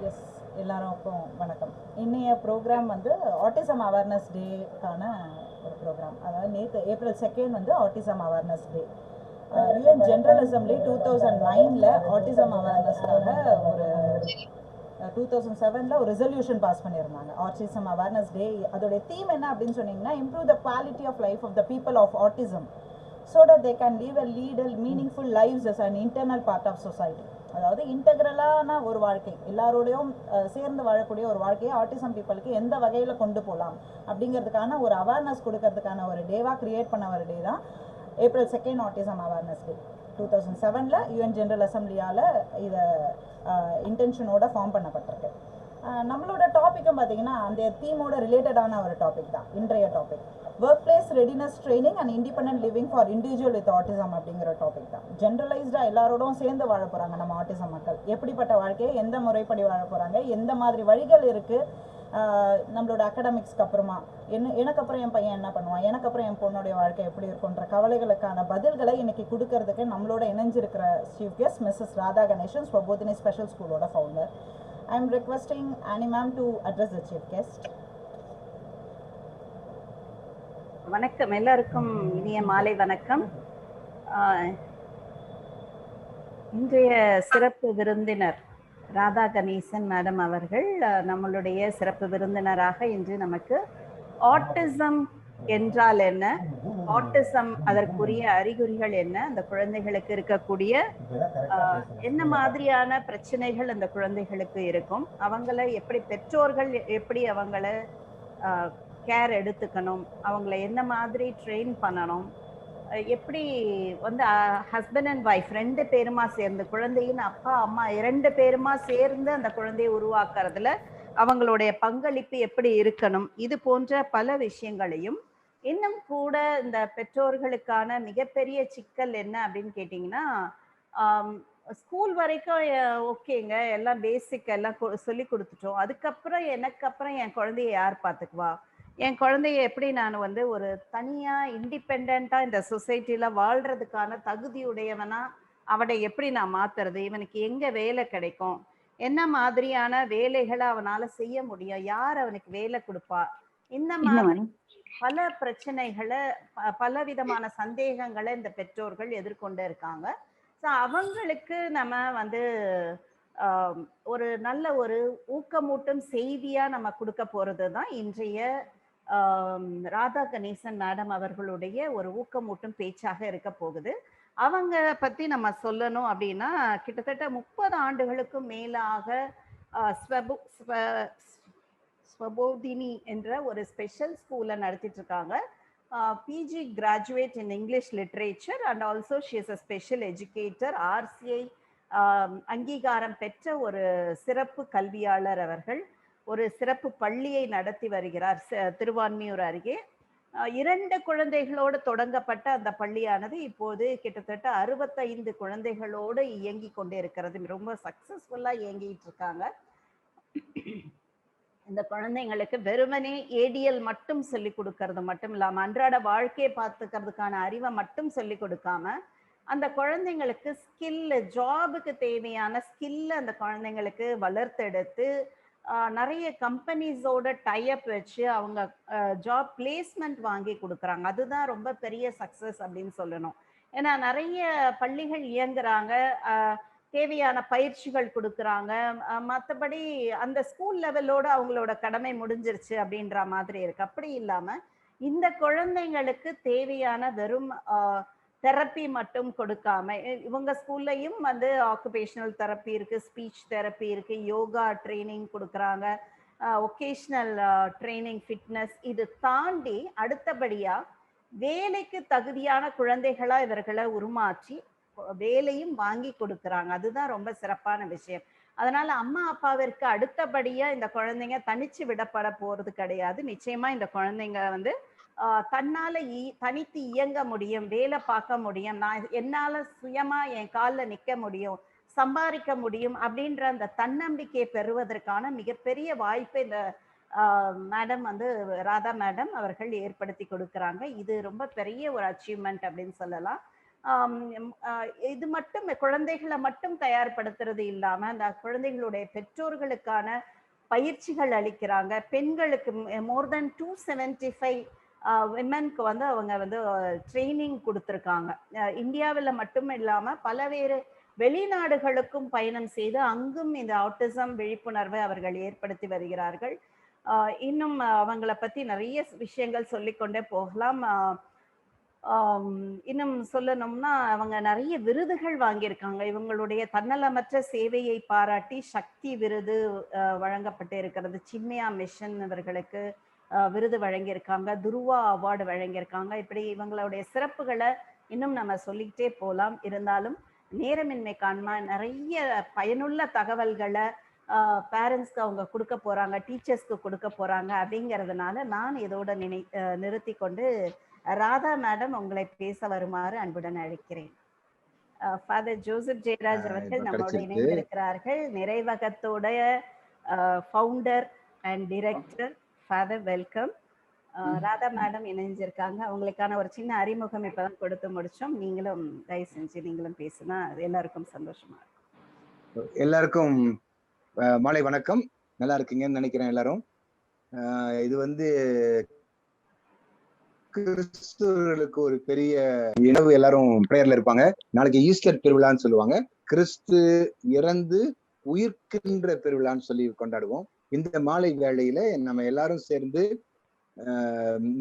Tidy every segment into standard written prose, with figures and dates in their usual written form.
S, எல்லாருக்கும் வணக்கம். இன்னைய ப்ரோக்ராம் வந்து ஆட்டிசம் அவேர்னஸ் டேக்கான ஒரு ப்ரோக்ராம். அதாவது நேற்று April 2 வந்து autism awareness day. UN general assembly 2009 autism அவேர்னஸ்க்காக ஒரு 2007 ஒரு ரெசல்யூஷன் பாஸ் பண்ணியிருந்தாங்க. ஆட்டிசம் அவேர்னஸ் டே அதோடைய தீம் என்ன அப்படின்னு சொன்னீங்கன்னா, improve the quality of life of the people of autism so that they can live a meaningful lives as an internal part of society. அதாவது இன்டெக்ரலான ஒரு வாழ்க்கை, எல்லாரோடையும் சேர்ந்து வாழக்கூடிய ஒரு வாழ்க்கையை ஆட்டிசம் பீப்புளுக்கு எந்த வகையில் கொண்டு போகலாம் அப்படிங்கிறதுக்கான ஒரு அவேர்னஸ் கொடுக்கறதுக்கான ஒரு டேவாக கிரியேட் பண்ண ஒரு டே தான் April 2 autism awareness day. 2007 UN general அசம்பிளியால் இதை இன்டென்ஷனோட ஃபார்ம் பண்ணப்பட்டிருக்கு. நம்மளோட டாப்பிக்கும் பார்த்தீங்கன்னா அந்த தீமோட ரிலேட்டடான ஒரு டாபிக் தான் இன்றைய topic. Work place readiness training and independent living for individual with autism அப்படிங்கிற டாபிக் தான். ஜென்ரலைஸ்டாக எல்லாரோடும் சேர்ந்து வாழ போகிறாங்க நம்ம ஆட்டிசம் மக்கள். எப்படிப்பட்ட வாழ்க்கையை எந்த முறைப்படி வாழ போகிறாங்க, எந்த மாதிரி வழிகள் இருக்குது, நம்மளோட அகடமிக்ஸ்க்கு அப்புறமா எனக்கு அப்புறம் என் பையன் என்ன பண்ணுவான், எனக்கு அப்புறம் என் பொண்ணுடைய வாழ்க்கை எப்படி இருக்குன்ற கவலைகளுக்கான பதில்களை இன்னைக்கு கொடுக்கறதுக்கு நம்மளோட இணைஞ்சிருக்கிற chief guest Mrs Radha Ganesan, Swabodhini special ஸ்கூலோட founder. I am requesting Annie ma'am to address the chief guest. வணக்கம், எல்லாருக்கும் இனிய மாலை வணக்கம். இன்றைய சிறப்பு விருந்தினர் ராதா கணேசன் மேடம் அவர்கள் நம்மளுடைய சிறப்பு விருந்தினராக இன்று நமக்கு ஆட்டிசம் என்றால் என்ன, ஆட்டிசம் அதற்குரிய அறிகுறிகள் என்ன, அந்த குழந்தைகளுக்கு இருக்கக்கூடிய என்ன மாதிரியான பிரச்சனைகள் அந்த குழந்தைகளுக்கு இருக்கும், அவங்கள எப்படி பெற்றோர்கள் எப்படி அவங்கள கேர் எடுத்துக்கணும், அவங்கள என்ன மாதிரி ட்ரெயின் பண்ணணும், எப்படி வந்து ஹஸ்பண்ட் அண்ட் ஒய்ஃப் 2 பேருமா சேர்ந்து, குழந்தையின் அப்பா அம்மா 2 பேருமா சேர்ந்து அந்த குழந்தையை உருவாக்குறதுல அவங்களுடைய பங்களிப்பு எப்படி இருக்கணும், இது போன்ற பல விஷயங்களையும், இன்னும் கூட இந்த பெற்றோர்களுக்கான மிகப்பெரிய சிக்கல் என்ன அப்படின்னு கேட்டிங்கன்னா, ஸ்கூல் வரைக்கும் ஓகேங்க, எல்லாம் பேசிக் எல்லாம் சொல்லி கொடுத்துட்டோம், அதுக்கப்புறம் எனக்கு அப்புறம் என் குழந்தைய யார் பார்த்துக்குவா, என் குழந்தைய எப்படி நான் வந்து ஒரு தனியா இண்டிபெண்டா இந்த சொசைட்டில வாழ்றதுக்கான தகுதியுடையவனா அவனை எப்படி நான் மாத்துறது, இவனுக்கு எங்க வேலை கிடைக்கும், என்ன மாதிரியான வேலைகளை அவனால செய்ய முடியும், யார் அவனுக்கு வேலை கொடுப்பா, இந்த மாதிரி பல பிரச்சனைகளை பல விதமான சந்தேகங்களை இந்த பெற்றோர்கள் எதிர்கொண்டு இருக்காங்க. ஸோ அவங்களுக்கு நம்ம வந்து ஒரு நல்ல ஒரு ஊக்கமூட்டும் செய்தியா நம்ம கொடுக்க போறது தான் இன்றைய ராதா கணேசன் மேடம் அவர்களுடைய ஒரு ஊக்கமூட்டும் பேச்சாக இருக்க போகுது. அவங்க பத்தி நம்ம சொல்லணும் அப்படின்னா, கிட்டத்தட்ட 30 ஆண்டுகளுக்கும் மேலாக ஸ்வபோதினி என்ற ஒரு ஸ்பெஷல் ஸ்கூலை நடத்திட்டு இருக்காங்க. PG graduate in English literature and also she is a special educator, RCI அங்கீகாரம் பெற்ற ஒரு சிறப்பு கல்வியாளர். அவர்கள் ஒரு சிறப்பு பள்ளியை நடத்தி வருகிறார் திருவான்மியூர் அருகே. 2 குழந்தைகளோடு தொடங்கப்பட்ட அந்த பள்ளியானது இப்போது கிட்டத்தட்ட 65 குழந்தைகளோடு இயங்கி கொண்டு இருக்கிறது. ரொம்ப சக்சஸ்ஃபுல்லா இயங்கிட்டு இருக்காங்க. இந்த குழந்தைங்களுக்கு வெறுமனே ஏடிஎல் மட்டும் சொல்லி கொடுக்கறது மட்டும் இல்லாம, அன்றாட வாழ்க்கையை பார்த்துக்கிறதுக்கான அறிவை மட்டும் சொல்லி கொடுக்காம, அந்த குழந்தைங்களுக்கு ஸ்கில், ஜாபுக்கு தேவையான ஸ்கில் அந்த குழந்தைங்களுக்கு வளர்த்தெடுத்து நிறைய கம்பெனிஸோட டைப் வச்சு அவங்க ஜாப் பிளேஸ்மெண்ட் வாங்கி கொடுக்குறாங்க. அதுதான் ரொம்ப பெரிய சக்சஸ் அப்படின்னு சொல்லணும். ஏன்னா நிறைய பள்ளிகள் இயங்குறாங்க, தேவையான பயிற்சிகள் கொடுக்குறாங்க, மற்றபடி அந்த ஸ்கூல் லெவலோட அவங்களோட கடமை முடிஞ்சிருச்சு அப்படின்ற மாதிரி இருக்கு. அப்படி இல்லாம இந்த குழந்தைங்களுக்கு தேவையான வெறும் தெரப்பி மட்டும் கொடுக்காம, இவங்க ஸ்கூல்லையும் வந்து ஆக்குபேஷனல் தெரப்பி இருக்கு, ஸ்பீச் தெரப்பி இருக்கு, யோகா ட்ரைனிங் கொடுக்குறாங்க, ஒகேஷனல் ட்ரைனிங், ஃபிட்னஸ், இது தாண்டி அடுத்தபடியா வேலைக்கு தகுதியான குழந்தைகளா இவர்களை உருமாற்றி வேலையும் வாங்கி கொடுக்குறாங்க. அதுதான் ரொம்ப சிறப்பான விஷயம். அதனால அம்மா அப்பாவிற்கு அடுத்தபடியா இந்த குழந்தைங்க தனிச்சு விடப்பட போறது கிடையாது. நிச்சயமா இந்த குழந்தைங்க வந்து தன்னால தனித்து இயங்க முடியும், வேலை பார்க்க முடியும், நான் என்னால சுயமா என் காலில் நிற்க முடியும், சம்பாதிக்க முடியும் அப்படின்ற அந்த தன்னம்பிக்கையை பெறுவதற்கான மிகப்பெரிய வாய்ப்பை இந்த மேடம் வந்து ராதா மேடம் அவர்கள் ஏற்படுத்தி கொடுக்குறாங்க. இது ரொம்ப பெரிய ஒரு அச்சீவ்மெண்ட் அப்படின்னு சொல்லலாம். இது மட்டும் குழந்தைகளை மட்டும் தயார்படுத்துறது இல்லாம அந்த குழந்தைகளுடைய பெற்றோர்களுக்கான பயிற்சிகள் அளிக்கிறாங்க. பெண்களுக்கு மோர் தென் 275 விமென்க்கு வந்து அவங்க வந்து ட்ரைனிங் கொடுத்துருக்காங்க. இந்தியாவில் மட்டும் இல்லாம பலவேறு வெளிநாடுகளுக்கும் பயணம் செய்து அங்கும் இந்த ஆட்டிசம் விழிப்புணர்வை அவர்கள் ஏற்படுத்தி வருகிறார்கள். இன்னும் அவங்கள பத்தி நிறைய விஷயங்கள் சொல்லிக்கொண்டே போகலாம். இன்னும் சொல்லணும்னா அவங்க நிறைய விருதுகள் வாங்கியிருக்காங்க. இவங்களுடைய தன்னலமற்ற சேவையை பாராட்டி சக்தி விருது வழங்கப்பட்டு இருக்கிறது. சின்மயா மிஷன் அவர்களுக்கு விருது வழங்கியிருக்காங்க. துருவா அவார்டு வழங்கியிருக்காங்க. இப்படி இவங்களுடைய சிறப்புகளை இன்னும் நம்ம சொல்லிக்கிட்டே போகலாம். இருந்தாலும் நேரமின்மை காரணமா நிறைய பயனுள்ள தகவல்களை பேரண்ட்ஸ்க்கு அவங்க கொடுக்க போறாங்க, டீச்சர்ஸ்க்கு கொடுக்க போறாங்க. அப்படிங்கிறதுனால நான் இதோட நிறுத்தி கொண்டு ராதா மேடம் உங்களை பேச வருமாறு அன்புடன் அழைக்கிறேன். ஃபாதர் ஜோசப் ஜெயராஜ் அவர்கள் நம்மோட இணைந்திருக்கிறார்கள். நிறைவகத்தோட founder and director. Father welcome. Radha madam இணைஞ்சிருக்காங்க. அவங்களுக்கான ஒரு சின்ன அறிமுகம் இப்பதான் கொடுத்து முடிச்சோம். நீங்களும் தயவு செஞ்சு நீங்களும் பேசுனா எல்லாருக்கும் சந்தோஷமா இருக்கும். எல்லாருக்கும் மாலை வணக்கம். நல்லா இருக்கீங்கன்னு நினைக்கிறேன் எல்லாரும். இது வந்து கிறிஸ்துவர்களுக்கு ஒரு பெரிய இனவு. எல்லாரும் பிரேயர்ல இருப்பாங்க. நாளைக்கு ஈஸ்டர் பெருவிழான்னு சொல்லுவாங்க. கிறிஸ்து இறந்து உயிர்க்கின்ற பெருவிழான்னு சொல்லி கொண்டாடுவோம். இந்த மாலை வேளையில நம்ம எல்லாரும் சேர்ந்து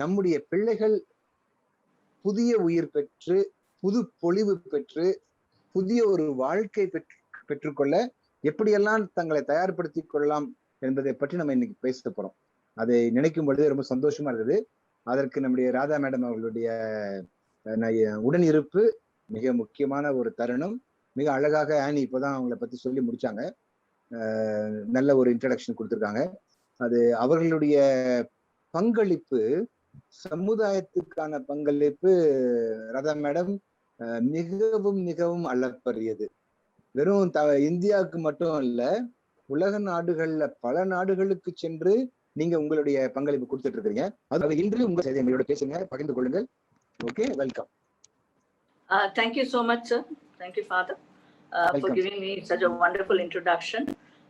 நம்முடைய பிள்ளைகள் புதிய உயிர் பெற்று, புது பொலிவு பெற்று, புதிய ஒரு வாழ்க்கை பெற்றுக்கொள்ள எப்படியெல்லாம் தங்களை தயார்படுத்தி கொள்ளலாம் என்பதை பற்றி நம்ம இன்னைக்கு பேச போறோம். அதை நினைக்கும் பொழுது ரொம்ப சந்தோஷமா இருக்குது. அதற்கு நம்முடைய ராதா மேடம் அவர்களுடைய உடன் இருப்பு மிக முக்கியமான ஒரு தருணம். மிக அழகாக ஆனி இப்போதான் அவங்கள பத்தி சொல்லி முடிச்சாங்க. நல்ல ஒரு இன்ட்ரடக்ஷன் கொடுத்துருக்காங்க. அது அவர்களுடைய பங்களிப்பு, சமுதாயத்துக்கான பங்களிப்பு ராதா மேடம் மிகவும் மிகவும் அளப்பரியது. வெறும் இந்தியாவுக்கு மட்டும் இல்ல, உலக நாடுகள்ல பல நாடுகளுக்கு சென்று நீங்க உங்களுடைய பங்களிப்பு கொடுத்துட்டு இருக்கீங்க. அது இன்று உங்க செய்தி எங்களோட பேசுங்க, பகிர்ந்து கொள்ளுங்கள். Okay, welcome. Thank you so much, sir. Thank you, Father, for giving me such a wonderful introduction.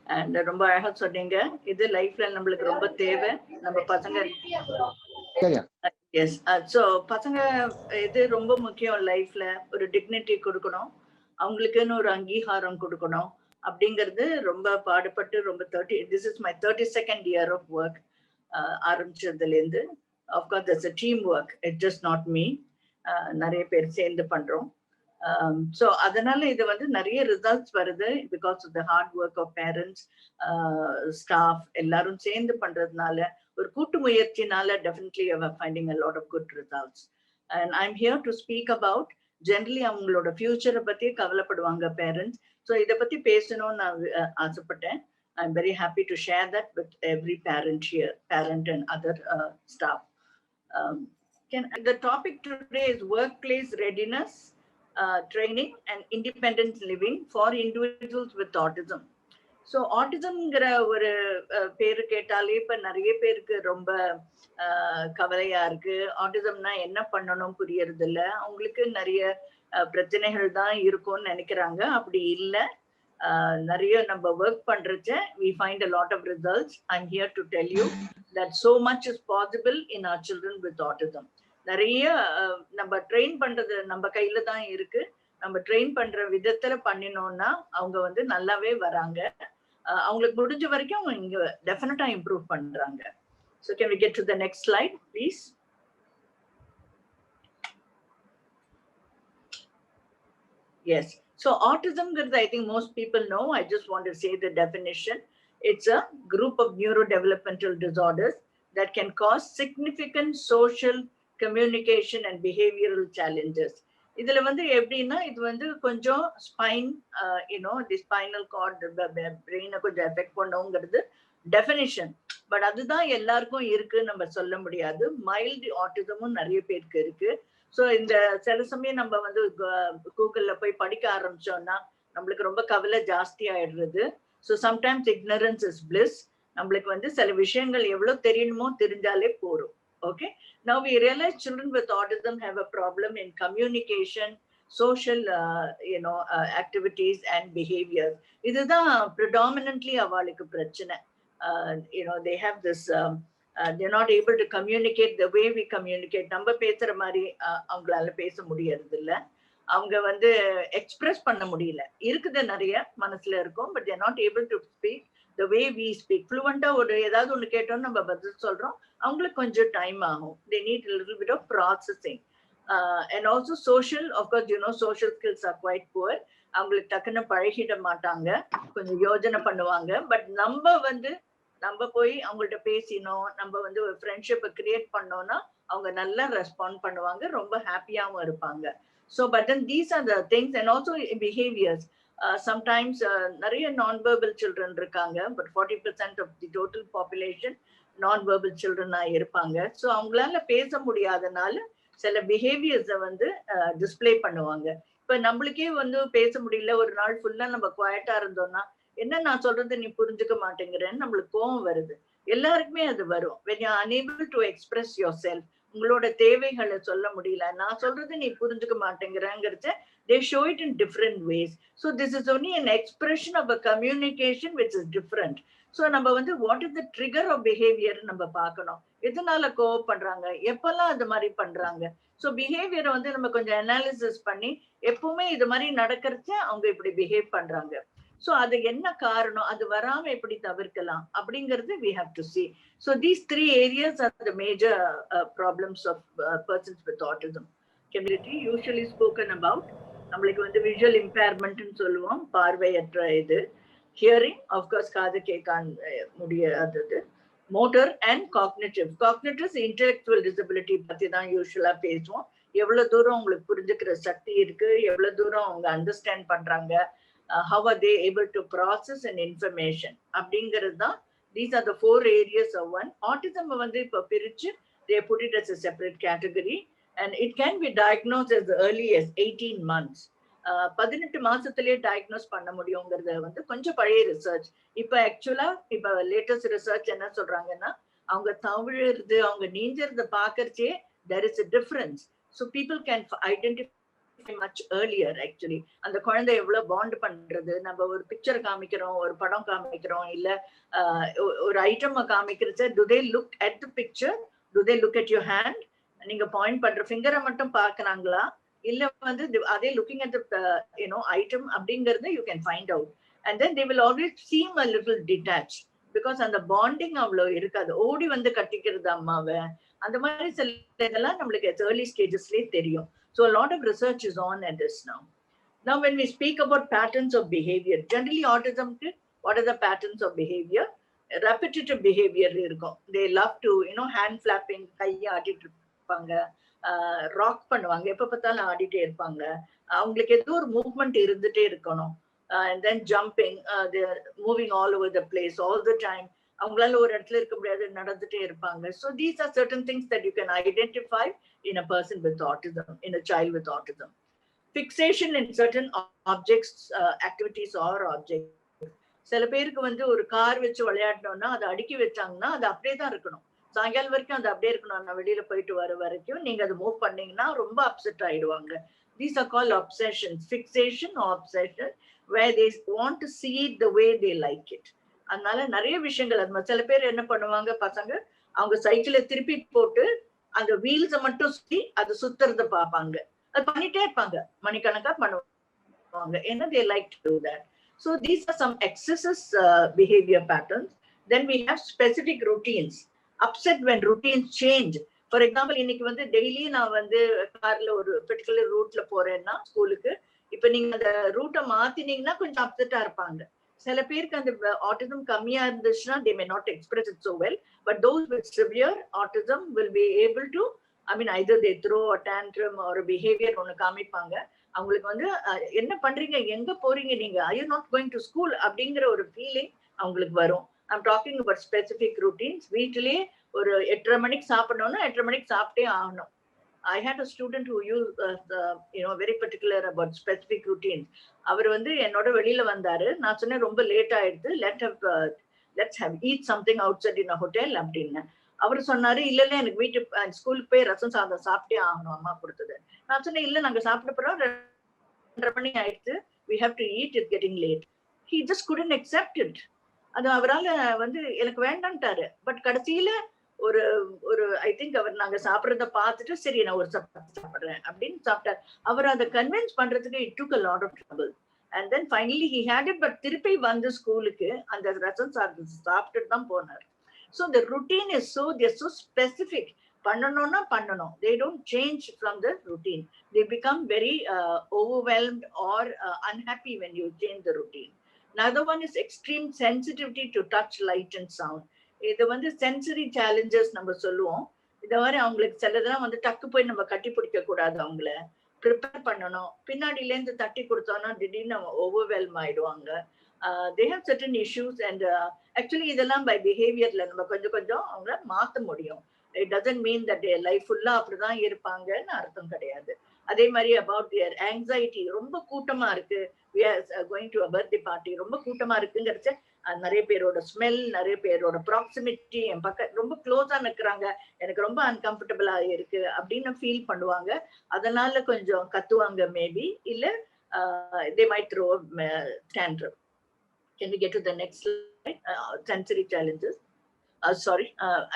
And ரொம்ப அழகா சொன்னீங்க. இது லைஃப்ல நம்மளுக்கு ரொம்ப தேவை. நம்ம பசங்க எஸ் ஸோ பசங்க இது ரொம்ப முக்கியம். லைஃப்ல ஒரு டிக்னிட்டி கொடுக்கணும், அவங்களுக்குன்னு ஒரு அங்கீகாரம் கொடுக்கணும். அப்படிங்கிறது ரொம்ப பாடுபட்டு ரொம்ப this is my 32nd year of work ஆரம்பிச்சதுலேருந்து. Of course that's a team work, it's just not me. நிறைய பேர் சேர்ந்து பண்றோம். ஸோ அதனால இது வந்து நிறைய ரிசல்ட்ஸ் வருது because of the hard work of parents, staff எல்லாரும் சேர்ந்து பண்றதுனால, ஒரு கூட்டு முயற்சினால definitely finding a lot of good results. And I'm here to speak about generally அவங்களோட ஃபியூச்சரை பத்தி கவலைப்படுவாங்க பேரண்ட்ஸ். ஸோ இதை பத்தி பேசணும்னு நான் ஆசைப்பட்டேன். I'm very happy to share that with every parent here, parent and other staff. The topic today is workplace readiness, training and independent living for individuals with autism. So ஆட்டிசம்ங்கிற ஒரு பேரு கேட்டாலே இப்ப நிறைய பேருக்கு ரொம்ப கவலையா இருக்கு. ஆட்டிசம்னா என்ன பண்ணணும் புரியறது இல்லை. அவங்களுக்கு நிறைய பிரச்சனைகள் தான் இருக்கும்னு நினைக்கிறாங்க. அப்படி இல்லை. நிறைய நம்ம work பண்றச்ச we find a lot of results. I'm here to tell you that so much is possible in our children with autism. நிறைய நம்ம ட்ரெயின் பண்றது நம்ம கையில தான் இருக்கு. நம்ம ட்ரெயின் பண்ற விதத்துல பண்ணினோம்னா அவங்க வந்து நல்லாவே வராங்க. அவங்களுக்கு முடிஞ்ச வரைக்கும் அவங்க இங்க டெஃபினட்டா இம்ப்ரூவ் பண்றாங்க. So can we get to the next slide, please? Yes. So autism, I think most people know. I just want to say the definition. It's a group of neurodevelopmental disorders that can cause significant social, communication and behavioral challenges. இதுல வந்து எப்படின்னா, இது வந்து கொஞ்சம் spine தி spinal card பிரெயினை கொஞ்சம் effect பண்ணுங்கிறது definition. But அதுதான் எல்லாருக்கும் இருக்கு நம்ம சொல்ல முடியாது. மைல்டு ஆட்டிசமும் நிறைய பேருக்கு இருக்கு. ஸோ இந்த சில சமயம் நம்ம வந்து கூகுள்ல போய் படிக்க ஆரம்பிச்சோம்னா நம்மளுக்கு ரொம்ப கவலை ஜாஸ்தி ஆயிடுறது. So sometimes ignorance is bliss. நம்மளுக்கு வந்து சில விஷயங்கள் எவ்வளவு தெரியணுமோ தெரிஞ்சாலே போறோம். Okay, now we realize children with autism have a problem in communication, social activities and behaviors. இதுதான் predominantly அவளுக்கு பிரச்சனை. They have this they're not able to communicate the way we communicate. நம்ம பேசுற மாதிரி அவங்களால பேச முடியறது இல்ல. அவங்க வந்து எக்ஸ்பிரஸ் பண்ண முடியல. இருக்குது நிறைய மனசுல இருக்கும், but they're not able to speak the way we speak. Fluent-ஆ ஒரு ஏதாவது ஒன்று கேட்டோம்னு நம்ம பதில் சொல்றோம், அவங்களுக்கு கொஞ்சம் டைம் ஆகும். They need a little bit of processing. And also social, of course, social skills are quite poor. அவங்களுக்கு டக்குன்னு பழகிட மாட்டாங்க, கொஞ்சம் யோஜனை பண்ணுவாங்க. பட் நம்ம போய் அவங்கள்ட்ட பேசினோம், நம்ம வந்து ஒரு ஃப்ரெண்ட்ஷிப்பை கிரியேட் பண்ணோம்னா அவங்க நல்லா ரெஸ்பாண்ட் பண்ணுவாங்க, ரொம்ப ஹாப்பியாகவும் இருப்பாங்க. So but then these are the things. And also behaviors. Sometimes நிறைய non-verbal children இருக்காங்க, but 40% of the total population non-verbal children இருப்பாங்க. ஸோ அவங்களால பேச முடியாதனால சில பிஹேவியர்ஸை வந்து டிஸ்பிளே பண்ணுவாங்க. இப்ப நம்மளுக்கே வந்து பேச முடியல, ஒரு நாள் ஃபுல்லா நம்ம குவாய்ட்டா இருந்தோம்னா, என்ன நான் சொல்றது நீ புரிஞ்சுக்க மாட்டேங்கிறேன்னு நம்மளுக்கு கோவம் வருது. எல்லாருக்குமே அது வரும். when you are unable to express yourself, உங்களோட தேவைகளை சொல்ல முடியல, நான் சொல்றது நீ புரிஞ்சுக்க மாட்டேங்கிறங்கிறத they show it in different ways. So this is only an expression of a communication which is different. So நம்ம வந்து what is the trigger of behavior நம்ம பார்க்கணும். எதனால கோவப்படுறாங்க, எப்பெல்லாம் அது மாதிரி பண்றாங்க. ஸோ பிஹேவியரை வந்து நம்ம கொஞ்சம் அனாலிசிஸ் பண்ணி எப்பவுமே இது மாதிரி நடக்கிறச்ச அவங்க இப்படி பிஹேவ் பண்றாங்க, ஸோ அது என்ன காரணம், அது வராம எப்படி தவிர்க்கலாம் அப்படிங்கிறது we have to see. So these 3 areas are the major problems of persons with autism community usually spoken about. நம்மளுக்கு வந்து விஷுவல் இம்பேர்மெண்ட்னு சொல்லுவோம், பார்வையற்ற இது. ஹியரிங், ஆஃப்கோர்ஸ் காது கேட்க முடியாதது. Motor and cognitive. Cognitive intellectual disability பத்தி தான் யூஸ்வலா பேசுவோம். எவ்வளவு தூரம் உங்களுக்கு புரிஞ்சுக்கிற சக்தி இருக்கு, எவ்வளவு தூரம் அவங்க அண்டர்ஸ்டாண்ட் பண்றாங்க, how are they able to process an information அப்படிங்கிறது தான். These are the 4 areas of one. Autism வந்து இப்போ பிரிச்சு they put it as a separate category and it can be diagnosed as early as 18 months. 18 மாசத்திலேயே diagnose பண்ண முடியுங்கிறத வந்து கொஞ்சம் பழைய research. இப்போ ஆக்சுவலா இப்போ லேட்டஸ்ட் ரிசர்ச் என்ன சொல்றாங்கன்னா, அவங்க தவிழுறது அவங்க நீஞ்சறத பாக்கறச்சே there is a difference. So people can identify much earlier actually. அந்த குழந்தை எவ்வளவு பாண்ட் பண்றது, நம்ம ஒரு பிக்சர் காமிக்கிறோம், ஒரு படம் காமிக்கிறோம், இல்ல ஒரு item காமிக்கிறச்ச do they look at the picture, do they look at your hand, நீங்க பாயிண்ட் பண்ற ஃபிங்கரை மட்டும் பாக்குறாங்களா, இல்ல வந்து அதே லுக்கிங் அட் ஐட்டம் அப்படிங்கறது you can find out. And then they will always seem a little detached because அந்த bonding அவ்வளவு இருக்காது. ஓடி வந்து கட்டிக்கிறது அம்மாவை, அந்த மாதிரி சில இதெல்லாம் நம்மளுக்கு early stagesலயே தெரியும். So a lot of research is on at this now. Now when we speak about patterns of behavior, generally autism, what are the patterns of behavior? Repetitive behavior இருக்கும். They love to hand flapping, கையை ஆட்டிட்டு இருப்பாங்க, rock பண்ணுவாங்க, எப்ப பார்த்தாலும் ஆடிட்டே இருப்பாங்க, அவங்களுக்கு ஏதோ ஒரு மூவ்மெண்ட் இருந்துட்டே இருக்கணும். And then jumping, they're moving all over the place all the time. அவங்களால ஒரு இடத்துல இருக்க முடியாது, நடந்துட்டே இருப்பாங்க. So these are certain things that you can identify in a person with autism, in a child with autism. Fixation in certain objects, activities or objects. சில பேருக்கு வந்து ஒரு கார் வச்சு விளையாடணும்னா அதை அடுக்கி வச்சாங்கன்னா அது அப்படியே தான் இருக்கணும், சாயங்காலம் வரைக்கும் அது அப்படியே இருக்கணும். நான் வெளியில போயிட்டு வர வரைக்கும் நீங்க அதை மூவ் பண்ணீங்கன்னா ரொம்ப அப்செட் ஆயிடுவாங்க. These are called obsessions. Fixation or obsession, where they want to see it the way they like it. அதனால நிறைய விஷயங்கள் அது. சில பேர் என்ன பண்ணுவாங்க, பசங்க அவங்க சைக்கிளை திருப்பி போட்டு அந்த வீல்ஸை மட்டும் சுத்தி அது சுத்துறத பார்ப்பாங்க, அது பண்ணிட்டே இருப்பாங்க, மணிக்கணக்கா பண்ணுவாங்க. ஏன்னா they like to do that. So these are some excessive behavior patterns. Then we have specific routines. Upset when routines change. For example, இன்னைக்கு வந்து டெய்லி நான் வந்து கார்ல ஒரு பர்டிகுலர் ரூட்ல போறேன்னா ஸ்கூலுக்கு, இப்ப நீங்க அந்த ரூட்டை மாத்தினீங்கன்னா கொஞ்சம் அப்செட்டா இருப்பாங்க. சில பேருக்கு அந்த ஆட்டிசம் கம்மியா இருந்துச்சுன்னா they may not express it so well, but those with severe autism will be able to, either they throw a tantrum or a behavior ஒன்னு காமிப்பாங்க. அவங்களுக்கு வந்து என்ன பண்றீங்க, எங்க போறீங்க நீங்க, are you not going to school அப்படிங்கிற ஒரு ஃபீலிங் அவங்களுக்கு வரும். I'm talking about specific routines. வீட்டிலேயே ஒரு 8:30 மணிக்கு சாப்பிடணும்னா 8:30 மணிக்கு சாப்பிட்டே ஆகணும். I had a student who used very particular about specific routines. அவர் வந்து என்னோட வெளியில வந்தாரு, நான் சொன்னேன் ரொம்ப லேட் ஆயிடுது, let's have eat something outside in a hotel அப்படின்னு. அவர் சொன்னாரு, இல்ல எனக்கு வீட்டு ஸ்கூலுக்கு போய் ரசம் சாதம் சாப்பிட்டே ஆகணும் அம்மா கொடுத்தது. நான் சொன்னேன், இல்ல நாங்க சாப்பிட போறோம், 12 மணி ஆயிடுச்சு, we have to eat, it's getting late. He just couldn't accept it. அது அவரால வந்து எனக்கு வேண்டான்ட்டாரு. பட் கடைசியில ஒரு ஒரு ஐ திங்க் அவர் நாங்க சாப்பிடுறத பார்த்துட்டு சரி நான் ஒரு சப்பாத்தி சாப்பிடுறேன் அப்படின்னு சாப்பிட்டார். அவர் அதை கன்வின்ஸ் பண்றதுக்கு it took a lot of trouble. And then finally he had it, but திருப்பி வந்து ஸ்கூலுக்கு அந்த ரசம் சாப்பிட்டுட்டு தான் போனார். So the routine is so, they're so specific. பண்ணணும்னா பண்ணணும். They don't change from the routine. They become very overwhelmed or unhappy when you change the routine. Another one is extreme sensitivity to touch, light and sound. இது வந்து sensory challenges நம்ம சொல்லுவோம். இந்த மாதிரி அவங்களுக்கு சிலதெல்லாம் வந்து டக்கு போய் நம்ம கட்டி பிடிக்க கூடாது, அவங்கள ப்ரிப்பேர் பண்ணணும். பின்னாடில இருந்து தட்டி கொடுத்தோம்னா திடீர்னு ஓவர்வெல்ம் ஆயிடுவாங்க. they have certain issues and actually இதெல்லாம் by behaviorல நம்ம கொஞ்சம் கொஞ்சம் அவங்கள மாத்த முடியும். It doesn't mean that their life ஃபுல்லா அப்படிதான் இருப்பாங்கன்னு அர்த்தம் கிடையாது. அதே மாதிரி about their anxiety, ரொம்ப கூட்டமா இருக்கு, we are going to a birthday party, ரொம்ப கூட்டமா இருக்குங்கிறச்ச நிறைய பேரோட ஸ்மெல், நிறைய பேரோட ப்ராக்சிமிட்டி, என் பக்கம் ரொம்ப க்ளோஸா நிக்கிறாங்க, எனக்கு ரொம்ப அன்கம்ஃபர்டபுளா இருக்கு அப்படின்னு ஃபீல் பண்ணுவாங்க. அதனால கொஞ்சம் கத்துவாங்க மேபி, இல்ல they might throw a tantrum. Can we get to the next slide? Sensory challenges. Sorry,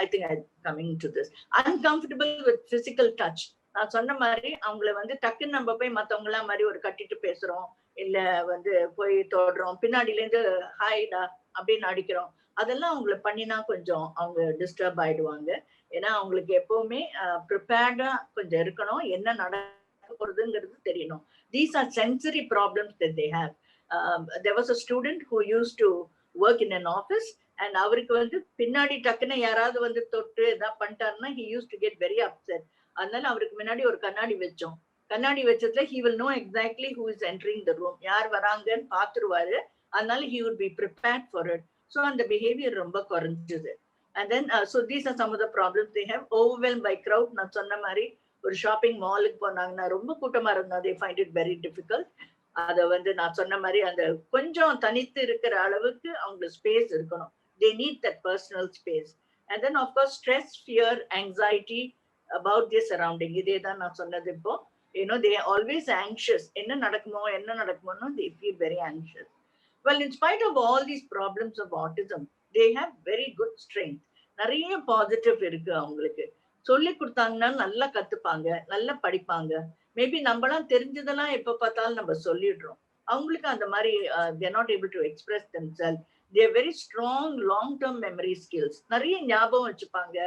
I think I'm coming to this. Uncomfortable with physical touch. நான் சொன்ன மாதிரி அவங்கள வந்து டக்குன்னு நம்ம போய் மத்தவங்களா மாதிரி ஒரு கட்டிட்டு பேசுறோம், இல்ல வந்து போய் தொடுறோம், பின்னாடில இருந்து ஹாய்டா அப்படின்னு அடிக்கிறோம், அதெல்லாம் அவங்கள பண்ணினா கொஞ்சம் அவங்க டிஸ்டர்ப் ஆயிடுவாங்க. ஏன்னா அவங்களுக்கு எப்பவுமே ப்ரிப்பேர்டா கொஞ்சம் இருக்கணும், என்ன நடக்க போறதுங்கிறது தெரியணும். These are sensory problems that they have. There was a student who used to work in an office and அவருக்கு வந்து பின்னாடி டக்குன்னு யாராவது வந்து தொட்டு ஏதாவது பண்ணிட்டாருன்னா he used to get very upset. அதனால அவருக்கு முன்னாடி ஒரு கண்ணாடி வச்சோம். கண்ணாடி வச்சதுல he will know exactly who is entering the room, யார் வராங்கன்னு பாத்துருவாரு. அதனால he would be prepared for it. So அந்த behavior ரொம்ப குறைஞ்சது. And then so these are some of the problems they have. Overwhelmed by crowd. நான் சொன்ன மாதிரி ஒரு ஷாப்பிங் மாலுக்கு போனாங்கன்னா ரொம்ப கூட்டமா இருந்தா they find it very difficult. அத வந்து நான் சொன்ன மாதிரி அந்த கொஞ்சம் தனித்து இருக்கிற அளவுக்கு அவங்க ஸ்பேஸ் இருக்கணும். They need that personal space. And then of course stress, fear, anxiety about their surrounding. இதே தான் நான் சொன்னது இப்போ. You know, they are always anxious. என்ன நடக்குமோ they feel very anxious. Well, in spite of all these problems of autism, they have very good strength. நிறைய positive இருக்கு அவங்களுக்கு. சொல்லி கொடுத்தாங்கன்னா நல்லா கத்துப்பாங்க, நல்லா படிப்பாங்க. மேபி நம்மளாம் தெரிஞ்சதெல்லாம் எப்ப பார்த்தாலும் நம்ம சொல்லிடுறோம். அவங்களுக்கு அந்த மாதிரி they are not able to express themselves. They are very strong long term memory skills. நிறைய ஞாபகம் வச்சுப்பாங்க.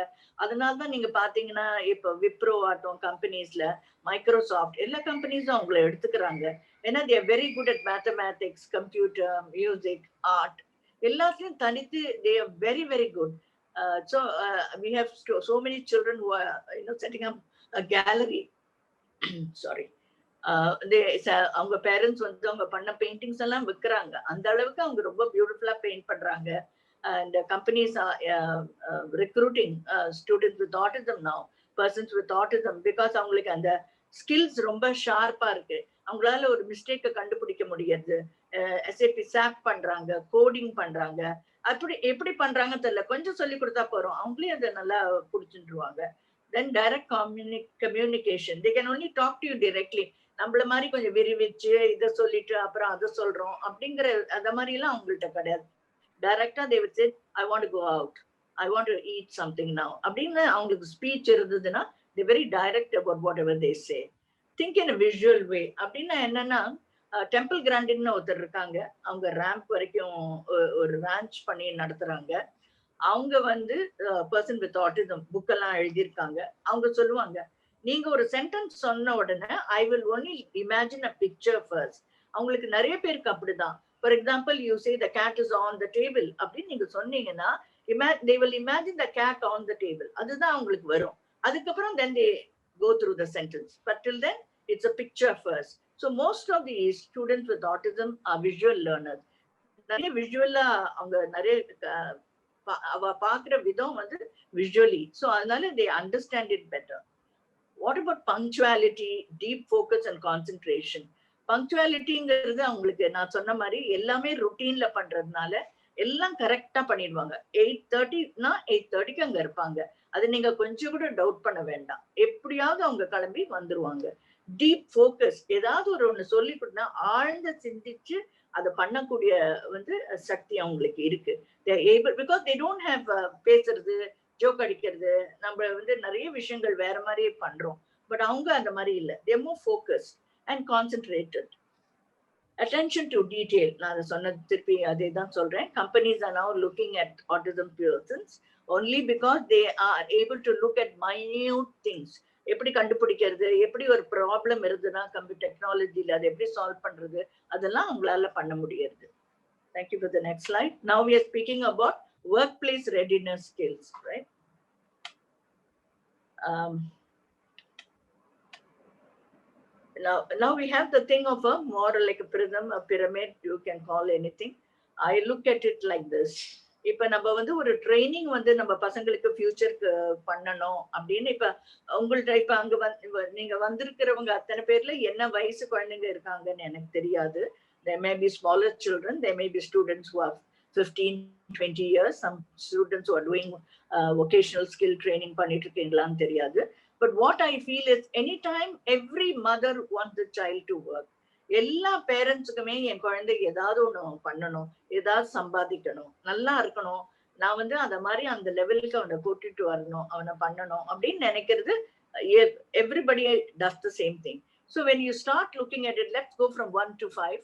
அதனாலதான் நீங்க பாத்தீங்கன்னா இப்ப விப்ரோ ஆட்டம் கம்பெனிஸ்ல, மைக்ரோசாஃப்ட் எல்லா கம்பெனிஸும் அவங்களை எடுத்துக்கிறாங்க. ஏன்னா they are very good at mathematics, computer, music, art. எல்லாத்தையும் தனித்து they are very very good. So we have so many children who are setting up a gallery. Sorry. அவங்க பேரண்ட்ஸ் வந்து அவங்க பண்ண பெயிண்டிங்ஸ் எல்லாம் விற்கிறாங்க. அந்த அளவுக்கு அவங்க ரொம்ப பியூட்டிஃபுல்லா பெயிண்ட் பண்றாங்க. And companies are recruiting students with autism now, persons with autism, because அவங்களுக்கு அந்த ஸ்கில்ஸ் ரொம்ப ஷார்ப்பா இருக்கு. அவங்களால ஒரு மிஸ்டேக்கை கண்டுபிடிக்க முடியாது. SAP SAP பண்றாங்க, கோடிங் பண்றாங்க. அப்படி எப்படி பண்றாங்க தெரியல, கொஞ்சம் சொல்லி கொடுத்தா போறோம், அவங்களே அதை நல்லா புடிச்சுருவாங்க. Then direct communication. They can only talk to you directly. நம்மள மாதிரி கொஞ்சம் விரிவிச்சு இதை சொல்லிட்டு அப்புறம் அதை சொல்றோம் அப்படிங்கிற அந்த மாதிரி எல்லாம் அவங்கள்ட்ட கிடையாது. டைரக்டா they would say, I want to go out, I want to eat something now அப்படின்னு அவங்களுக்கு ஸ்பீச் இருந்ததுன்னா they very direct about whatever they say. Think in a visual way. அப்படின்னா என்னன்னா டெம்பிள் கிராண்டின்னு ஒருத்தர் இருக்காங்க, அவங்க ரேம்ப் வரைக்கும் ஒரு ரான்ச் பண்ணி நடத்துறாங்க. அவங்க வந்து பர்சன் வித் ஆட்டிசம் புக் எல்லாம் எழுதியிருக்காங்க. அவங்க சொல்லுவாங்க, நீங்க ஒரு சென்டென்ஸ் சொன்ன உடனே I will only imagine a picture first. அவங்களுக்கு நிறைய பேருக்கு அப்படிதான். For example you say the cat is on the table அப்படின்னு நீங்க சொன்னீங்கன்னா they will imagine the cat on the table. அதுதான் அவங்களுக்கு வரும். அதுக்கப்புறம் then they go through the sentence. But till then it's a picture first. So most of the students with autism are visual learners. நிறைய விஷுவலா அவங்க நிறைய அவ பாக்குற விதம் வந்து visually. So அதனால they understand it better. What about punctuality, deep focus and concentration? பங்க்சுவாலிட்டிங்கிறது அவங்களுக்கு நான் சொன்ன மாதிரி எல்லாமே ருட்டீன்ல பண்றதுனால எல்லாம் கரெக்டா பண்ணிடுவாங்க. 8:30னா 8:30க்கு அங்க இருப்பாங்க. அது நீங்க கொஞ்சம் கூட டவுட் பண்ண வேண்டாம். எப்படியாவது அவங்க கிளம்பி வந்துருவாங்க. டீப் ஃபோக்கஸ், ஏதாவது ஒண்ணு சொல்லி கொடுத்தா ஆழ்ந்த சிந்திச்சு அதை பண்ணக்கூடிய வந்து சக்தி அவங்களுக்கு இருக்கு. பிகாஸ் தே டோன்ட் ஹேவ் பேசுறது, ஜோக் அடிக்கிறது, நம்ம வந்து நிறைய விஷயங்கள் வேற மாதிரியே பண்றோம். பட் அவங்க அந்த மாதிரி இல்லை. They more focus and concentrated. Attention to detail, நான் அதை சொன்னது திருப்பி அதே தான் சொல்றேன். Companies are now looking at autism persons only because they are able to look at minute things. எப்படி கண்டுபிடிக்கிறது, எப்படி ஒரு ப்ராப்ளம் இருந்ததுன்னா கம்ப்யூட்டர் டெக்னாலஜில அதை எப்படி சால்வ் பண்றது, அதெல்லாம் அவங்களால பண்ண முடியாது. Thank you for the next slide. Now we are speaking about workplace readiness skills, right? Now we have the thing of a more like a prism, a pyramid, you can call anything. I look at it like this. இப்ப நம்ம வந்து ஒரு training வந்து நம்ம பசங்களுக்கு ஃபியூச்சருக்கு பண்ணணும் அப்படின்னு, இப்ப உங்கள்ட்ட இப்ப அங்க நீங்க வந்திருக்கிறவங்க அத்தனை பேர்ல என்ன வயசு குழந்தைங்க இருக்காங்கன்னு எனக்கு தெரியாது. There may be smaller children, there may be students who are 15-20 years, some students who are doing vocational skill training பண்ணிட்டு இருக்கீங்களான்னு தெரியாது. But what I feel is anytime every mother wants the child to work. எல்லா பேரண்ட்ஸுக்குமே என் குழந்தை ஏதாவது ஒண்ணு பண்ணணும், ஏதாவது சம்பாதிக்கணும், நல்லா இருக்கணும், நான் வந்து அந்த மாதிரி அந்த லெவலுக்கு அவனை கூட்டிட்டு வரணும், அவனை பண்ணணும் அப்படின்னு நினைக்கிறது. Everybody does the same thing. So when you start looking at it, let's go from 1 to 5.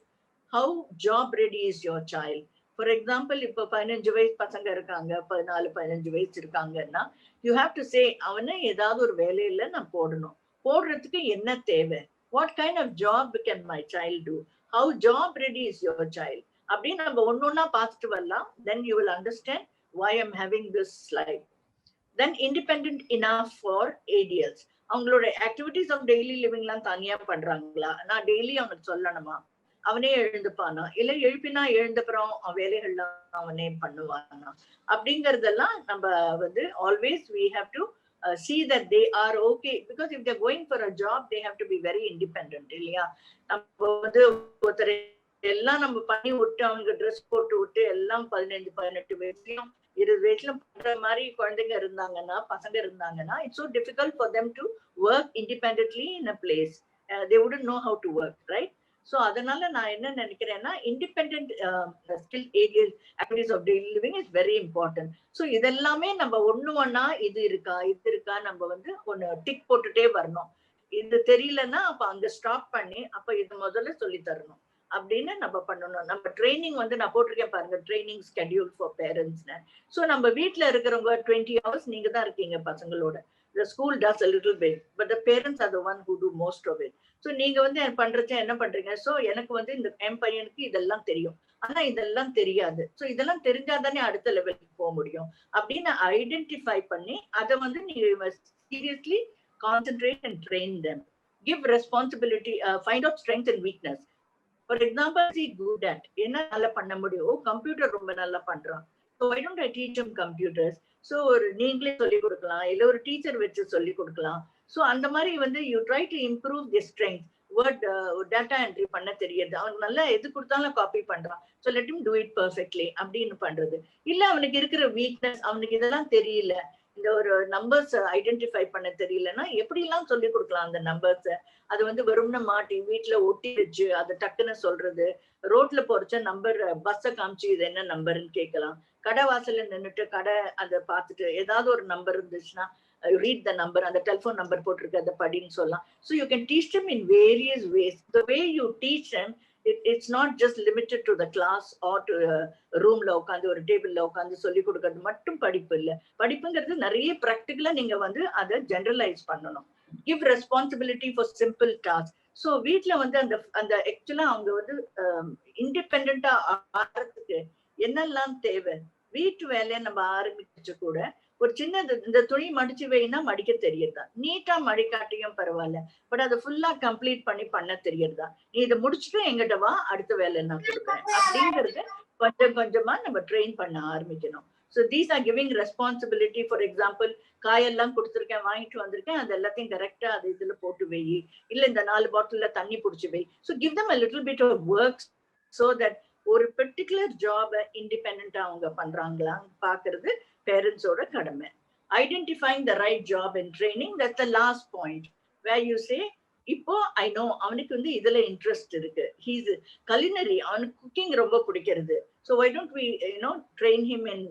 How job ready is your child? For example, இப்ப 15 வயசு பசங்க இருக்காங்க, 14-15 வயசு இருக்காங்கன்னா, you have to say அவனை ஏதாவது ஒரு வேலையில நான் போடணும். போடுறதுக்கு என்ன தேவை? What kind of job can my child do? How job ready is your child? அப்படின்னு நம்ம ஒன்னொன்னா பார்த்துட்டு வரலாம். Then you will understand why I'm having this slide. Then independent enough for ADLs. அவங்களோட activities of daily living எல்லாம் தனியா பண்றாங்களா? நான் டெய்லி அவனுக்கு சொல்லணுமா? அவனே எழுந்துப்பானா? இல்ல எழுப்பினா எழுந்தப்புறம் வேலைகள்லாம் அவனே பண்ணுவானா? அப்படிங்கறதெல்லாம் நம்ம வந்து always we have to see that they are okay, because if they're going for a job they have to be very independent. இல்லையா? நம்ம வந்து ஒருத்தர் எல்லாம் நம்ம பண்ணி விட்டு அவனுக்கு ட்ரெஸ் போட்டு விட்டு எல்லாம் 15-18 வயசுலயும் 20 வயசுல பண்ற மாதிரி குழந்தைங்க இருந்தாங்கன்னா, பசங்க இருந்தாங்கன்னா, it's so difficult for them to work independently in a place. They wouldn't know how to work, right? So அதனால நான் என்ன நினைக்கிறேன்னா, independent skill aerial activities of daily living is very important. So இதெல்லாமே நம்ம ஒண்ணா இது இருக்கா நம்ம வந்து ஒன்னு டிக் போட்டுட்டே வரணும். இது தெரியலன்னா அப்ப அங்க ஸ்டாப் பண்ணி அப்ப இது முதல்ல சொல்லி தரணும் அப்படின்னு நம்ம பண்ணணும். நம்ம ட்ரைனிங் வந்து நான் போட்டிருக்கேன் பாருங்க, ட்ரைனிங் ஸ்கெடியூல் ஃபார் பேரண்ட்ஸ்னு. ஸோ நம்ம வீட்டுல இருக்கிறவங்க 20 hours நீங்க தான் இருக்கீங்க பசங்களோட. The school does a little bit, but the parents are the one who do most of it. So நீங்க வந்து பண்றது என்ன பண்றீங்க? So எனக்கு வந்து இந்த என் பையனுக்கு இதெல்லாம் தெரியும், ஆனா இதெல்லாம் தெரியாது. ஸோ இதெல்லாம் தெரிஞ்சாதானே அடுத்த லெவலுக்கு போக முடியும் அப்படின்னு ஐடென்டிஃபை பண்ணி அதை வந்து நீங்க seriously concentrate and train them. Give responsibility, find out strength and weakness. For example, see good at என்ன நல்லா பண்ண முடியும், கம்ப்யூட்டர் ரொம்ப நல்லா பண்றான், so why don't I teach him computers? So ஒரு நீங்களே சொல்லிக் கொடுக்கலாம், இல்லை ஒரு டீச்சர் வச்சு சொல்லிக் கொடுக்கலாம். ஸோ அந்த மாதிரி வந்து you try to improve the strength. Word data entry பண்ண தெரியுது, அவனுக்கு நல்லா எது கொடுத்தாலும் காப்பி பண்றான், so let him do it perfectly அப்படின்னு பண்றது. இல்லை அவனுக்கு இருக்கிற வீக்னஸ், அவனுக்கு இதெல்லாம் தெரியல, இந்த ஒரு நம்பர்ஸ் ஐடென்டிஃபை பண்ண தெரியலன்னா எப்படிலாம் சொல்லி கொடுக்கலாம் அந்த நம்பர்ஸை. அது வந்து வெறும்னு மாட்டி வீட்டுல ஒட்டி வச்சு அதை டக்குன்னு சொல்றது, ரோட்ல போறச்ச நம்பர் பஸ்ஸை காமிச்சு இது என்ன நம்பர்ன்னு கேட்கலாம், கடை வாசல்ல நின்றுட்டு கடை அதை பார்த்துட்டு ஏதாவது ஒரு நம்பர் இருந்துச்சுன்னா read the number, அந்த டெலிஃபோன் நம்பர் போட்டிருக்கு அதை படின்னு சொல்லலாம். So you can teach them in various ways. The way you teach them, it's not just limited to the class or to ரூம்ல உட்காந்து ஒரு டேபிள்ல உட்காந்து சொல்லி கொடுக்கறது மட்டும் படிப்பு இல்லை. படிப்புங்கிறது நிறைய ப்ராக்டிக்கலா நீங்க வந்து அதை ஜெனரலைஸ் பண்ணணும். Give responsibility for simple tasks. So வீட்டுல வந்து அந்த அந்த ஆக்சுவலா அவங்க வந்து இண்டிபெண்டா ஆகிறதுக்கு என்னெல்லாம் தேவை, வீட்டு வேலையை நம்ம ஆரம்பிச்சு கூட ஒரு சின்ன இந்த துணி மடிச்சு வைனா மடிக்க தெரியறதா, நீட்டா மடிக்காட்டியும் பரவாயில்ல, பட் அதை ஃபுல்லா கம்ப்ளீட் பண்ண தெரியறதா, நீ இதை முடிச்சுட்டு எங்கிட்ட வா அடுத்த வேலை நான் கொடுப்பேன் அப்படிங்கறது கொஞ்சம் கொஞ்சமா நம்ம ட்ரெயின் பண்ண ஆரம்பிக்கணும். So these are giving responsibility. For example, காயெல்லாம் கொடுத்துருக்கேன், வாங்கிட்டு வந்திருக்கேன், அது எல்லாத்தையும் கரெக்டா அது இதுல போட்டு வை, இல்ல இந்த 4 பாட்டில்ல தண்ணி பிடிச்சி வை. So give them a little bit of work so that ஒரு பெர்டிகுலர் ஜாபை இண்டிபெண்டா அவங்க பண்றாங்களான்னு பாக்குறது பேரண்ட்ஸோட கடமை. Identifying the right job and training, that's the last point where you say இப்போ ஐ நோ அவனுக்கு வந்து இதுல இன்ட்ரெஸ்ட் இருக்கு, ஹீஸ் கலினரி, அவனுக்கு குக்கிங் ரொம்ப பிடிக்கிறது. So why don't we train him in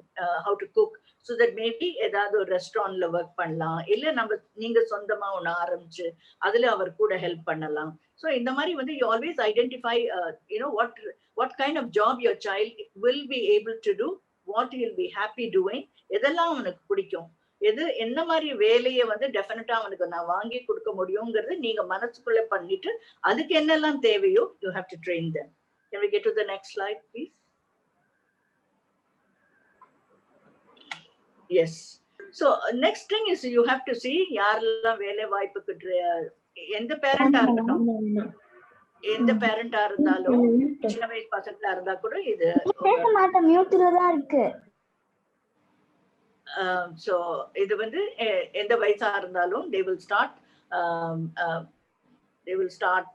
how to cook, so that maybe ஏதாவது ஒரு ரெஸ்டாரண்ட்ல ஒர்க் பண்ணலாம், இல்ல நம்ம நீங்க சொந்தமா ஒன்று ஆரம்பிச்சு அதுல அவர் கூட ஹெல்ப் பண்ணலாம். ஸோ இந்த மாதிரி வந்து you always identify what kind of job your child will be able to do, what he will be happy doing, எதெல்லாம் அவனுக்கு பிடிக்கும், எது என்ன மாதிரி வேலையை வந்து டெஃபினட்டா அவனுக்கு நான் வாங்கி கொடுக்க முடியுங்கிறது நீங்க மனசுக்குள்ள பண்ணிட்டு அதுக்கு என்னெல்லாம் தேவையோ you have to train them. Can we get to the next slide please? Yes. So next thing is you have to see யாரெல்லாம் வேலை வாய்ப்புக்கு எந்த பேரண்டா இருக்கட்டும், எந்த பேரண்டா இருந்தாலும் சின்ன வயசு பசங்களா இருந்தா கூட இது இருக்கு. So இது வந்து எந்த வயசா இருந்தாலும் they will start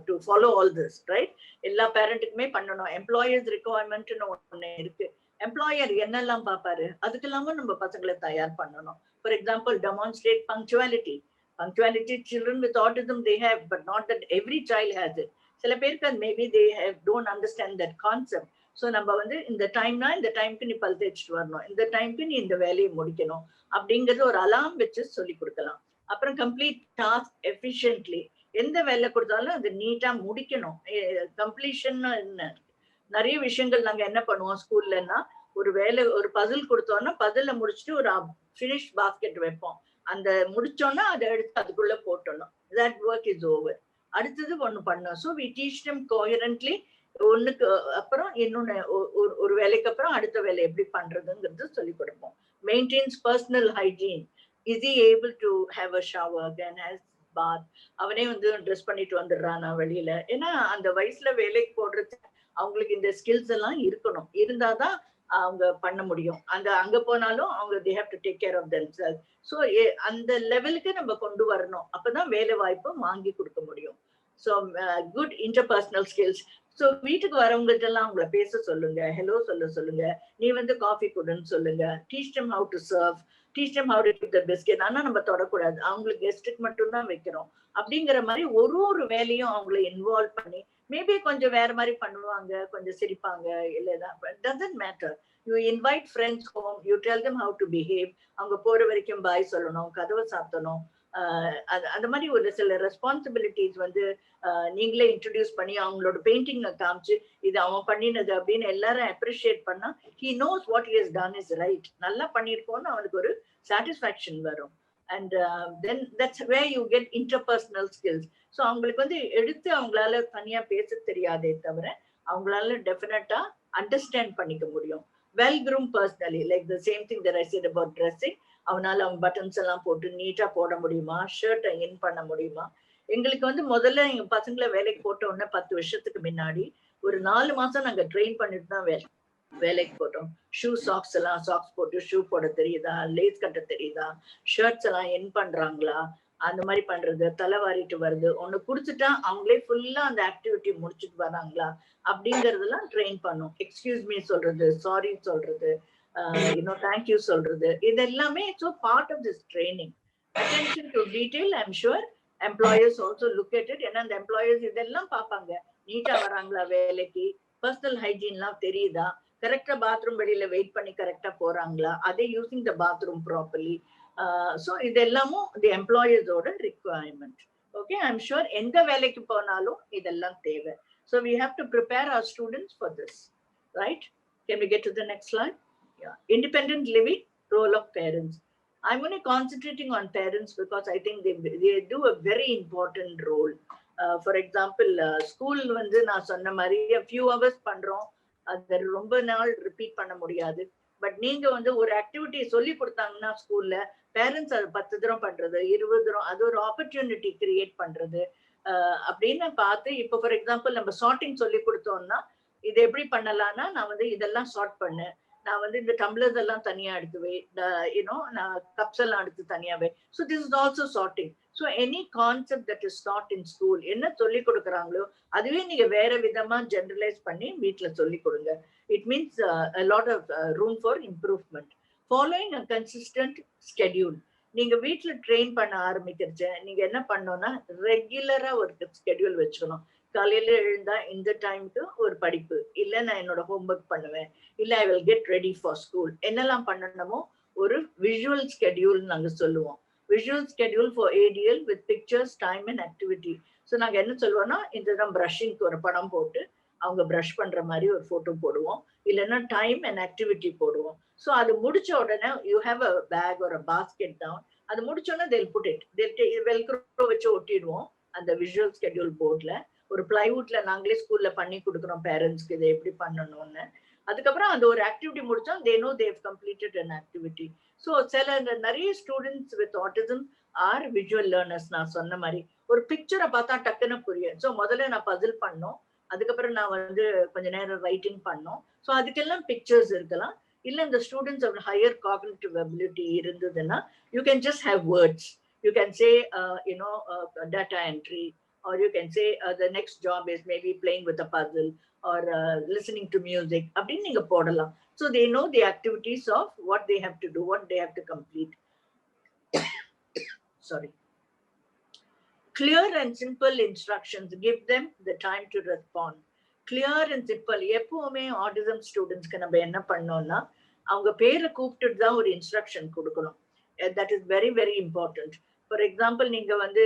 to follow all this, right? எல்லா பேரண்ட்டுக்குமே பண்ணணும். எம்ப்ளாயர்ஸ் ரிக்வயர்மெண்ட்னு ஒண்ணு இருக்கு. எம்ப்ளாயர் என்னெல்லாம் பார்ப்பாரு, அதுக்கெல்லாம நம்ம பசங்களை தயார் பண்ணணும். For example demonstrate punctuality. Children with autism they have, but not that every child has it. சில பேருக்கு maybe they don't understand that concept. So நம்ம வந்து இந்த டைம்னா இந்த டைம்க்கு நீ பல் தேய்ச்சிட்டு வரணும், இந்த டைம்க்கு நீ இந்த வேலையை முடிக்கணும் அப்படிங்கிறது ஒரு அலாம் வச்சு சொல்லி கொடுக்கலாம். அப்புறம் கம்ப்ளீட் டாஸ்க் எஃபிஷியன்ட்லி, எந்த வேலை கொடுத்தாலும் அது நீட்டா முடிக்கணும். கம்ப்ளீஷன் நிறைய விஷயங்கள் நாங்க என்ன பண்ணுவோம் ஸ்கூல்லன்னா, ஒரு வேலை ஒரு பசில் கொடுத்தோம்னா பசில முடிச்சுட்டு ஒரு ஃபினிஷ் பாஸ்கெட் வைப்போம், அந்த முடிச்சோன்னா அதை எடுத்து அதுக்குள்ள போட்டணும். that work is over. அடுத்தது ஒண்ணு பண்ணோம். So we teach them coherently. ஒண்ணுக்கு அப்புறம் இன்னொன்னு ஒரு வேலைக்கு அப்புறம் அடுத்த வேலை எப்படி பண்றதுங்கிறது சொல்லி கொடுப்போம். Maintenance personal hygiene. Is he able to have a shower and has bath? அவனே வந்து ட்ரெஸ் பண்ணிட்டு வந்துடுறானா வெளியில? ஏன்னா அந்த வயசுல வேலைக்கு போடுறது அவங்களுக்கு இந்த ஸ்கில்ஸ் எல்லாம் இருக்கணும், இருந்தாதான் அவங்க பண்ண முடியும். அங்க போனாலும் அவங்க they have to take care of themselves. So அந்த லெவலுக்கு நம்ம கொண்டு வரணும், அப்பதான் வேலை வாய்ப்பு வாங்கி கொடுக்க முடியும். So good interpersonal skills. So வீட்டுக்கு வரவங்ககிட்ட எல்லாம் அவங்கள பேச சொல்லுங்க, ஹலோ சொல்லுங்க, நீ வந்து காஃபி கொடுன்னு சொல்லுங்க. Teach them how to serve, teach them how to keep the biscuit. ஆனா நம்ம தொடக்கூடாது, அவங்களுக்கு கெஸ்ட்டுக்கு மட்டும்தான் வைக்கிறோம் அப்படிங்கிற மாதிரி ஒரு வேலையும் அவங்கள இன்வால்வ் பண்ணி மேபி கொஞ்சம் வேற மாதிரி பண்ணுவாங்க, கொஞ்சம் சிரிப்பாங்க, இல்லைதான் doesn't matter. You invite friends home, you tell them how to behave. அவங்க போற வரைக்கும் பாய் சொல்லணும், கதவை சாத்தணும். அந்த மாதிரி ஒரு சில ரெஸ்பான்சிபிலிட்டிஸ் வந்து நீங்களே இன்ட்ரடியூஸ் பண்ணி அவங்களோட பெயிண்டிங் காமிச்சு இது அவன் பண்ணினது அப்படின்னு எல்லாரும் அப்ரிஷியேட் பண்ணா he knows what he has done is right. நல்லா பண்ணிருக்கோம்னு அவனுக்கு ஒரு சாட்டிஸ்ஃபேக்ஷன் வரும். And then that's where you get interpersonal skills. So அவங்களுக்கு வந்து எடுத்து அவங்களால தனியா பேச தெரியாதே தவிர அவங்களால டெஃபினட்டா அண்டர்ஸ்டாண்ட் பண்ணிக்க முடியும். Well groomed personally, like the same thing that I said about dressing. அவனால அவன் பட்டன்ஸ் எல்லாம் போட்டு நீட்டா போட முடியுமா, ஷர்ட்டை இன் பண்ண முடியுமா? எங்களுக்கு வந்து முதல்ல எங்க பசங்களை வேலைக்கு போட்ட உடனே 10 வருஷத்துக்கு முன்னாடி ஒரு 4 மாசம் நாங்க ட்ரெயின் பண்ணிட்டு தான் வேலைக்கு போட்டோம். ஷூ சாக்ஸ் எல்லாம் சாக்ஸ் போட்டு ஷூ போட தெரியுதா, லேஸ் கட்ட தெரியுதா, ஷர்ட்ஸ் எல்லாம் இன் பண்றாங்களா, அந்த மாதிரி பண்றது, தலை வாரிட்டு வருது, ஒண்ணு குடிச்சுட்டா அவங்களே ஃபுல்லா அந்த ஆக்டிவிட்டி முடிச்சுட்டு வராங்களா அப்படிங்கறதெல்லாம் ட்ரெயின் பண்ணும். எக்ஸ்கியூஸ் மீ சொல்றது, சாரி சொல்றது, தேங்க்யூ சொல்றது, இது எல்லாமே so part of this training. Attention to detail, I am sure employers also look at it. ஏன்னா அந்த எம்ப்ளாயர்ஸ் இதெல்லாம் பார்ப்பாங்க, நீட்டா வராங்களா வேலைக்கு, பர்சனல் ஹைஜீன்லாம் தெரியுதா, கரெக்டா பாத்ரூம் வெளியில வெயிட் பண்ணி கரெக்டா போறாங்களா, அதே using the bathroom properly. So இது எல்லாமும் தி எம்ப்ளாயர்ஸோட requirement. Okay, I am sure எந்த வேலைக்கு போனாலும் இதெல்லாம் தேவை. So we have to prepare our students for this, right? Can we get to the next slide? Yeah. Independent living, role of parents. I'm only concentrating on parents because I think they do a very important role. For example, school வந்து நான் சொன்ன மாதிரி a few hours பண்றோம், அது ரொம்ப நாள் repeat பண்ண முடியாது. பட் நீங்க வந்து ஒரு ஆக்டிவிட்டி சொல்லி கொடுத்தாங்கன்னா ஸ்கூல்ல பேரண்ட்ஸ் அது 10 தரம் பண்றது, 20 தரம், அது ஒரு ஆப்பர்ச்சுனிட்டி கிரியேட் பண்றது அப்படின்னு பார்த்து. இப்போ ஃபார் எக்ஸாம்பிள் நம்ம சார்ட்டிங் சொல்லி கொடுத்தோம்னா இது எப்படி பண்ணலாம்னா, நான் வந்து இதெல்லாம் சார்ட் பண்ணு, நான் வந்து இந்த டம்ளர்ஸ் எல்லாம் தனியா எடுத்துவே, நான் கப்ஸ் எல்லாம் எடுத்து தனியாவே. So this is also charting. So any concept that is taught in school, என்ன சொல்லி கொடுக்குறாங்களோ அதுவே நீங்க வேற விதமா ஜெனரலைஸ் பண்ணி வீட்டுல சொல்லி கொடுங்க. It means a lot of room for improvement. Following a consistent schedule. நீங்க வீட்டுல ட்ரெயின் பண்ண ஆரம்பிக்கிறச்ச நீங்க என்ன பண்ணணும்னா ரெகுலரா ஒரு ஸ்கெடியூல் வச்சுக்கணும். காலையில எழுந்தா இந்த டைமுக்கு ஒரு படிப்பு, இல்ல நான் என்னோட ஹோம்ஒர்க் பண்ணுவேன், இல்ல I will get ready for school, என்னெல்லாம் பண்ணணுமோ ஒரு விஷுவல் ஸ்கெடியூல் நாங்க சொல்லுவோம். Visual schedule for ADL with pictures, time and activity. So நாங்க என்ன சொல்லுவோம்னா இதுதான் ப்ரஷிங்க்கு ஒரு படம் போட்டு அவங்க ப்ரஷ் பண்ற மாதிரி ஒரு போட்டோ போடுவோம், இல்லைன்னா டைம் அண்ட் ஆக்டிவிட்டி போடுவோம். ஸோ அது முடிச்ச உடனே யூ ஹேவ் அ பேக் ஒரு பாஸ்கெட் டவுன். அது முடிச்சோடனே they'll put it, வெல்க்ரோ வச்சு ஒட்டிடுவோம் அந்த விஷுவல் ஸ்கெடியூல் போர்ட்ல. ஒரு பிளைவுட்ல நாங்களே ஸ்கூல்ல பண்ணி கொடுக்குறோம் பேரண்ட்ஸ்க்கு இதை எப்படி பண்ணணும்னு. அதுக்கப்புறம் அந்த ஒரு ஆக்டிவிட்டி முடிச்சா they know they've completed an activity. So சில நிறைய students with autism R visual learners. நான் சொன்ன மாதிரி ஒரு பிக்சரை பார்த்தா டக்குன்னு புரியும். ஸோ முதல்ல நான் பசில் பண்ணோம், அதுக்கப்புறம் நான் வந்து கொஞ்ச நேரம் ரைட்டிங் பண்ணோம். ஸோ அதுக்கெல்லாம் பிக்சர்ஸ் இருக்கலாம். இல்ல இந்த ஸ்டூடெண்ட்ஸ் ஹையர் காக்னிட்டிவ் அபிலிட்டி இருந்ததுன்னா you can just have words. You can say data entry, or you can say the next job is maybe playing with a puzzle or listening to music அப்படின்னு நீங்க போடலாம். So they know the activities of what they have to do, what they have to complete. Sorry. Clear and simple instructions, give them the time to respond. Clear and simple. எப்பவுமே autism ஸ்டூடெண்ட்ஸ்க்கு நம்ம என்ன பண்ணோம்னா அவங்க பேரை கூப்பிட்டுட்டு தான் ஒரு இன்ஸ்ட்ரக்ஷன் கொடுக்கணும். That is very very important. For example நீங்க வந்து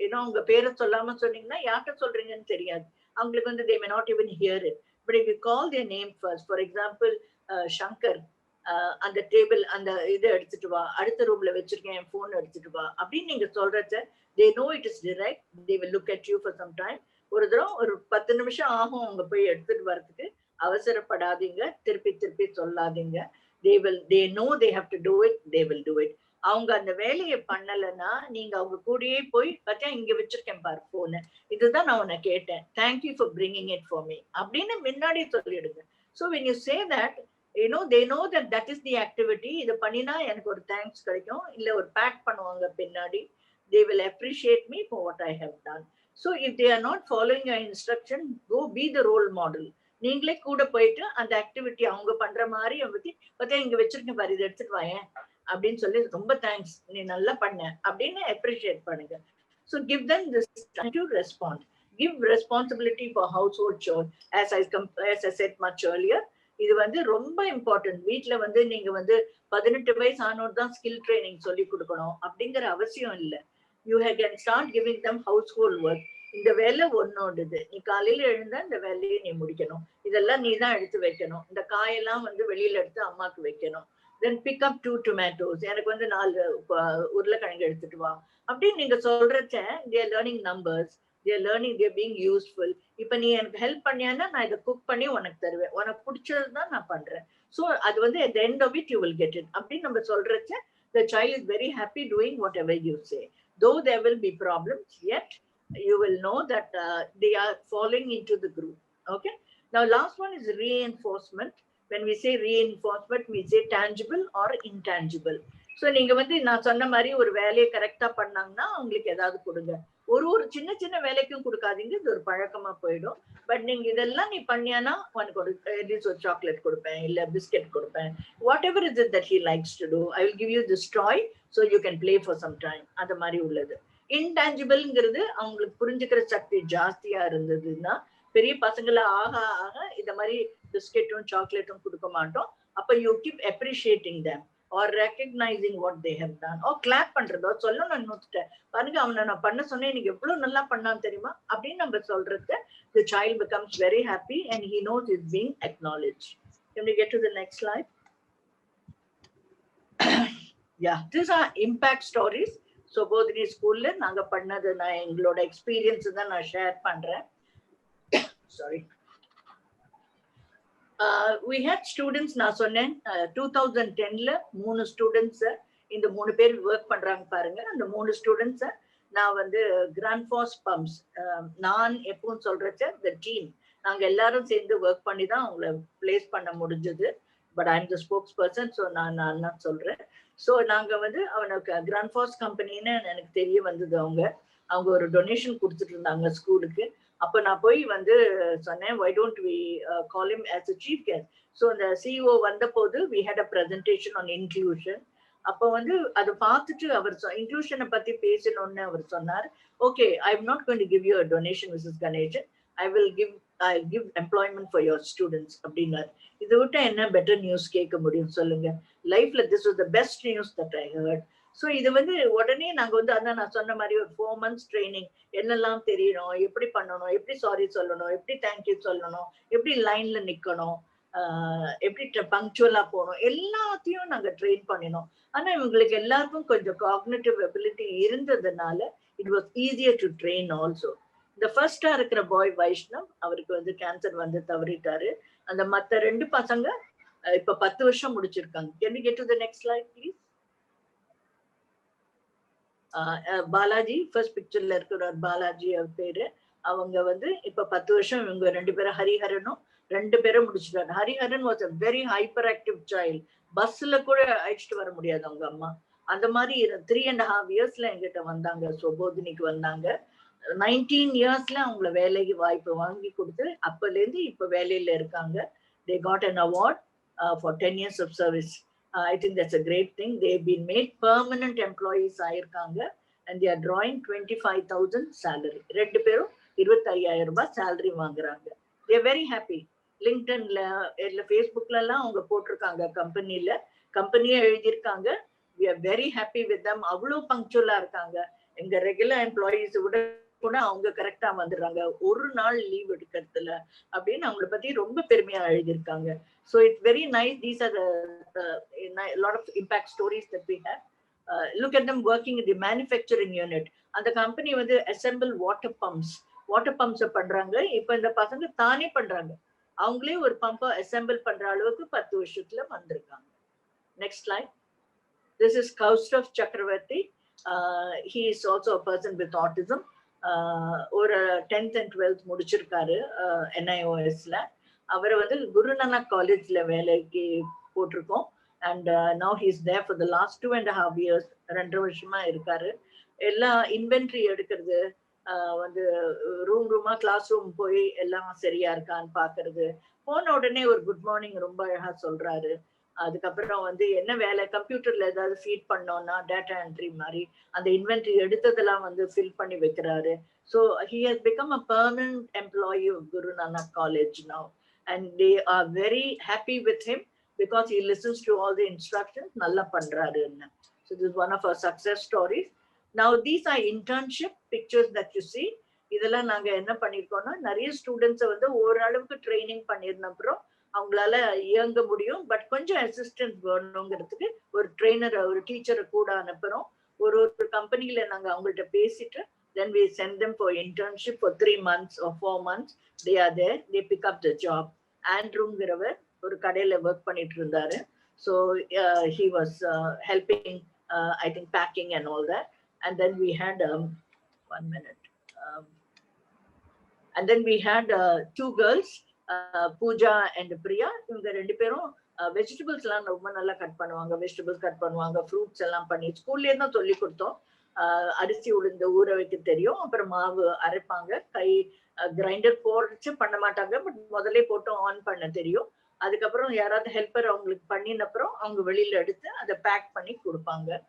ஏன்னா உங்க பேரை சொல்லாம சொன்னீங்கன்னா யார்கிட்ட சொல்றீங்கன்னு தெரியாது. அவங்களுக்கு வந்து they may not even hear it. But if you call their name first, for example, Shankar, அந்த டேபிள் அந்த இதை எடுத்துட்டு வா, அடுத்த ரூம்ல வச்சிருக்கேன், என் போன் எடுத்துட்டு வா அப்படின்னு நீங்க சொல்றச்ச they know it is direct. They will look at you for some time. ஒரு தடவை ஒரு 10 நிமிஷம் ஆகும் அவங்க போய் எடுத்துட்டு வரதுக்கு. அவசரப்படாதீங்க, திருப்பி திருப்பி சொல்லாதீங்க. they know they have to do it, they will do it. அவங்க அந்த வேலையை பண்ணலைன்னா நீங்க அவங்க கூடயே போய் பார்த்தா இங்க வச்சிருக்கேன் பாரு போனு, இதுதான் நான் உன்னை கேட்டேன், thank you for bringing it for me அப்படின்னு முன்னாடி சொல்லிடுங்க. So when you say that, they know that that is the activity. இது பண்ணினா எனக்கு ஒரு தேங்க்ஸ் கிடைக்கும், இல்ல ஒரு பேக் பண்ணுவாங்க பின்னாடி. They will appreciate me for what I have done. So if they are not following your instruction, go be the role model. நீங்களே கூட போயிட்டு அந்த ஆக்டிவிட்டி அவங்க பண்ற மாதிரி பத்தி பார்த்தா இங்க வச்சிருக்கேன் பாரு, இதை எடுத்துட்டு வாயேன் அப்படின்னு சொல்லி ரொம்ப தேங்க்ஸ், நீ நல்லா பண்ண அப்படின்னு அப்ரிஷியேட் பண்ணுங்க. So give them this time to respond. Give responsibility for household chores. As I said much earlier, இது வந்து ரொம்ப இம்பார்ட்டன்ட். வீட்டுல வந்து நீங்க வந்து 18 வயசு ஆனோடு தான் ஸ்கில் ட்ரைனிங் சொல்லி கொடுக்கணும் அப்படிங்கிற அவசியம் இல்லை. You can start giving them household work. இந்த வேலை ஒன்னோடுது, நீ காலையில எழுந்தா இந்த வேலையை நீ முடிக்கணும், இதெல்லாம் நீ தான் எடுத்து வைக்கணும், இந்த காயெல்லாம் வந்து வெளியில எடுத்து அம்மாக்கு வைக்கணும். Then pick up 2 tomatoes. எனக்கு வந்து 4 உருளைக்கிழங்கு எடுத்துட்டு வா அப்படின்னு நீங்க சொல்றச்ச they are learning numbers, they are learning, they are being useful. இப்ப நீ எனக்கு ஹெல்ப் பண்ணியானா நான் இதை குக் பண்ணி உனக்கு தருவேன், உனக்கு பிடிச்சதுதான் நான் பண்றேன். ஸோ அது வந்து at the end of it you will get it அப்படின்னு நம்ம சொல்றச்ச the child is very happy doing whatever you say. Though there will be problems, yet you will know that they are falling into the group. Okay. Now last one is reinforcement. When we say reinforcement, we say tangible or intangible. So நீங்க வந்து நான் சொன்ன மாதிரி ஒரு வேலையை கரெக்டா பண்ணாங்கன்னா அவங்களுக்கு ஏதாவது கொடுங்க. ஒரு சின்ன சின்ன வேலைக்கும் கொடுக்காதீங்க, இது ஒரு பழக்கமா போயிடும். பட் நீங்க இதெல்லாம் நீ பண்ணியானா உனக்கு ஒரு சாக்லேட் கொடுப்பேன், இல்ல பிஸ்கெட் கொடுப்பேன், whatever is it that he likes to do, I will give you this toy so you can play for some time. அந்த மாதிரி உள்ளது. இன்டான்ஜிபிள்ங்கிறது அவங்களுக்கு புரிஞ்சுக்கிற சக்தி ஜாஸ்தியா இருந்ததுன்னா பெரிய பசங்கள ஆக ஆக இந்த மாதிரி பிஸ்கெட்டும் சாக்லேட்டும் கொடுக்க மாட்டோம். அப்ப you keep appreciating them or recognizing what they have done, or clap பண்றதோ சொல்லணும். நோத்துட்டேன் பாருங்க, அவனை நான் பண்ண சொன்னேன், எனக்கு எவ்வளவு நல்லா பண்ணான்னு தெரியுமா அப்படின்னு நம்ம சொல்றது, the child becomes very happy and he knows it's being acknowledged. Can we get to the next slide? Yeah, these are impact stories. So Bodhini school நாங்க பண்ணது, நான் எங்களோட எக்ஸ்பீரியன்ஸ் தான் நான் ஷேர் பண்றேன். Sorry. We had students, நான் சொன்னேன் 2010ல 3 students, இந்த 3 பேர் ஒர்க் பண்றாங்க பாருங்க. அந்த 3 ஸ்டூடெண்ட்ஸ் நான் வந்து கிராண்ட் ஃபாஸ் பம்ப்ஸ், நான் எப்பவும் சொல்றச்ச the டீம், நாங்க எல்லாரும் சேர்ந்து ஒர்க் பண்ணி தான் அவங்கள பிளேஸ் பண்ண முடிஞ்சது. But I am the spokes person, so நான் சொல்றேன். ஸோ நாங்க வந்து அவனுக்கு கிராண்ட் ஃபாஸ் கம்பெனின்னு எனக்கு தெரிய வந்தது. அவங்க ஒரு டொனேஷன் கொடுத்துட்டு இருந்தாங்க ஸ்கூலுக்கு. அப்ப நான் போய் வந்து சொன்னேன், why don't we call him as a chief guest. So the CEO வந்த போது we had a presentation on inclusion. அப்போ வந்து அதை பார்த்துட்டு அவர் இன்க்ளூஷனை பத்தி பேசணும்னு அவர் சொன்னார். Okay, I am not going to give you a donation Mrs Ganesan, I give employment for your students அப்படின்னாரு. இதை விட்டு என்ன பெட்டர் நியூஸ் கேட்க முடியும் சொல்லுங்க? லைஃப்ல this was the best news that I heard. So இது வந்து உடனே நாங்க வந்து அதான் நான் சொன்ன மாதிரி ஒரு 4 months ட்ரைனிங், என்னெல்லாம் தெரியணும், எப்படி பண்ணணும், எப்படி சாரி சொல்லணும், எப்படி தேங்க்யூ சொல்லணும், எப்படி லைன்ல நிக்கணும், எப்படி பங்க்சுவலா போகணும், எல்லாத்தையும் நாங்க ட்ரெயின் பண்ணினோம். ஆனா இவங்களுக்கு எல்லாருக்கும் கொஞ்சம் காக்னிட்டிவ் எபிலிட்டி இருந்ததுனால it was easier to train also. இந்த ஃபர்ஸ்டா இருக்கிற பாய் வைஷ்ணவ், அவருக்கு வந்து கேன்சர் வந்து தவறிட்டாரு. அந்த மத்த 2 பசங்க இப்ப 10 வருஷம் முடிச்சிருக்காங்க. Can we get to the next slide please? Balaji first பிக்சர்ல இருக்கிற பாலாஜி அவர் பேரு. அவங்க வந்து இப்ப 10 வருஷம், இவங்க 2 பேரும் ஹரிஹரனும் 2 பேரும் முடிச்சிட்டாரு. Hariharan was a very hyper active child. பஸ்ல கூட அழைச்சிட்டு வர முடியாது அவங்க அம்மா. அந்த மாதிரி 3.5 yearsல எங்கிட்ட வந்தாங்க, சுபோதினிக்கு வந்தாங்க. 19 yearsல அவங்கள வேலைக்கு வாய்ப்பு வாங்கி கொடுத்து அப்பல இருந்து இப்ப வேலையில இருக்காங்க. They got an award for 10 years of service. I think that's a great thing. They've been made permanent employees ஆயிருக்காங்க and they are drawing 25,000 salary. 2 பேரும் 25,000 ரூபாய் salary வாங்குறாங்க. They are very happy. லிங்க்டன்ல இல்ல ஃபேஸ்புக்ல எல்லாம் அவங்க போட்டிருக்காங்க, கம்பெனியே எழுதியிருக்காங்க. we are very happy with them. அவ்வளவு பங்க்சுவலா இருக்காங்க. எங்க ரெகுலர் எம்ப்ளாயீஸ் விட கூட அவங்க கரெக்டா வந்துடுறாங்க, ஒரு நாள் லீவ் எடுக்கிறதுல அப்படின்னு அவங்கள பத்தி ரொம்ப பெருமையா எழுதியிருக்காங்க. So it's very nice. These are a lot of impact stories that we have. Look at them working in the manufacturing unit. அந்த கம்பெனி வந்து assemble water pumps பண்றாங்க. இப்ப இந்த பசங்க தானே பண்றாங்க, அவங்களே ஒரு பம்பை அசெம்பிள் பண்ற அளவுக்கு 10 வருஷத்துல வந்திருக்காங்க. Next slide. This is Kaustav Chakravarti. He is also a person with autism. ஒரு 10th and 12th முடிச்சிருக்காரு NIOSல. அவரை வந்து குருநானக் காலேஜ்ல வேலைக்கு போட்டிருக்கோம். And now he is there for the last 2.5 years. 2 வருஷமா இருக்காரு. எல்லா இன்வென்ட்ரி எடுக்கிறது, வந்து ரூமா கிளாஸ் ரூம் போய் எல்லாம் சரியா இருக்கான்னு பாக்குறது, போன உடனே ஒரு குட் மார்னிங் ரொம்ப அழகா சொல்றாரு. அதுக்கப்புறம் வந்து என்ன வேலை, கம்ப்யூட்டர்ல ஏதாவது ஃபீட் பண்ணோம்னா டேட்டா என்ட்ரி மாதிரி அந்த இன்வென்ட்ரி எடுத்ததெல்லாம் வந்து ஃபில் பண்ணி வைக்கிறாரு. So he has become a permanent employee of Guru Nanak College now, and they are very happy with him because he listens to all the instructions. நல்லா பண்றாருன்னு. So this is one of our success stories. Now these are internship pictures that you see. இதெல்லாம் நாங்க என்ன பண்ணிருக்கோம்னா, நிறைய ஸ்டூடெண்ட்ஸை வந்து ஓரளவுக்கு training பண்ணிருந்த அப்புறம் அவங்களால இயங்க முடியும், பட் கொஞ்சம் அசிஸ்டன்ஸ் வேணுங்கிறதுக்கு ஒரு ட்ரெயினரை, ஒரு டீச்சரை கூட அனுப்புறோம். ஒரு கம்பெனில நாங்க அவங்கள்ட்ட பேசிட்டு then we send them for internship for 3 months or 4 months. They are there, they pick up the job. ஆண்ட்ரூங்கிறவர் ஒரு கடையில ஒர்க் பண்ணிட்டு இருந்தாரு. So he was helping, I think packing and all that. And then we had 1 minute. And then we had 2 girls, Pooja and Priya. இவங்க 2 பேரும் vegetables எல்லாம் ரொம்ப நல்லா cut பண்ணுவாங்க. வெஜிடபிள்ஸ் கட் பண்ணுவாங்க, ஃப்ரூட்ஸ் எல்லாம் பண்ணி ஸ்கூல்லே தான் சொல்லி கொடுத்தோம். அரிசி உளுந்து ஊற வைக்க தெரியும், அப்புறம் மாவு அரைப்பாங்க. கை கிரைண்டர் போட்டு பண்ண மாட்டாங்க, பட் முதல்ல போட்டு ஆன் பண்ண தெரியும். அதுக்கப்புறம் யாராவது ஹெல்ப்பர் அவங்களுக்கு பண்ணின அப்புறம் அவங்க வெளியில எடுத்து அதை பேக் பண்ணி கொடுப்பாங்க.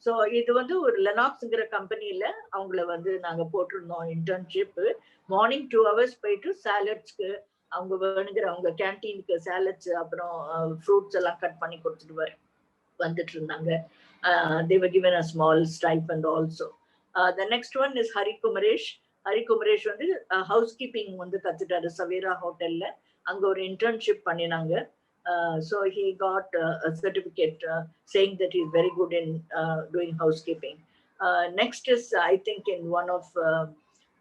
ஸோ இது வந்து ஒரு லெனாக்ஸ்ங்கிற கம்பெனியில அவங்கள வந்து நாங்க போட்டிருந்தோம் இன்டர்ன்ஷிப். மார்னிங் 2 hours போயிட்டு சாலட்ஸ்க்கு அவங்க வேணுங்கிற அவங்க கேன்டீனுக்கு சாலட்ஸ் அப்புறம் ஃப்ரூட்ஸ் எல்லாம் கட் பண்ணி கொடுத்துட்டு வந்துட்டு இருந்தாங்க. They were given a small stipend also. The next one is Hari Kumaresh. Hari Kumaresh வந்து ஹவுஸ்கீப்பிங் வந்து கத்துட்டாரு சவேரா ஹோட்டல்ல. அங்க ஒரு இன்டர்ன்ஷிப் பண்ணினாங்க. So he got a certificate saying that he is very good in doing housekeeping. Next is, I think, in one of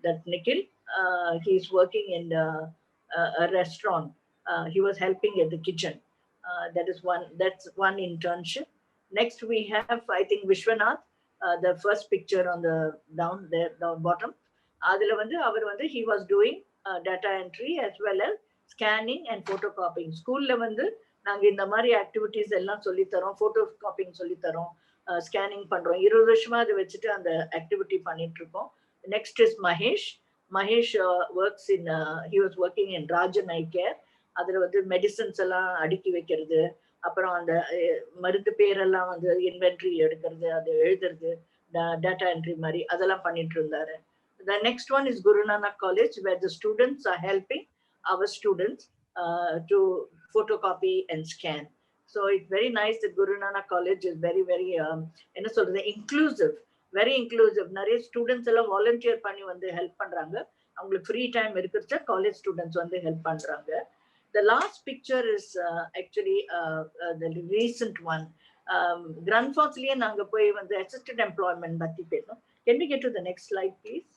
that Nikhil. He is working in a restaurant. He was helping at the kitchen. That's one internship. Next we have, I think, Vishwanath. The first picture on the down bottom. Adula vandu avar vandu he was doing data entry as well as scanning and photocopying. ஸ்கூல்ல வந்து நாங்க இந்த மாதிரி activities எல்லாம் சொல்லி தரோம், photo copying சொல்லி தரோம், ஸ்கேனிங் பண்றோம். 20 வருஷமா அதை வச்சுட்டு அந்த ஆக்டிவிட்டி பண்ணிட்டு இருக்கோம். Next is Mahesh. Mahesh works in, he was working in Rajan I care. அதுல வந்து மெடிசன்ஸ் எல்லாம் அடுக்கி வைக்கிறது, அப்புறம் அந்த மருந்து பேரெல்லாம் வந்து இன்வென்ட்ரி எடுக்கிறது, அது எழுதுறது, டேட்டா என்ட்ரி மாதிரி அதெல்லாம் பண்ணிட்டு இருந்தாரு. The next one is Guru Nanak College, where the students are helping our students to photocopy and scan. So it's very nice that Guru Nanak College is very, very என்ன சொல்றது, inclusive, very inclusive. நிறைய students எல்லாம் volunteer பண்ணி வந்து help பண்றாங்க. அவங்களுக்கு free time இருக்கிறச்ச college students வந்து help பண்றாங்க. The last picture is actually the recent one. Grand Forks liye naanga poi vandu assisted employment பத்தி பேசணும். Can we get to the next slide please?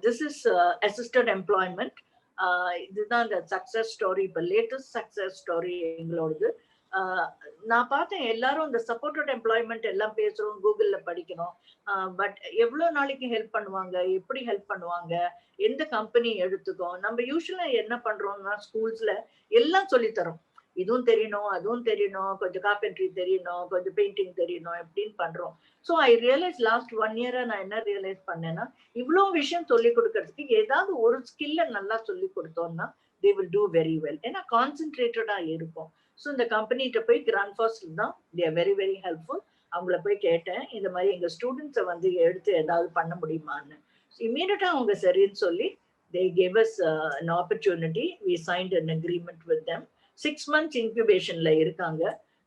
This is assisted employment. இதுதான் the success story, இப்ப latest success story எங்களோடது. நான் பார்த்தேன் எல்லாரும் இந்த supported employment எல்லாம் பேசுறோம், கூகுள்ல படிக்கணும். பட் எவ்வளவு நாளைக்கு ஹெல்ப் பண்ணுவாங்க, எப்படி ஹெல்ப் பண்ணுவாங்க, எந்த கம்பெனி எடுத்துக்கோ. நம்ம யூஸ்வலா என்ன பண்றோம்னா ஸ்கூல்ஸ்ல எல்லாம் சொல்லித்தரோம், இதுவும் தெரியணும் அதுவும் தெரியணும், கொஞ்சம் கார்பென்ட்ரி தெரியணும், கொஞ்சம் பெயிண்டிங் தெரியணும் அப்படின்னு பண்றோம். So I realise last 1 year நான் என்ன ரியலைஸ் பண்ணேன்னா, இவ்வளோ விஷயம் சொல்லி கொடுக்கறதுக்கு ஏதாவது ஒரு ஸ்கில்ல நல்லா சொல்லி கொடுத்தோம்னா they will do very well. ஏன்னா கான்சென்ட்ரேட்டடா இருக்கும். ஸோ இந்த கம்பெனிகிட்ட போய் கிராண்ட் ஃபாஸ்ட் தான் they are very very helpful. அவங்கள போய் கேட்டேன், இந்த மாதிரி எங்க ஸ்டூடெண்ட்ஸை வந்து எடுத்து ஏதாவது பண்ண முடியுமான்னு. இமீடியட்டா அவங்க சரின்னு சொல்லி they gave us an opportunity. We signed an agreement with them. 6 months incubationல இருக்காங்க.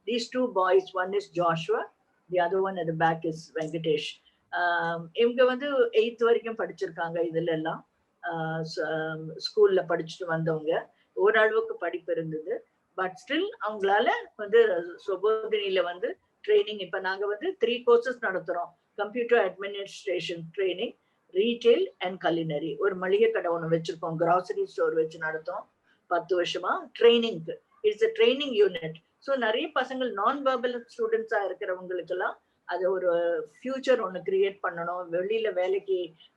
These 2 boys, one is Joshua, the other one at the back is Venkatesh. இவங்க வந்து 8th வரைக்கும் படிச்சிருக்காங்க. இதுல எல்லாம் ஸ்கூல்ல படிச்சுட்டு வந்தவங்க, ஓரளவுக்கு படிப்பு இருந்தது. பட் ஸ்டில் அவங்களால வந்து சுபோதினியில வந்து ட்ரைனிங், இப்ப நாங்க வந்து 3 கோர்சஸ் நடத்துறோம். Computer administration training, retail and culinary. ஒரு மளிகை கடை ஒண்ணு வச்சிருக்கோம், கிராசரி ஸ்டோர் வச்சு நடத்தோம் 10 வருஷமா. ட்ரைனிங்க்கு it's a training unit. So நிறைய பசங்கள் நான் வெர்பல் ஸ்டூடெண்ட்ஸா இருக்கிறவங்களுக்கு எல்லாம் அது ஒரு ஃபியூச்சர் ஒன்று கிரியேட் பண்ணணும். வெளியில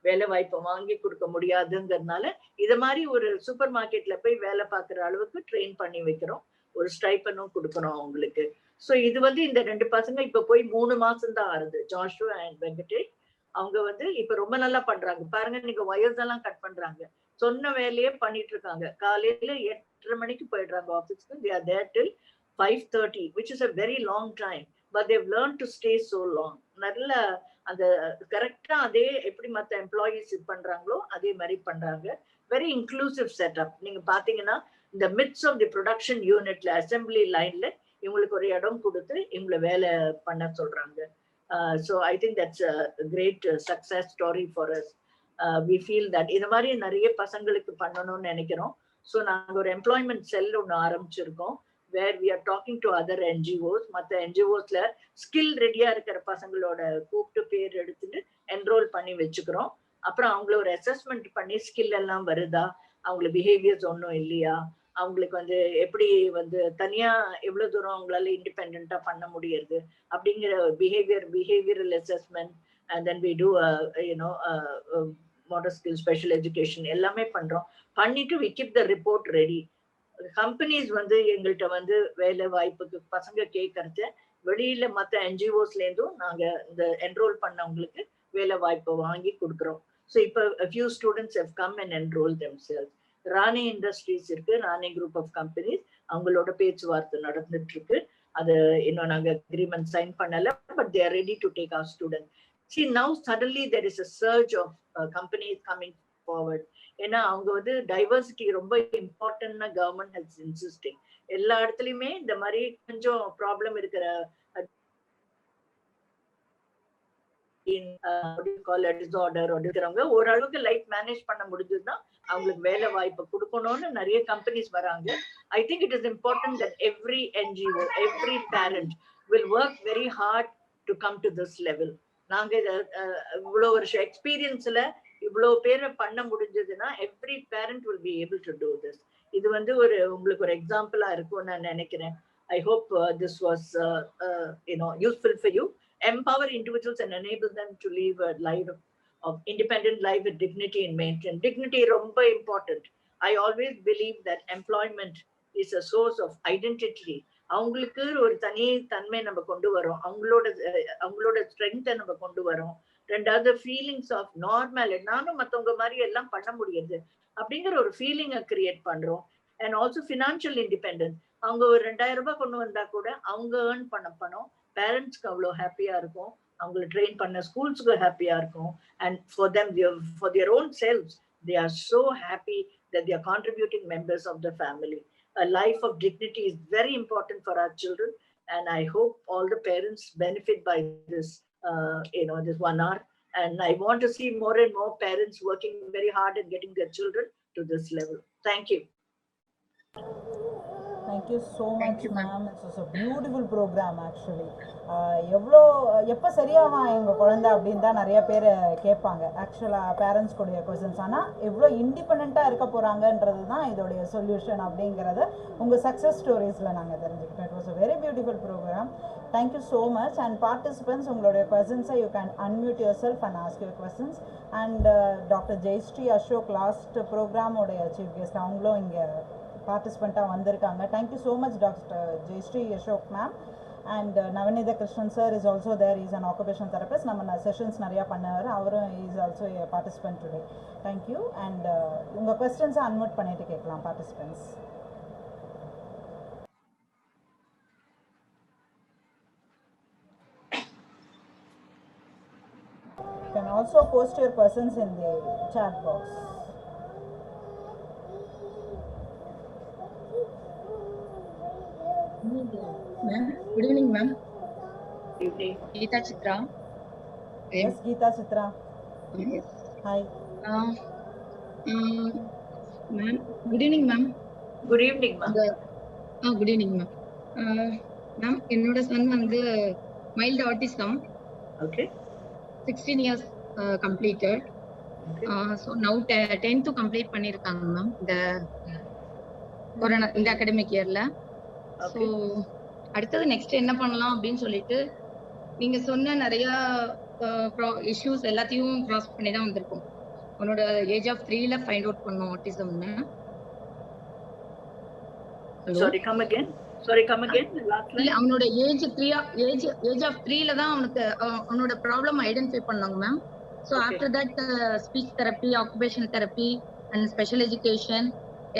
வேலை வாய்ப்பை வாங்கி கொடுக்க முடியாதுங்கிறதுனால இதை மாதிரி ஒரு சூப்பர் மார்க்கெட்ல போய் வேலை பார்க்குற அளவுக்கு ட்ரெயின் பண்ணி வைக்கிறோம். ஒரு ஸ்டைப்பனும் கொடுக்கணும் அவங்களுக்கு. ஸோ இது வந்து இந்த 2 பசங்க இப்ப போய் 3 மாசம் தான் ஆறுது, ஜாஷுவா அண்ட் வெங்கடேஷ். அவங்க வந்து இப்ப ரொம்ப நல்லா பண்றாங்க. பாருங்க, நீங்க வயர்ஸெல்லாம் கட் பண்றாங்க, சொன்ன வேலையே பண்ணிட்டு இருக்காங்க. காலையில 8:30 மணிக்கு போயிடுறாங்க ஆஃபீஸ்க்கு. they are there till 5:30, which is a very long time, but they've learned to stay so long. நல்ல அந்த கரெக்டா அதே எப்படி மற்ற எம்ப்ளாயீஸ் இது பண்றாங்களோ அதே மாதிரி பண்றாங்க. Very inclusive setup. நீங்க பாத்தீங்கன்னா இந்த மிட்ஸ் ஆஃப் தி ப்ரொடக்ஷன் யூனிட்ல அசம்பிளி லைன்ல இவங்களுக்கு ஒரு இடம் கொடுத்து இவங்களை வேலை பண்ண சொல்றாங்க. So I think that's a great success story for us. We feel that இது மாதிரி நிறைய பசங்களுக்கு பண்ணணும்னு நினைக்கிறோம். ஸோ நாங்கள் ஒரு எம்ப்ளாய்மெண்ட் செல் ஒன்று ஆரம்பிச்சிருக்கோம், where we are talking to other NGOs. மற்ற NGOsல ஸ்கில் ரெடியா இருக்கிற பசங்களோட கூப்பிட்டு பேர் எடுத்துட்டு என்ரோல் பண்ணி வச்சுக்கிறோம். அப்புறம் அவங்கள ஒரு அசஸ்மெண்ட் பண்ணி ஸ்கில் எல்லாம் வருதா, அவங்களுக்கு பிஹேவியர்ஸ் ஒன்றும் இல்லையா, அவங்களுக்கு வந்து எப்படி வந்து தனியா எவ்வளவு தூரம் அவங்களால இண்டிபெண்டா பண்ண முடியுது அப்படிங்கிற behavioural assessment. And then we do motor skill, special education எல்லாமே பண்றோம். பண்ணிட்டு we keep the report ready. Companies வந்து எங்கள்கிட்ட வந்து வேலை வாய்ப்புக்கு பசங்க கேட்கறது, வெளியில மற்ற NGOsல இருந்தும் நாங்க இந்த என்ரோல் பண்ணவங்களுக்கு வேலை வாய்ப்பை வாங்கி கொடுக்குறோம். ஸோ இப்போ a few students have come and enrolled themselves. Rani industries இருக்கு, ராணி குரூப் ஆஃப் கம்பெனிஸ், அவங்களோட பேச்சுவார்த்தை நடந்துட்டு இருக்கு. அது இன்னும் நாங்க அக்ரிமெண்ட் சைன் பண்ணல, but they are ready to take our students. See, now suddenly there is a surge of companies coming forward. ஏன்னா அவங்க வந்து டைவர்சிட்டி ரொம்ப இம்பார்ட்டன்ட்னா கவர்மெண்ட் ஹெல்த் இன்சிஸ்டிங். எல்லா இடத்துலயுமே இந்த மாதிரி கொஞ்சம் ப்ராப்ளம் இருக்கிற டிசார்டர் இருக்கிறவங்க ஓரளவுக்கு லைஃப் மேனேஜ் பண்ண முடிஞ்சதுன்னா அவங்களுக்கு வேலை வாய்ப்பு கொடுக்கணும்னு நிறைய கம்பெனிஸ் வராங்க. ஐ think it is important that every NGO, every parent will work very hard to come to this level. நாங்க இவ்வளவு வருஷம் எக்ஸ்பீரியன்ஸ்ல இவ்வளவு பேரை பண்ண முடிஞ்சதுன்னா every parent will be able to do this. இது வந்து உங்களுக்கு ஒரு எக்ஸாம்பிளா இருக்கும்னு நான் நினைக்கிறேன். I hope this was useful for you. Empower individuals and enable them to live a life of independent life with dignity and maintain. Dignity ரொம்ப important. I always believe that employment is a source of identity. அவங்களுக்கு ஒரு தனி தன்மை நம்ம கொண்டு வரோம், அவங்களோட ஸ்ட்ரென்த்தை நம்ம கொண்டு வரோம். ரெண்டாவது ஃபீலிங்ஸ் ஆஃப் நார்மல், நானும் மற்றவங்க மாதிரி எல்லாம் பண்ண முடியுது அப்படிங்கிற ஒரு ஃபீலிங்கை கிரியேட் பண்றோம். And also financial independence. அவங்க ஒரு 2000 ரூபாய் கொண்டு வந்தா கூட அவங்க ஏர்ன் பண்ண பணம் பேரண்ட்ஸ்க்கு அவ்வளோ ஹாப்பியா இருக்கும். அவங்களை ட்ரெயின் பண்ண ஸ்கூல்ஸ்க்கு ஹாப்பியா இருக்கும். And for them, for their own selves, they are so happy that they are contributing members of the family. A life of dignity is very important for our children, and I hope all the parents benefit by this, this 1 hour. And I want to see more and more parents working very hard and getting their children to this level. Thank you. Thank you so much, ma'am. It was a beautiful program actually. எப்போ சரியாவான் எங்கள் குழந்தை அப்படின்னு தான் நிறைய பேர் கேட்பாங்க ஆக்சுவலாக parents கூடிய கொஸ்டின்ஸ். ஆனால் எவ்வளோ இண்டிபெண்ட்டாக இருக்க போகிறாங்கன்றது தான் இதோடைய சொல்யூஷன் அப்படிங்கிறத உங்கள் சக்ஸஸ் ஸ்டோரிஸில் நாங்கள் தெரிஞ்சுக்கிட்டோம். It was a very beautiful programme. Thank you so much. And participants, உங்களுடைய questions you can unmute yourself and ask your questions. And Dr. Jayashree Ashok last program உடைய chief guest அவங்களும் இங்கே பார்ட்டிசிபெண்ட்டாக வந்திருக்காங்க. Thank you so much doctor Jayashree Ashok ma'am. And Navaneetha Krishnan sir is also there. Is an occupation therapist. நம்ம sessions நிறையா பண்ணவர். அவரும் is also a participant today. Thank you. And உங்கள் கொஸ்டின்ஸை அன்மியூட் பண்ணிட்டு கேட்கலாம் participants. You can also post your questions in the chat box. Ma'am, good evening, ma'am. Good evening. Geeta Chitra. Yes, Geeta Chitra. Yes. Hi. Ma'am, good evening, ma'am. Good evening, ma'am. Good evening, ma'am. Ma'am, என்னோட son வந்து mild autism. Okay. 16 years completed. Okay. So now 10th complete பண்ணிருக்காங்க ma'am. இந்த corona இந்த academic இயர்ல. So அடுத்தது next என்ன பண்ணலாம் அப்படின்னு சொல்லிட்டு நீங்க சொன்ன நிறைய இஷ்யூஸ் எல்லாத்தையும் கிராஸ் பண்ணி தான் வந்திருக்கோம். அவனோட ஏஜ் ஆஃப் 3ல ஃபைண்ட் அவுட் பண்ணோம் ஆட்டிசம்னு. Sorry, come again. இல்ல அவனோட ஏஜ் ஆஃப் 3ல தான் அவனோட ப்ராப்ளம் ஐடென்டிஃபை பண்ணாங்க ma'am. So after that speech therapy, occupational therapy and special education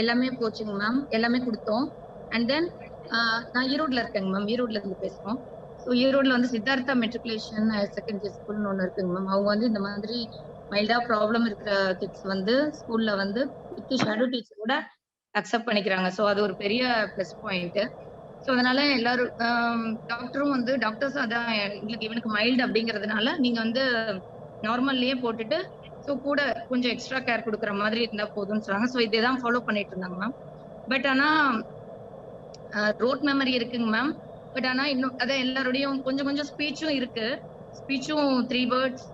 எல்லாமே போச்சுங்க மேம். எல்லாமே கொடுத்தோம். அண்ட் தென் நான் ஈரோட்ல இருக்கேங்க மேம். ஈரோட்ல இருந்து பேசுறோம். ஸோ ஈரோட்ல வந்து சித்தார்த்தா மெட்ரிகுலேஷன் செகண்டரி ஸ்கூல்னு ஒன்று இருக்குங்க மேம். அவங்க வந்து இந்த மாதிரி மைல்டா ப்ராப்ளம் இருக்கிற கிட்ஸ் வந்து ஸ்கூல்ல வந்து வித் ஷேடோ டீச்சர் கூட அக்செப்ட் பண்ணிக்கிறாங்க. ஸோ அது ஒரு பெரிய ப்ளஸ் பாயிண்ட். ஸோ அதனால எல்லாரும் டாக்டரும் வந்து டாக்டர்ஸும் அதான் இவனுக்கு மைல்டு அப்படிங்கிறதுனால நீங்க வந்து நார்மல்லையே போட்டுட்டு ஸோ கூட கொஞ்சம் எக்ஸ்ட்ரா கேர் கொடுக்குற மாதிரி இருந்தா போதும்னு சொன்னாங்க. ஸோ இதே தான் ஃபாலோ பண்ணிட்டு இருந்தாங்க மேம். பட் ஆனா ரோட் மெமரி இருக்குங்க மேம். பட் ஆனா இன்னும் அதான் எல்லாரோடையும் கொஞ்சம் ஸ்பீச்சும் இருக்கு. ஸ்பீச்சும் 3 வேர்ட்ஸ்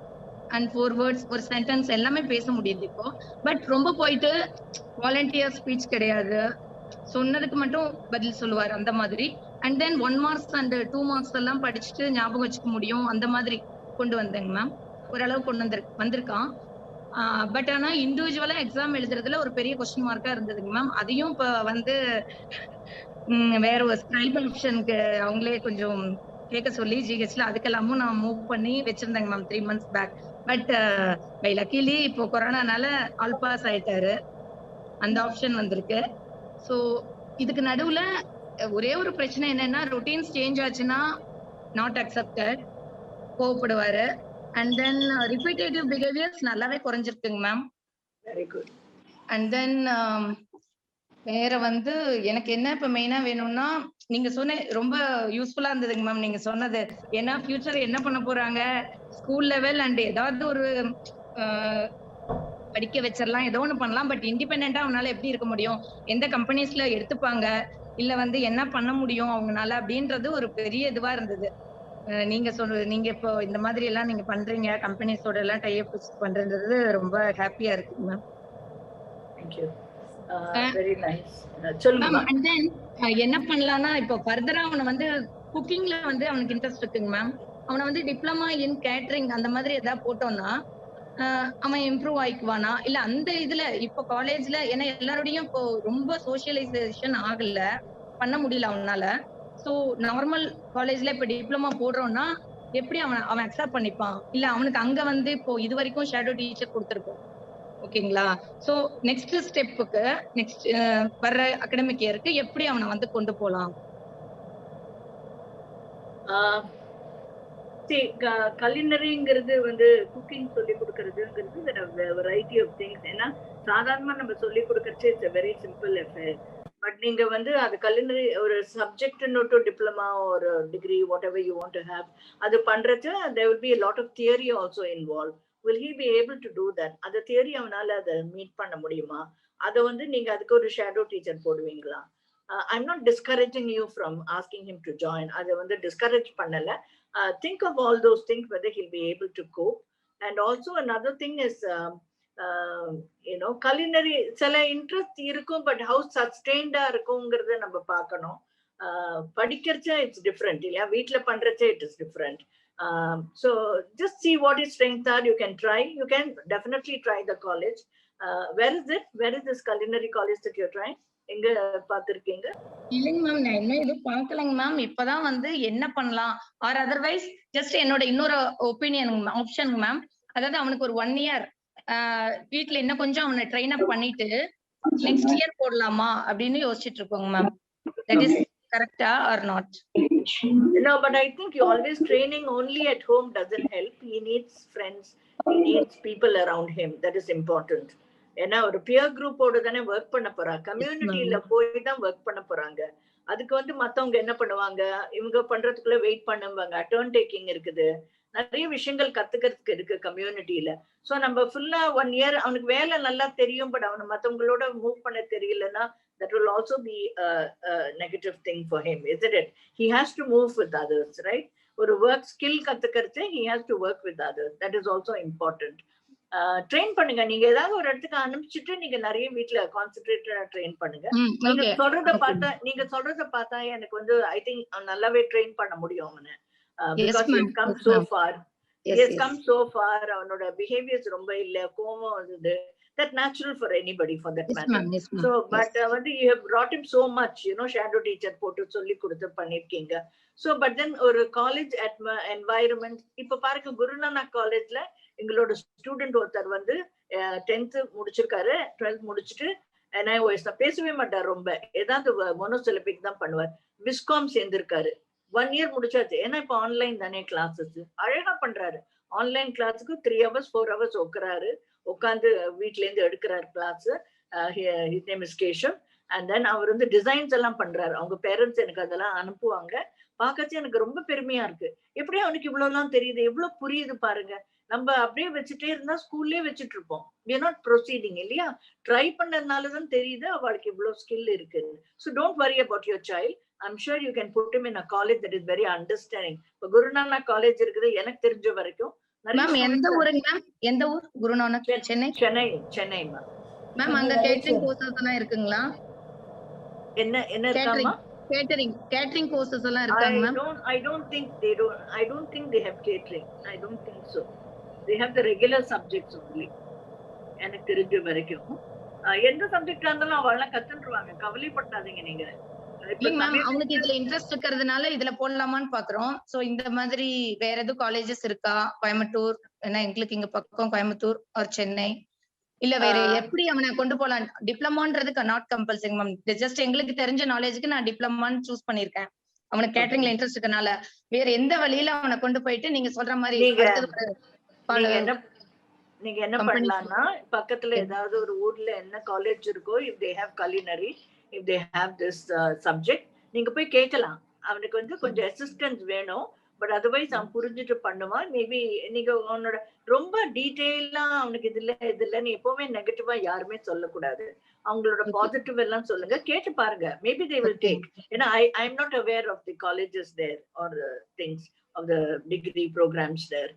அண்ட் 4 வேர்ட்ஸ் ஒரு சென்டென்ஸ் எல்லாமே பேச முடியுது இப்போ. பட் ரொம்ப போயிட்டு வாலண்டியர் ஸ்பீச் கிடையாது. சொன்னதுக்கு மட்டும் பதில் சொல்லுவார் அந்த மாதிரி. And then 1 marks and 2 marks எல்லாம் படிச்சுட்டு ஞாபகம் வச்சுக்க முடியும் அந்த மாதிரி கொண்டு வந்தேங்க மேம். ஓரளவு கொண்டு வந்திருக்கான். பட் ஆனா இண்டிவிஜுவலா எக்ஸாம் எழுதுறதுல ஒரு பெரிய கொஸ்டின் மார்க்கா இருந்ததுங்க மேம். அதையும் இப்ப வந்து வேற ஒரு ஸ்கிரைப் ஆப்ஷனுக்கு அவங்களே கொஞ்சம் கேட்க சொல்லி ஜிஹெச்ல அதுக்கெல்லாமும் நான் மூவ் பண்ணி வச்சிருந்தேங்க ma'am 3 months back. But by luckily இப்போ கொரோனானால ஆல் பாஸ் ஆயிட்டாரு. அந்த ஆப்ஷன் வந்திருக்கு. ஸோ இதுக்கு நடுவுல ஒரே ஒரு பிரச்சனை என்னன்னா ரொட்டீன்ஸ் சேஞ்ச் ஆச்சுன்னா நாட் அக்செப்டட், கோவப்படுவாரு. அண்ட் தென் ரிப்பீட்டேட்டிவ் பிஹேவியர்ஸ் நல்லாவே குறைஞ்சிருக்குங்க ma'am. Very good. And then வேற வந்து எனக்கு என்ன இப்ப மெயினா வேணும்னா நீங்க சொன்ன ரொம்ப யூஸ்ஃபுல்லா இருந்ததுங்க மேம் நீங்க சொன்னது. ஏன்னா ஃபியூச்சர் என்ன பண்ண போறாங்க ஸ்கூல் லெவல் அண்ட் ஏதாவது ஒரு படிக்க வச்சிடலாம், ஏதோ ஒண்ணு பண்ணலாம். பட் இண்டிபெண்டா அவனால எப்படி இருக்க முடியும், எந்த கம்பெனிஸ்ல எடுத்துப்பாங்க, இல்ல வந்து என்ன பண்ண முடியும் அவங்கனால அப்படின்றது ஒரு பெரிய இதுவா இருந்தது. நீங்க நீங்க இப்போ இந்த மாதிரி எல்லாம் நீங்க பண்றீங்க, கம்பெனிஸோட எல்லாம் டைப் பண்றது ரொம்ப ஹாப்பியா இருக்குங்க ma'am. Thank you. Very nice. சொல்லுங்க. அண்ட் தென் என்ன பண்ணலாம்னா இப்போ ஃபர்தரா அவனை வந்து குக்கிங்ல வந்து அவனுக்கு இன்ட்ரெஸ்ட் இருக்குங்க மேம். அவனை வந்து டிப்ளமா இன் கேட்டரிங் அந்த மாதிரி ஏதாவது போட்டோம்னா அவன் இம்ப்ரூவ் ஆயிக்குவானா இல்ல அந்த இதுல இப்போ காலேஜ்ல ஏன்னா எல்லாரோடையும் இப்போ ரொம்ப சோசியலைசேஷன் ஆகல, பண்ண முடியல அவனால. ஸோ நார்மல் காலேஜ்ல இப்போ டிப்ளமா போடுறோம்னா எப்படி அவன் அக்செப்ட் பண்ணிப்பான்? இல்ல அவனுக்கு அங்க வந்து இப்போ இது வரைக்கும் ஷேடோ டீச்சர் கொடுத்துருக்கோம். ஓகேங்களா? சோ நெக்ஸ்ட் ஸ்டெப்புக்கு நெக்ஸ்ட் வர்ற அகாடமிக் இயருக்கு எப்படி அவனை வந்து கொண்டு போலாம்? கலினரிங்கிறது வந்து குக்கிங் சொல்லி கொடுக்கறதுங்கிறது வெரைட்டி ஆஃப் திங்ஸ். ஏன்னா சாதாரணமா நம்ம சொல்லி கொடுக்கறச்சு it's very simple affair. But நீங்க வந்து அது கலினரி ஒரு சப்ஜெக்ட் நோட்டு டிப்ளமா ஒரு degree whatever you want to have அது பண்றது there will be a lot of theory also involved. will he be able to do that? அந்த theory அவனால அதை மீட் பண்ண முடியுமா? அதை வந்து நீங்க அதுக்கு ஒரு ஷேடோ டீச்சர் போடுவீங்களா? I'm not discouraging you from asking him to join. அதை வந்து டிஸ்கரேஜ் பண்ணல. Think of all those things whether he'll be able to cope. And also another thing is culinary சில இன்ட்ரெஸ்ட் இருக்கும் பட் how sustained இருக்குங்கிறத நம்ம பார்க்கணும். படிக்கிறச்ச it's different இல்லையா, வீட்டில் பண்றச்ச it is different. So just see what his strengths are. You can definitely try the college. Where is this culinary college that you're trying? எங்க பாத்திருக்கீங்க? இல்லைங்க மேம், நான் இன்னும் எதுவும் பார்க்கலைங்க மேம். இப்பதான் வந்து என்ன பண்ணலாம் ஆர் அதர்வைஸ் ஜஸ்ட் என்னோட இன்னொரு ஒப்பீனியன் ஆப்ஷனுங்க மேம். அதாவது அவனுக்கு ஒரு 1 year வீட்டுல இன்னும் கொஞ்சம் அவனை ட்ரெயின் அப் பண்ணிட்டு நெக்ஸ்ட் இயர் போடலாமா அப்படின்னு யோசிச்சுட்டு இருக்கோங்க மேம். தட் இஸ் கரெக்டா or not? No, but I think you always training only at home doesn't help. He needs friends. He needs people around him. That is important. ஏன்னா ஒரு pier குரூப்போட தானே work பண்ண போறாங்க, கம்யூனிட்டியில போய் தான் ஒர்க் பண்ண போறாங்க. அதுக்கு வந்து மத்தவங்க என்ன பண்ணுவாங்க, இவங்க பண்றதுக்குள்ள வெயிட் பண்ணுவாங்க. டர்ன் டேக்கிங் இருக்குது, நிறைய விஷயங்கள் கத்துக்கிறதுக்கு இருக்கு கம்யூனிட்டியில. சோ நம்ம ஃபுல்லா 1 year அவனுக்கு வேலை நல்லா தெரியும், பட் அவனை மத்தவங்களோட மூவ் பண்ண தெரியலன்னா that will also be a negative thing for him, isn't it? He has to move with others, right? ஒரு work skill கத்துக்கிறது, he has to work with others. That is also important. Train பண்ணுங்க. நீங்க ஏதாவது ஒரு இடத்துக்கு அனுப்பிச்சுட்டு நீங்க நிறைய வீட்டுல கான்சென்ட்ரேட்டடா ட்ரெயின் பண்ணுங்க. நீங்க சொல்றத பார்த்தா எனக்கு வந்து ஐ திங்க் நல்லாவே ட்ரெயின் பண்ண முடியும் அவனை. because he has come so far. He has come so far. அவனோட பிஹேவியர்ஸ் ரொம்ப இல்ல, கோவம் வந்து that natural for anybody for that matter. So but வந்து you have brought him so much, shadow teacher போட்டு சொல்லி கொடுத்து பண்ணிருக்கீங்க. So but then ஒரு காலேஜ் environment இப்ப பாருங்க, குருநானக் காலேஜ்ல எங்களோட ஸ்டூடெண்ட் ஒருத்தர் வந்து 10th முடிச்சிருக்காரு, 12th முடிச்சுட்டு NIOS பேசவே மாட்டார், ரொம்ப ஏதாவது மோனோசிலபிக் தான் பண்ணுவார். விஸ்காம் சேர்ந்திருக்காரு, 1 year முடிச்சாச்சு. ஏன்னா இப்ப ஆன்லைன் தானே கிளாஸஸ், அழகா பண்றாரு. ஆன்லைன் கிளாஸுக்கு 3 hours 4 hours உட்காந்து வீட்ல இருந்து எடுக்கிறாரு class. his name is Keshav. and then அவர் வந்து டிசைன்ஸ் எல்லாம் பண்றாரு. அவங்க பேரண்ட்ஸ் எனக்கு அதெல்லாம் அனுப்புவாங்க, பார்க்கச்சு எனக்கு ரொம்ப பெருமையா இருக்கு. எப்படி அவனுக்கு இவ்வளவு எல்லாம் தெரியுது, எவ்வளவு புரியுது பாருங்க. நம்ம அப்படியே வச்சுட்டே இருந்தா ஸ்கூல்லே வச்சுட்டு இருப்போம். we are not proceeding இல்லையா. ட்ரை பண்ணதுனாலதான் தெரியுது அவளுக்கு இவ்வளவு ஸ்கில் இருக்கு. so don't worry about your child. I'm sure you can put him in a college that is very understanding. இப்போ குருநானக் காலேஜ் இருக்குது எனக்கு தெரிஞ்ச வரைக்கும். மேம் எந்த ஊருங்க மேம்? எந்த ஊர்? குருநானக் சென்னை. சென்னை மேம் அங்க கேட்டரிங் கோர்சஸ் எல்லாம் இருக்குங்களா? என்ன இருக்காமா? கேட்டரிங் கோர்சஸ் எல்லாம் இருக்காங்க ma'am? I don't think they have catering. I don't think so. They have the regular subjects only. எனக்கு தெரிஞ்ச வரைக்கும் எந்த சப்ஜெக்டா இருந்தாலும் அவெல்லாம் கத்துன்றுவாங்க, கவலைப்படாதீங்க நீங்க. அவனுக்கு இதுல இன்ட்ரெஸ்ட் இருக்கிறதுனால இதுல போடலாமான்னு பாக்குறோம். சோ இந்த மாதிரி வேற எதுவும் காலேஜஸ் இருக்கா கோயம்புத்தூர்? ஏன்னா எங்களுக்கு இங்க பக்கம் கோயம்புத்தூர் ஆர் சென்னை, இல்ல வேற எப்படி அவனை கொண்டு போலாம்? டிப்ளமோன்றதுக்கு நாட் கம்பல்சரி மேம். ஜஸ்ட் எங்களுக்கு தெரிஞ்ச நாலேஜுக்கு நான் டிப்ளமான்னு சூஸ் பண்ணிருக்கேன். அவனுக்கு கேட்டரிங்ல இன்ட்ரெஸ்ட் இருக்கனால வேற எந்த வழியில அவனை கொண்டு போயிட்டு நீங்க சொல்ற மாதிரி நீங்க என்ன பண்ணலாம்னா, பக்கத்துல ஏதாவது ஒரு ஊர்ல என்ன காலேஜ் இருக்கோ, if they have culinary, if they have this subject, நீங்க போய் கேட்கலாம். அவனுக்கு வந்து கொஞ்சம் அசிஸ்டன்ஸ் வேணும், பட் அதர்வைஸ் அவன் புரிஞ்சுட்டு பண்ணுவான். மேபி நீங்க அவனோட ரொம்ப டீட்டெயிலா அவனுக்கு இதுல நீ எப்பவுமே நெகட்டிவா யாருமே சொல்லக்கூடாது. அவங்களோட பாசிட்டிவ் எல்லாம் சொல்லுங்க, கேட்டு பாருங்க. Maybe they will take. ஏன்னா I am not aware of the colleges there or things of the degree programs there.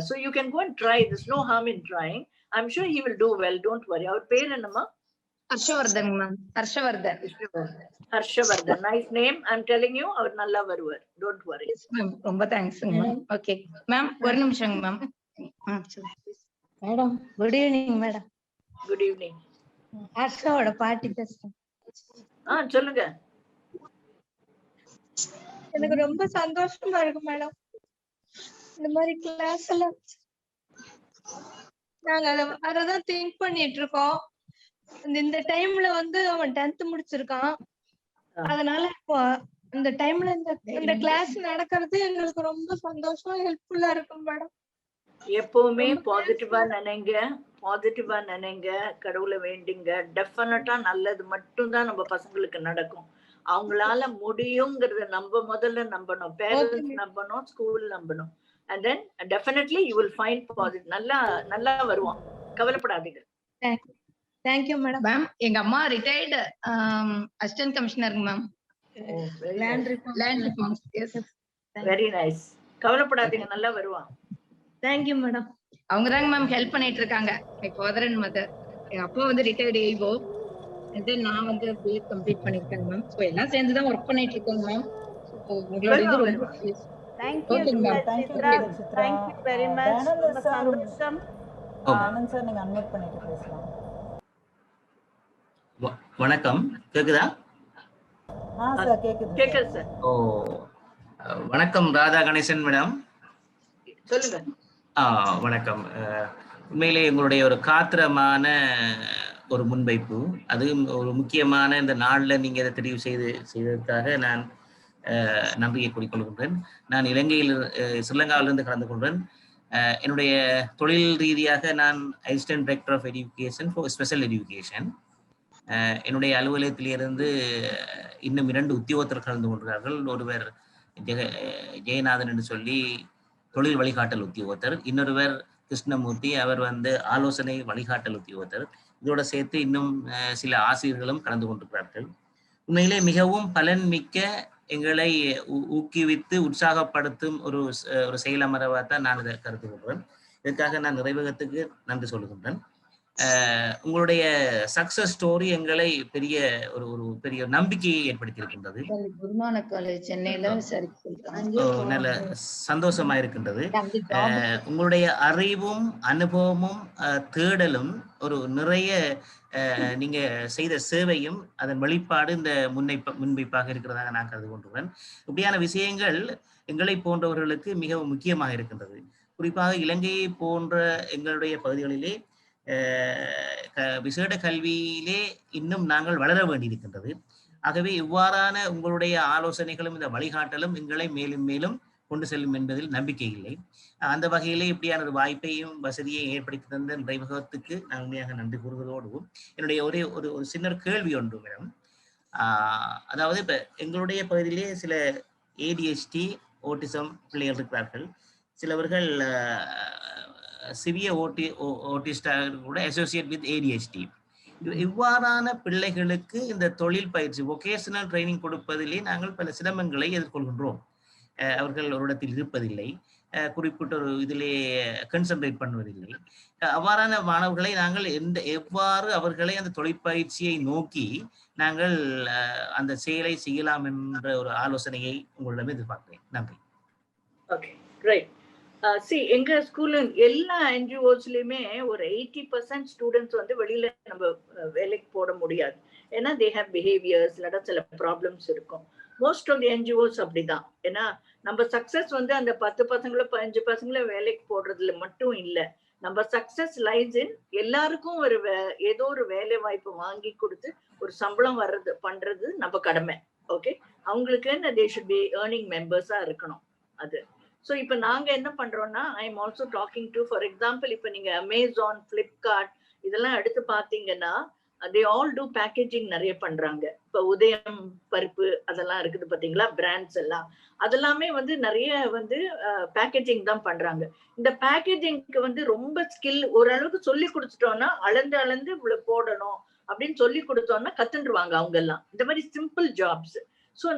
So you can go and try. There's no harm in trying. I'm sure he will do well. Don't worry. Our பேர் என்னமா? Harshvardhan ma'am. Harshvardhan. Nice name. I'm telling you, அவர் நல்லா வருவார். Don't worry. ரொம்ப thanks ma'am. Okay ma'am, ஒரு நிமிஷம் மேம். Madam good evening. Madam good evening. ஹர்ஷாவோட பாட்டி பேசுறேன். சொல்லுங்க. எனக்கு ரொம்ப சந்தோஷமா இருக்கு மேடம். இந்த மாதிரி கிளாஸ் எல்லாம் நாங்க அததான் திங்க் பண்ணிட்டு இருக்கோம். இந்த டைம்ல வந்து அவன் 10th முடிச்சிருக்கான். அதனால இப்போ இந்த டைம்ல இந்த கிளாஸ் நடக்கிறது எங்களுக்கு ரொம்ப சந்தோஷமா ஹெல்ப்ஃபுல்லா இருக்கும் மேடம். எப்பவுமே பாசிட்டிவா நினைங்க, கடவுளை வேண்டிங்க. டெஃபினட்டா நல்லது மட்டும்தான் நம்ம பசங்களுக்கு நடக்கும். அவங்களால முடியுங்கிறத நம்ம முதல்ல நம்பணும். பேரண்ட்ஸ் நம்பணும், ஸ்கூல் நம்பணும். and then definitely you will find positive. நல்லா வருவான், கவலைப்படாதீங்க. Thank you madam. மேம் எங்க அம்மா ரிட்டையர்டு அசிஸ்டன்ட் கமிஷனருங்க ma'am. Land reforms. Yes, very nice. கவலைப்படாதீங்க, நல்லா வருவான். Thank you madam. அவங்க தாங்க மேம் ஹெல்ப் பண்ணிட்டு இருக்காங்க. My father and mother. எங்க அப்பா வந்து ரிட்டையர்டு ஏஓ, நான் வந்து பிஎட் கம்ப்ளீட் பண்ணிருக்கேன் மேம். ஸோ எல்லாம் சேர்ந்து தான் ஒர்க் பண்ணிட்டு இருக்கோங்க மேம். உங்களோட இது ரொம்ப thank you Chitra, thank you very much. ரொம்ப சந்தோஷம். ஆனந்த் சார், நீங்க அன்மியூட் பண்ணிட்டு பேசலாம். வணக்கம், கேக்குதா? சார் கேக்குது சார். ஓ, வணக்கம் ராதா கணேசன் மேடம். சொல்லுங்க. வணக்கம். உண்மையிலே எங்களுடைய ஒரு காத்திரமான ஒரு முன்வைப்பு, அதுவும் ஒரு முக்கியமான இந்த நாளில் நீங்கள் இதை தெரிவு செய்ததற்காக நான் நன்றியை கூறிக்கொள்கின்றேன். நான் இலங்கையில் ஸ்ரீலங்காவிலிருந்து கலந்து கொள்கிறேன். என்னுடைய தொழில் ரீதியாக நான் assistant director of education for special education. என்னுடைய அலுவலகத்திலிருந்து இன்னும் 2 உத்தியோகத்தர் கலந்து கொள்கிறார்கள். ஒருவர் ஜெயநாதன் என்று சொல்லி தொழில் வழிகாட்டல் உத்தியோகத்தர், இன்னொருவர் கிருஷ்ணமூர்த்தி, அவர் வந்து ஆலோசனை வழிகாட்டல் உத்தியோகத்தர். இதோட சேர்த்து இன்னும் சில ஆசிரியர்களும் கலந்து கொண்டிருக்கிறார்கள். உண்மையிலே மிகவும் பலன் மிக்க, எங்களை ஊக்குவித்து உற்சாகப்படுத்தும் ஒரு செயலமரவாக தான் நான் இதை கருத்து கொள்கிறேன். இதற்காக நான் நிறைவகத்துக்கு நன்றி சொல்லுகின்றேன். உங்களுடைய சக்சஸ் ஸ்டோரி எங்களை பெரிய நம்பிக்கையை ஏற்படுத்தி இருக்கின்றது. நல்ல சந்தோஷமா இருக்கின்றது. உங்களுடைய அறிவும் அனுபவமும் தேடலும் ஒரு நிறைய நீங்க செய்த சேவையும் அதன் வெளிப்பாடு இந்த முன்வைப்பாக இருக்கிறதாக நான் கருது கொண்டுள்ளேன். இப்படியான விஷயங்கள் எங்களை போன்றவர்களுக்கு மிகவும் முக்கியமாக இருக்கின்றது. குறிப்பாக இலங்கையை போன்ற எங்களுடைய பகுதிகளிலே விசேட கல்வியிலே இன்னும் நாங்கள் வளர வேண்டியிருக்கின்றது. ஆகவே இவ்வாறான உங்களுடைய ஆலோசனைகளும் இந்த வழிகாட்டலும் எங்களை மேலும் மேலும் கொண்டு செல்லும் என்பதில் நம்பிக்கை இல்லை. அந்த வகையிலே இப்படியான ஒரு வாய்ப்பையும் வசதியை ஏற்படுத்தி தந்த நிறைவகத்துக்கு நான் உண்மையாக நன்றி கூறுவதோடு என்னுடைய ஒரு சின்ன கேள்வி ஒன்று மேடம். அதாவது இப்ப எங்களுடைய பகுதியிலே சில ADHD ஆட்டிசம் பிள்ளைகள் இருக்கிறார்கள். சிலவர்கள் சிவியர் ஆட்டிஸ்டாக கூட அசோசியேட் வித் ADHD. இவ்வாறான பிள்ளைகளுக்கு இந்த தொழில் பயிற்சி வொகேஷனல் ட்ரைனிங் கொடுப்பதிலே நாங்கள் பல சிரமங்களை எதிர்கொள்கின்றோம். அவர்கள் ஒரு இடத்தில் இருப்பதில்லை, குறிப்பிட்ட ஒரு இதிலே கன்சன்ட்ரேட் பண்ணுவதில்லை. அவ்வாறான மாணவர்களை நாங்கள் எவ்வாறு அவர்களை அந்த தொழிற்பயிற்சியை நோக்கி நாங்கள் அந்த செயலை செய்யலாம் என்ற ஒரு ஆலோசனையை உங்களிடம் எதிர்பார்க்கிறேன். நன்றி. Okay, right. எங்க ஸ்கூல்ல எல்லா NGOஸ்லயுமே ஒரு 80% ஸ்டூடெண்ட்ஸ் வந்து வெளியில நம்ம வேலைக்கு போட முடியாது. ஏன்னா தே ஹேவ் பிஹேவியர்ஸ், இல்லாட்டா சில ப்ராப்ளம்ஸ் இருக்கும். மோஸ்ட் ஆஃப் தி NGOs அப்படிதான். ஏன்னா நம்ம சக்சஸ் வந்து அந்த 10 பசங்களோ 15 பசங்களோ வேலைக்கு போடுறதுல மட்டும் இல்லை. நம்ம சக்சஸ் லைஸ் இன் எல்லாருக்கும் ஏதோ ஒரு வேலை வாய்ப்பு வாங்கி கொடுத்து ஒரு சம்பளம் பண்றது நம்ம கடமை. ஓகே, அவங்களுக்கு தே ஷுட் பி ஏர்னிங் மெம்பர்ஸா இருக்கணும். அது ஸோ இப்போ நாங்கள் என்ன பண்றோம்னா, I am also talking to, for example இப்போ நீங்க அமேசான், ஃப்ளிப்கார்ட் இதெல்லாம் எடுத்து பார்த்தீங்கன்னா they all do பேக்கேஜிங் நிறைய பண்றாங்க. இப்போ உதயம் பருப்பு அதெல்லாம் இருக்குது பார்த்தீங்களா, பிராண்ட்ஸ் எல்லாம் அதெல்லாமே வந்து நிறைய வந்து பேக்கேஜிங் தான் பண்றாங்க. இந்த பேக்கேஜிங்க்கு வந்து ரொம்ப ஸ்கில் ஓரளவுக்கு சொல்லி கொடுத்துட்டோம்னா, அளந்து இவ்வளவு போடணும் அப்படின்னு சொல்லி கொடுத்தோம்னா கத்துண்டுருவாங்க அவங்க எல்லாம். இந்த மாதிரி சிம்பிள் ஜாப்ஸ். ஸோ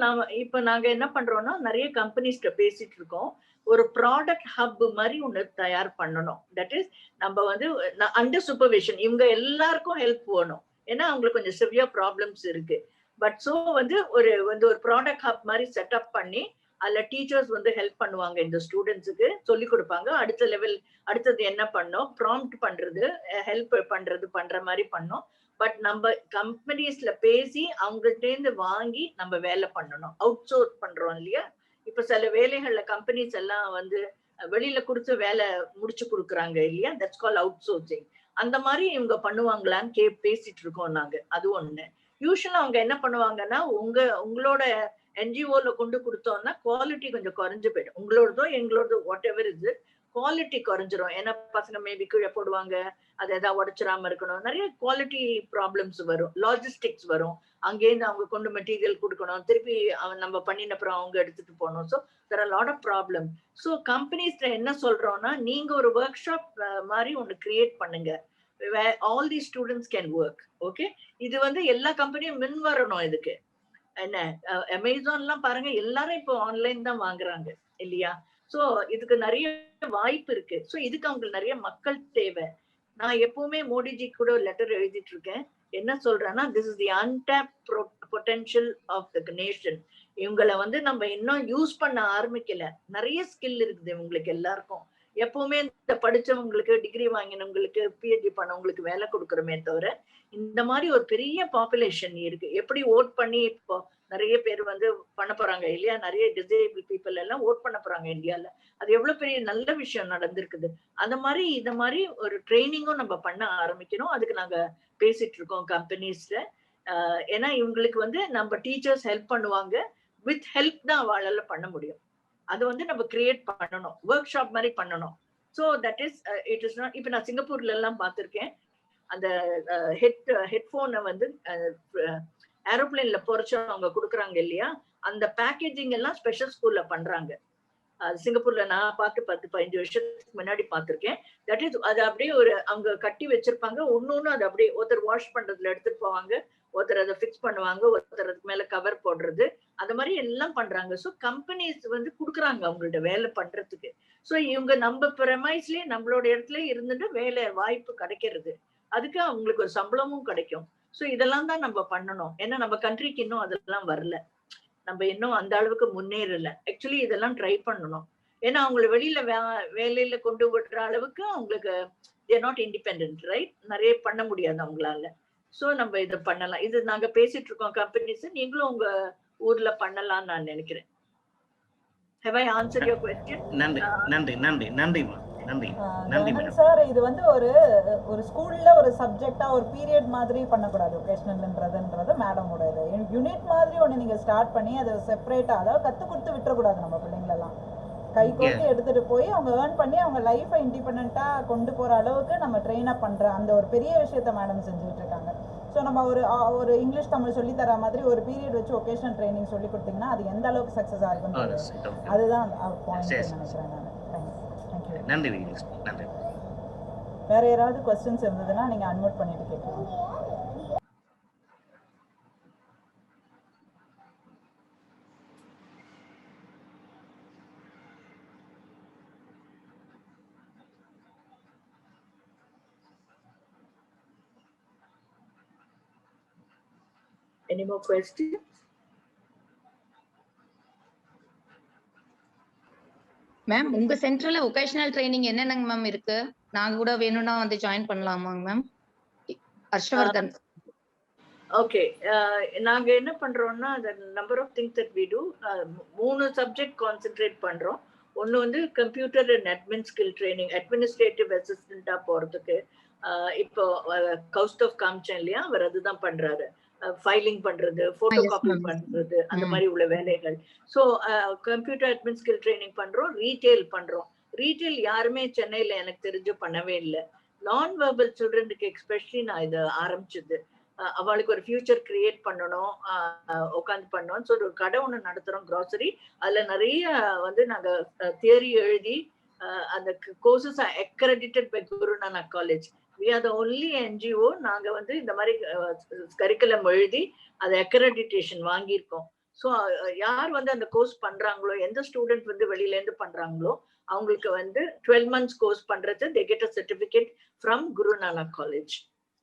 நாங்க என்ன பண்றோம்னா, நிறைய கம்பெனிஸ்ட பேசிட்டு இருக்கோம். ஒரு ப்ராடக்ட் ஹப் மாதிரி ஒன்று தயார் பண்ணணும். தட் இஸ் நம்ம வந்து அண்டர் சூப்பர்விஷன், இவங்க எல்லாருக்கும் ஹெல்ப் வேணும். ஏன்னா அவங்களுக்கு கொஞ்சம் சிவியர் ப்ராப்ளம்ஸ் இருக்கு. பட் ஸோ வந்து ஒரு ப்ராடக்ட் ஹப் மாதிரி செட்டப் பண்ணி அதில் டீச்சர்ஸ் வந்து ஹெல்ப் பண்ணுவாங்க, இந்த ஸ்டூடெண்ட்ஸுக்கு சொல்லி கொடுப்பாங்க. அடுத்தது என்ன பண்ணோம், ப்ராம்ப்ட் பண்றது, ஹெல்ப் பண்ற மாதிரி பண்ணோம். பட் நம்ம கம்பெனிஸ்ல பேசி அவங்கள்ட்டேருந்து வாங்கி நம்ம வேலை பண்ணணும். அவுட் சோர்ஸ் பண்றோம் இல்லையா. இப்ப சில வேலைகள்ல கம்பெனிஸ் எல்லாம் வந்து வெளியில கொடுத்து வேலை முடிச்சு கொடுக்குறாங்க இல்லையா, தட்ஸ் கால் அவுட் சோர்சிங். அந்த மாதிரி இவங்க பண்ணுவாங்களான்னு பேசிட்டு இருக்கோம் நாங்க. அது ஒண்ணு. யூஸ்வலா அவங்க என்ன பண்ணுவாங்கன்னா, உங்களோட என்ஜிஓல கொண்டு கொடுத்தோம்னா குவாலிட்டி கொஞ்சம் குறைஞ்சு போயிடும். உங்களோடதோ எங்களோடதோ வாட் எவர் இது குவாலிட்டி குறைஞ்சிரும். ஏன்னா பசங்க மேபி கீழே போடுவாங்க, அதை ஏதாவது உடைச்சிடாம இருக்கணும், நிறைய குவாலிட்டி ப்ராப்ளம்ஸ் வரும், லாஜிஸ்டிக்ஸ் வரும். அங்கேருந்து அவங்க கொண்டு மெட்டீரியல் கொடுக்கணும், திருப்பி நம்ம பண்ணின அப்புறம் அவங்க எடுத்துட்டு போகணும். So there are lot of problem. So கம்பெனிஸ்ல என்ன சொல்றோம்னா, நீங்க ஒரு ஒர்க் ஷாப் மாதிரி ஒன்று கிரியேட் பண்ணுங்க, all the students can work. Okay, இது வந்து எல்லா கம்பெனியும் மின் வரணும் இதுக்கு. என்ன அமேசான்லாம் பாருங்க, எல்லாரும் இப்போ ஆன்லைன் தான் வாங்குறாங்க இல்லையா. சோ இதுக்கு நிறைய வாய்ப்பு இருக்கு. சோ இதுக்கு அவங்களுக்கு நிறைய மக்கள் தேவை. நான் எப்பவுமே மோடிஜி கூட ஒரு லெட்டர் எழுதிட்டு இருக்கேன். என்ன சொல்றேன்னா, this is the untapped potential of the nation. இவங்களை வந்து நம்ம இன்னும் யூஸ் பண்ண ஆரம்பிக்கல. நிறைய ஸ்கில் இருக்குது இவங்களுக்கு எல்லாருக்கும். எப்பவுமே இந்த படிச்சவங்களுக்கு, டிகிரி வாங்கினவங்களுக்கு, பிஹெச்டி பண்ணவங்களுக்கு வேலை கொடுக்குறோமே தவிர, இந்த மாதிரி ஒரு பெரிய பாப்புலேஷன் இருக்கு. எப்படி ஓட் பண்ணி இப்போ நிறைய பேர் வந்து பண்ண போறாங்க இல்லையா, நிறைய டிசேபிள் பீப்புள் எல்லாம் ஓட் பண்ண போறாங்க இந்தியால. அது எவ்வளவு பெரிய நல்ல விஷயம் நடந்திருக்குது. அந்த மாதிரி இந்த மாதிரி ஒரு ட்ரைனிங்கும் நம்ம பண்ண ஆரம்பிக்கணும். அதுக்கு நாங்க பேசிட்டு இருக்கோம் கம்பெனிஸ்ல. ஏன்னா இவங்களுக்கு வந்து நம்ம டீச்சர்ஸ் ஹெல்ப் பண்ணுவாங்க, வித் ஹெல்ப் தான் அவளால பண்ண முடியும். அது வந்து நம்ம கிரியேட் பண்ணணும், ஒர்க் ஷாப் மாதிரி பண்ணணும். So that is it is not. இப்போ நான் சிங்கப்பூர்ல எல்லாம் பார்த்திருக்கேன், அந்த ஹெட்போனை வந்து ஏரோப்ளேன்ல பொறிச்சு அவங்க கொடுக்குறாங்க இல்லையா, அந்த பேக்கேஜிங் எல்லாம் ஸ்பெஷல் ஸ்கூல்ல பண்றாங்க. சிங்கப்பூர்ல நான் பார்த்து 10-15 வருஷத்துக்கு முன்னாடி பார்த்திருக்கேன். தட் இஸ் அது அப்படியே ஒரு அவங்க கட்டி வச்சிருப்பாங்க. ஒன்னொன்னு அது அப்படியே ஒருத்தர் வாஷ் பண்றதுல எடுத்துட்டு போவாங்க, ஒருத்தர் அதை ஃபிக்ஸ் பண்ணுவாங்க, ஒருத்தர் அதுக்கு மேல கவர் போடுறது, அந்த மாதிரி எல்லாம் பண்றாங்க. ஸோ கம்பெனிஸ் வந்து கொடுக்குறாங்க அவங்கள்ட்ட வேலை பண்றதுக்கு. ஸோ இவங்க நம்ம பிரமைஸ்லயே நம்மளோட இடத்துல இருந்துட்டு வேலை வாய்ப்பு கிடைக்கிறது, அதுக்கு அவங்களுக்கு ஒரு சம்பளமும் கிடைக்கும். ஸோ இதெல்லாம் தான் நம்ம பண்ணணும். ஏன்னா நம்ம கண்ட்ரிக்கு இன்னும் அதெல்லாம் வரல, நம்ம இன்னும் அந்த அளவுக்கு முன்னேறல. ஆக்சுவலி இதெல்லாம் ட்ரை பண்ணணும். ஏன்னா அவங்களை வெளியில வேலையில கொண்டு விடுற அளவுக்கு அவங்களுக்கு தேர் நாட் இண்டிபெண்டன்ட், ரைட்? நிறைய பண்ண முடியாது அவங்களால. சோ நம்ம இதை பண்ணலாம். இது நாங்க பேசிட்டு இருக்கோம் கம்பெனிஸ், நீங்களும் உங்க ஊர்ல பண்ணலாம்னு நான் நினைக்கிறேன். Have I answered your question? நன்றி நன்றி நன்றி நன்றிமா. நன்றி நன்றி மேடம். சார், இது வந்து ஒரு ஸ்கூல்ல ஒரு சப்ஜெக்டா ஒரு பீரியட் மாதிரி பண்ணக்கூடாது. ஒகேஷனல்ன்றதுன்றது மேடமோட இது யூனிட் மாதிரி ஒன்று நீங்க ஸ்டார்ட் பண்ணி அதை செப்பரேட்டா, அதாவது கத்து கொடுத்து விட்டுறக்கூடாது. நம்ம பிள்ளைங்களெல்லாம் கை கோர்த்து எடுத்துட்டு போய் அவங்க ஏர்ன் பண்ணி அவங்க லைஃபை இண்டிபெண்டா கொண்டு போற அளவுக்கு நம்ம ட்ரெயின் அப் பண்ற அந்த ஒரு பெரிய விஷயத்த மேடம் செஞ்சுட்டு இருக்காங்க. ஸோ நம்ம ஒரு இங்கிலீஷ் தமிழ் சொல்லி தர மாதிரி ஒரு பீரியட் வச்சு ஒகேஷனல் ட்ரைனிங் சொல்லி கொடுத்தீங்கன்னா அது எந்த அளவுக்கு சக்சஸ் ஆகும், அதுதான் பாயிண்ட் நினைக்கிறேன் நான். நன்றி நன்றி. வேற யாராவது क्वेश्चंस இருந்ததுன்னா நீங்க அன்மியூட் பண்ணிட்டு கேட்கலாம். Any more questions? மேம், உங்க சென்டர்ல ஒகேஷனல் ட்ரைனிங் என்னென்னங்க மேம் இருக்கு? நாங்க கூட வேணும்னா வந்து ஜாயின் பண்ணலாமாங்க மேம்? ஹர்ஷவர்தன். ஓகே, நாங்க என்ன பண்றோம்னா, the number of things that we do, 3 subject concentrate பண்றோம். ஒன்னு வந்து computer and admin skill training, administrative அசிஸ்டண்டா போறதுக்கு. இப்போ கௌஸ்தவ் காமிச்சேன் இல்லையா, அவர் அதுதான் பண்றாரு. ஃபைலிங் பண்றது, போட்டோ காப்பி பண்றது, அந்த மாதிரி உள்ள வேலைகள். So computer admin skill training பண்றோம். ரீட்டைல் பண்றோம். ரீட்டைல் யாருமே சென்னையில எனக்கு தெரிஞ்சு பண்ணவே இல்லை. நான் வெர்பல் சில்ட்ரனுக்கு எஸ்பெஷலி நான் இதை ஆரம்பிச்சது. அவளுக்கு ஒரு ஃபியூச்சர் கிரியேட் பண்ணணும், உட்காந்து பண்ணோம். ஸோ ஒரு கடை ஒன்று நடத்துறோம், கிராசரி. அதுல நிறைய வந்து நாங்க தியரி எழுதி அந்த courses accredited by Guru Nanak college. We are the only NGO. நாங்க வந்து இந்த மாதிரி கரிக்குலம் எழுதி அதை அக்ரெடிட்டேஷன் வாங்கியிருக்கோம். ஸோ யார் வந்து அந்த கோர்ஸ் பண்றாங்களோ, எந்த ஸ்டூடெண்ட் வந்து வெளியில இருந்து பண்றாங்களோ அவங்களுக்கு வந்து 12 months கோர்ஸ் பண்றது, they get a certificate from Guru Nanak College.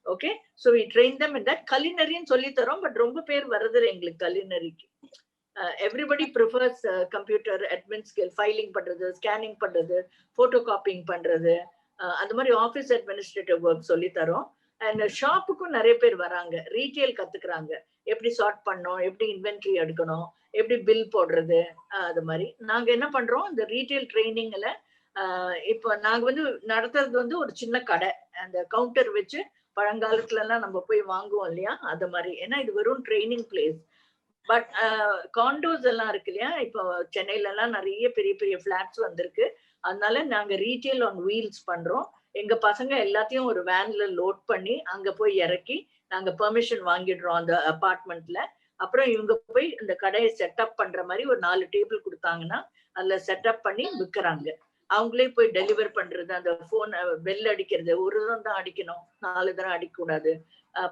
Okay, so we train them in that. கலினரின்னு சொல்லி தரோம், பட் ரொம்ப பேர் வருது எங்களுக்கு கலினரிக்கு. everybody prefers computer admin skill, filing பண்றது, ஸ்கேனிங் பண்றது, போட்டோ காப்பிங் பண்றது, அந்த மாதிரி ஆஃபீஸ் அட்மினிஸ்ட்ரேட்டிவ் ஒர்க் சொல்லி தரோம். அண்ட் ஷாப்புக்கும் நிறைய பேர் வராங்க, ரீட்டைல் கத்துக்கிறாங்க, எப்படி சார்ட் பண்ணணும், எப்படி இன்வென்ட்ரி எடுக்கணும், எப்படி பில் போடுறது. அது மாதிரி நாங்க என்ன பண்றோம், இந்த ரீட்டைல் ட்ரைனிங்ல இப்போ நாங்க வந்து நடத்துறது வந்து ஒரு சின்ன கடை, அந்த கவுண்டர் வச்சு பழங்காலத்துல எல்லாம் நம்ம போய் வாங்குவோம் இல்லையா, அது மாதிரி. ஏன்னா இது வெறும் ட்ரைனிங் பிளேஸ். பட் காண்டோஸ் எல்லாம் இருக்கு இல்லையா, இப்போ சென்னையில எல்லாம் நிறைய பெரிய பெரிய பிளாட்ஸ் வந்திருக்கு. அதனால நாங்க ரீட்டைல் ஆன் வீல்ஸ் பண்றோம். எங்க பசங்க எல்லாத்தையும் ஒரு வேன்ல லோட் பண்ணி அங்க போய் இறக்கி நாங்க பெர்மிஷன் வாங்கிடுறோம் அந்த அபார்ட்மெண்ட்ல. அப்புறம் இவங்க போய் இந்த கடையை செட்டப் பண்ற மாதிரி ஒரு 4 டேபிள் கொடுத்தாங்கன்னா அதுல செட்டப் பண்ணி விற்கிறாங்க. அவங்களே போய் டெலிவர் பண்றது, அந்த போன் பெல் அடிக்கிறது, ஒரு தரம் தான் அடிக்கணும், 4 தரம் அடிக்க கூடாது.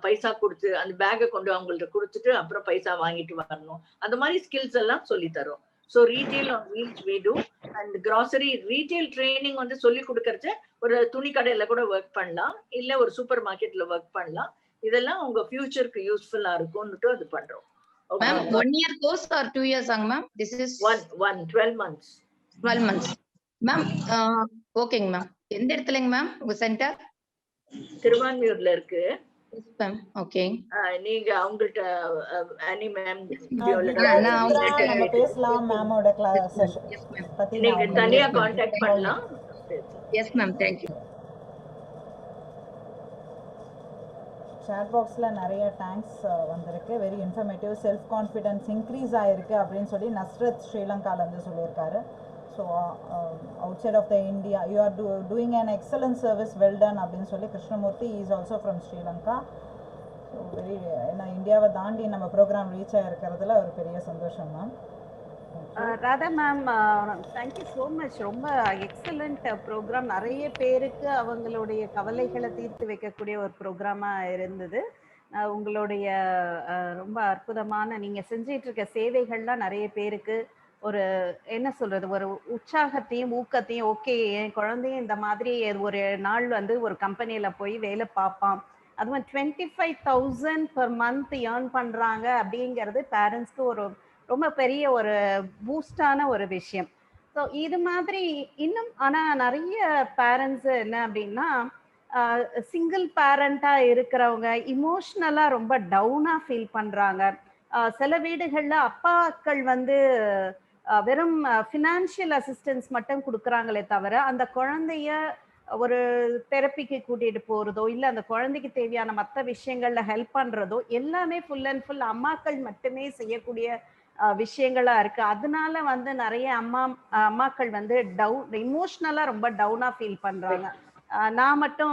பைசா கொடுத்து அந்த பேக்கை கொண்டு அவங்கள்ட்ட கொடுத்துட்டு அப்புறம் பைசா வாங்கிட்டு வரணும். அந்த மாதிரி ஸ்கில்ஸ் எல்லாம் சொல்லி தரோம். So retail on wheels we do. And grocery retail training வந்து சொல்லி கொடுக்கறது ஒரு துணி கடையில கூட ஒர்க் பண்ணலாம், இல்ல ஒரு சூப்பர் மார்க்கெட்ல ஒர்க் பண்ணலாம். இதெல்லாம் உங்க ஃபியூச்சருக்கு யூஸ்ஃபுல்லா இருக்கும்னுட்டு அது பண்றோம். Ma'am, 1 year course or 2 years ஆங்க ma'am? This is 12 months. 12 months. Ma'am, ஓகேங்க மேம். எந்த இடத்துலங்க மேம் உங்க சென்டர்? திருவான்மியூர்ல இருக்கு. Yes ma'am. ஓகே. நீங்க அவங்கள்ட்ட அனி மேம் நம்ம பேசலாம் மேமோட கிளாஸ் செஷன் பத்தி நீங்க தனியா கான்டாக்ட் பண்ணலாம். Yes ma'am, thank you. Chat பாக்ஸில் நிறைய தேங்க்ஸ் வந்திருக்கு. Very informative. Self confidence increase ஆகிருக்கு அப்படின்னு சொல்லி நஸ்ரத் ஸ்ரீலங்காலேருந்து சொல்லியிருக்காரு. So outside of the India you are doing an excellent service, well done அப்படின்னு சொல்லி Krishnamurthy is also from Sri Lanka. So very ஏன்னா இந்தியாவை தாண்டி நம்ம ப்ரோக்ராம் ரீச் ஆகிருக்கிறதுல ஒரு பெரிய சந்தோஷம் ma'am. Radha ma'am, thank you so much. ரொம்ப எக்ஸலண்ட் ப்ரோக்ராம். நிறைய பேருக்கு அவங்களுடைய கவலைகளை தீர்த்து வைக்கக்கூடிய ஒரு ப்ரோக்ராமாக இருந்தது. உங்களுடைய ரொம்ப அற்புதமான நீங்கள் செஞ்சிட்டு இருக்க சேவைகள்லாம் நிறைய பேருக்கு ஒரு என்ன சொல்றது, ஒரு உற்சாகத்தையும் ஊக்கத்தையும், ஓகே என் குழந்தையும் இந்த மாதிரி ஒரு நாள் வந்து ஒரு கம்பெனியில் போய் வேலை பார்ப்பான், அதுவும் 25,000 per month ஏர்ன் பண்ணுறாங்க அப்படிங்கிறது பேரண்ட்ஸ்க்கு ஒரு ரொம்ப பெரிய ஒரு பூஸ்டான ஒரு விஷயம். ஸோ இது மாதிரி இன்னும் ஆனால் நிறைய பேரண்ட்ஸ் என்ன அப்படின்னா சிங்கிள் பேரண்டாக இருக்கிறவங்க இமோஷ்னலாக ரொம்ப டவுனாக ஃபீல் பண்ணுறாங்க. சில வீடுகளில் அப்பாக்கள் வந்து வெறும் ஃபினான்ஷியல் அசிஸ்டன்ஸ் மட்டும் கொடுக்குறாங்களே தவிர அந்த குழந்தைய ஒரு தெரப்பிக்கு கூட்டிகிட்டு போகிறதோ இல்லை அந்த குழந்தைக்கு தேவையான மற்ற விஷயங்களில் ஹெல்ப் பண்ணுறதோ எல்லாமே ஃபுல் அண்ட் ஃபுல் அம்மாக்கள் மட்டுமே செய்யக்கூடிய விஷயங்களா இருக்கு. அதனால வந்து நிறைய அம்மாக்கள் வந்து இமோஷ்னலா ரொம்ப டவுனா ஃபீல் பண்றாங்க. நான் மட்டும்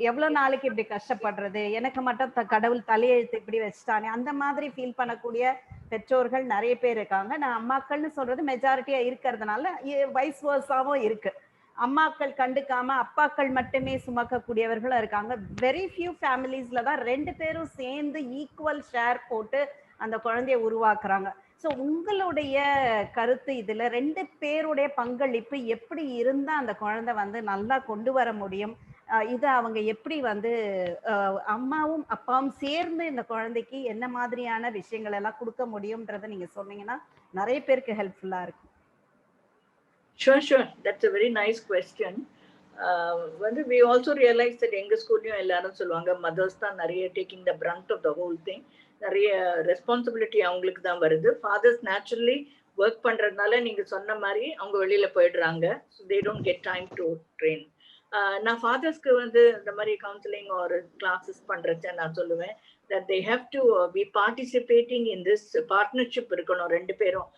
எவ்வளவு நாளைக்கு இப்படி கஷ்டப்படுறது, எனக்கு மட்டும் கடவுள் தலையெழுத்து இப்படி வச்சுட்டானே, அந்த மாதிரி ஃபீல் பண்ணக்கூடிய பெற்றோர்கள் நிறைய பேர் இருக்காங்க. நான் அம்மாக்கள்னு சொல்றது மெஜாரிட்டியா இருக்கிறதுனால வைஸ் வர்சாவும் இருக்கு. அம்மாக்கள் கண்டுக்காம அப்பாக்கள் மட்டுமே சுமக்கக்கூடியவர்களும் இருக்காங்க. வெரி ஃபியூ ஃபேமிலிஸ்ல தான் 2 பேரும் சேர்ந்து ஈக்குவல் ஷேர் போட்டு அந்த குழந்தைய உருவாக்குறாங்க. ஸோ உங்களுடைய கருத்து இதுல 2 பேருடைய பங்களிப்பு எப்படி இருந்தா அந்த குழந்தை வந்து நல்லா கொண்டு வர முடியும், இதை அவங்க எப்படி வந்து அம்மாவும் அப்பாவும் சேர்ந்து இந்த குழந்தைக்கு என்ன மாதிரியான விஷயங்கள் எல்லாம் கொடுக்க முடியும்ன்றதை நீங்க சொன்னீங்கன்னா நிறைய பேருக்கு ஹெல்ப்ஃபுல்லா இருக்கும். Sure. That's a very nice question. When we also realize that எங்க ஸ்கூல்லையும் எல்லாரும் சொல்லுவாங்க mothers தான் நிறைய taking the brunt of the whole thing. நிறைய ரெஸ்பான்சிபிலிட்டி அவங்களுக்கு தான் வருது. ஃபாதர்ஸ் நேச்சுரலி ஒர்க் பண்றதுனால நீங்க சொன்ன மாதிரி அவங்க வெளியில போயிடுறாங்க. So they don't get time to train. நான் ஃபாதர்ஸ்க்கு வந்து இந்த மாதிரி கவுன்சிலிங் ஒரு கிளாஸஸ் பண்றச்ச நான் சொல்லுவேன் that they have to be participating in this partnership இருக்கணும் 2 பேரும்.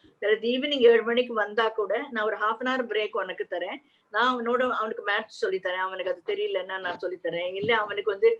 ஈவினிங் 7 மணிக்கு வந்தா கூட நான் ஒரு 1/2 hour பிரேக் உனக்கு தரேன், நான் அவனுக்கு மேத்ஸ் சொல்லித்தரேன், அவனுக்கு அது தெரியலன்னா நான் சொல்லித்தரேன், இல்ல அவனுக்கு வந்து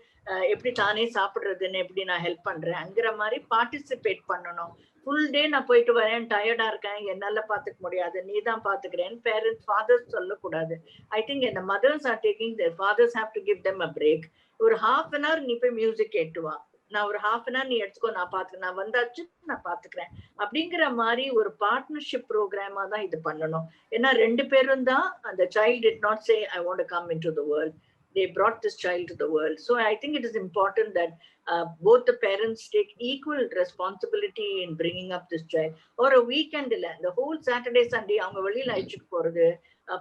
எப்படி தானே சாப்பிடுறதுன்னு எப்படி நான் ஹெல்ப் பண்றேன்ங்கிற மாதிரி பார்ட்டிசிபேட் பண்ணணும். ஃபுல் டே நான் போயிட்டு வரேன், டயர்டா இருக்கேன், என்னால பாத்துக்க முடியாது, நீ தான் பாத்துக்கிறேன்னு பேரண்ட்ஸ் ஃபாதர்ஸ் சொல்லக்கூடாது. ஐ திங்க் இந்த mothers are taking their fathers have to give them a break. ஒரு 1/2 hour நீ போய் மியூசிக் கேட்டு வா, நான் ஒரு 1/2 hour நீ எடுத்துக்கோ, நான் பாத்துக்கிறேன், நான் வந்தாச்சு நான் பாத்துக்கிறேன் அப்படிங்கிற மாதிரி ஒரு பார்ட்னர்ஷிப் ப்ரோக்ராமா தான் இது பண்ணணும். ஏன்னா 2 பேரும் தான், அந்த child did not say I want to come into the world, they brought this child to the world. So I think it is important that both the parents take equal responsibility in bringing up this child. Or a weekend illa the whole Saturday Sunday avanga velila ayichittu poradhu,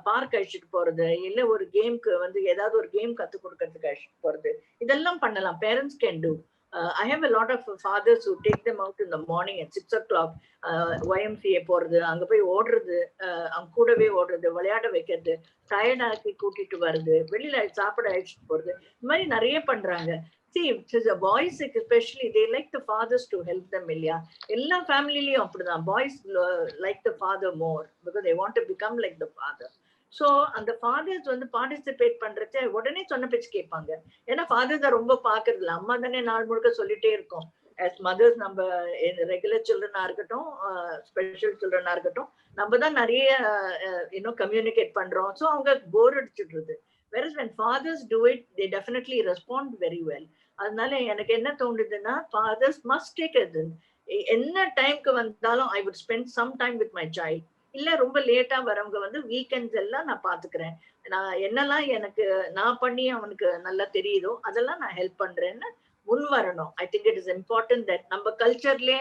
park அழிச்சிட்டு போறது, இல்ல ஒரு கேம்க்கு வந்து ஏதாவது ஒரு game கத்து கொடுக்கறதுக்கு அழிச்சிட்டு போறது, இதெல்லாம் பண்ணலாம். Parents can do. I have a lot of fathers who take them out in the morning at 6 o'clock, YMCA போறது, அங்க போய் ஓடுறது, அவங்க கூடவே ஓடுறது, விளையாட வைக்கிறது, டயர்ட் ஆக்கி கூட்டிட்டு வருது, வெளியில சாப்பிட அழைச்சிட்டு போறது, இந்த மாதிரி நிறைய பண்றாங்க. See, the boys especially, they like the fathers to help them இல்லையா? எல்லா ஃபேமிலிலயும் அப்படிதான். Boys like the father more because they want to become like the father. So அந்த ஃபாதர்ஸ் வந்து பார்ட்டிசிபேட் பண்றச்ச உடனே சொன்ன பேச்சு கேட்பாங்க. ஏன்னா ஃபாதர்ஸ் ரொம்ப பாக்குறது இல்லை, அம்மா தானே நாள் முழுக்க சொல்லிட்டே இருக்கோம். as mothers நம்ம ரெகுலர் சில்ட்ரனா இருக்கட்டும், ஸ்பெஷல் சில்ட்ரனா இருக்கட்டும், நம்ம தான் நிறைய கம்யூனிகேட் பண்றோம். ஸோ அவங்க போர் அடிச்சிடுறது. whereas when fathers do it, they definitely respond very well. அதனால எனக்கு என்ன தோணுதுன்னா, fathers must take it. என்ன டைம்க்கு வந்தாலும் I would spend some time with my child. இல்ல ரொம்ப லேட்டா வரவங்க வந்து வீக்கெண்ட்ஸ் எல்லாம் நான் பாத்துக்கிறேன், நான் என்னெல்லாம் எனக்கு நான் பண்ணி அவனுக்கு நல்லா தெரியுதோ அதெல்லாம் நான் ஹெல்ப் பண்றேன்னு முன் வரணும். ஐ think it is important that நம்ம கல்ச்சர்லயே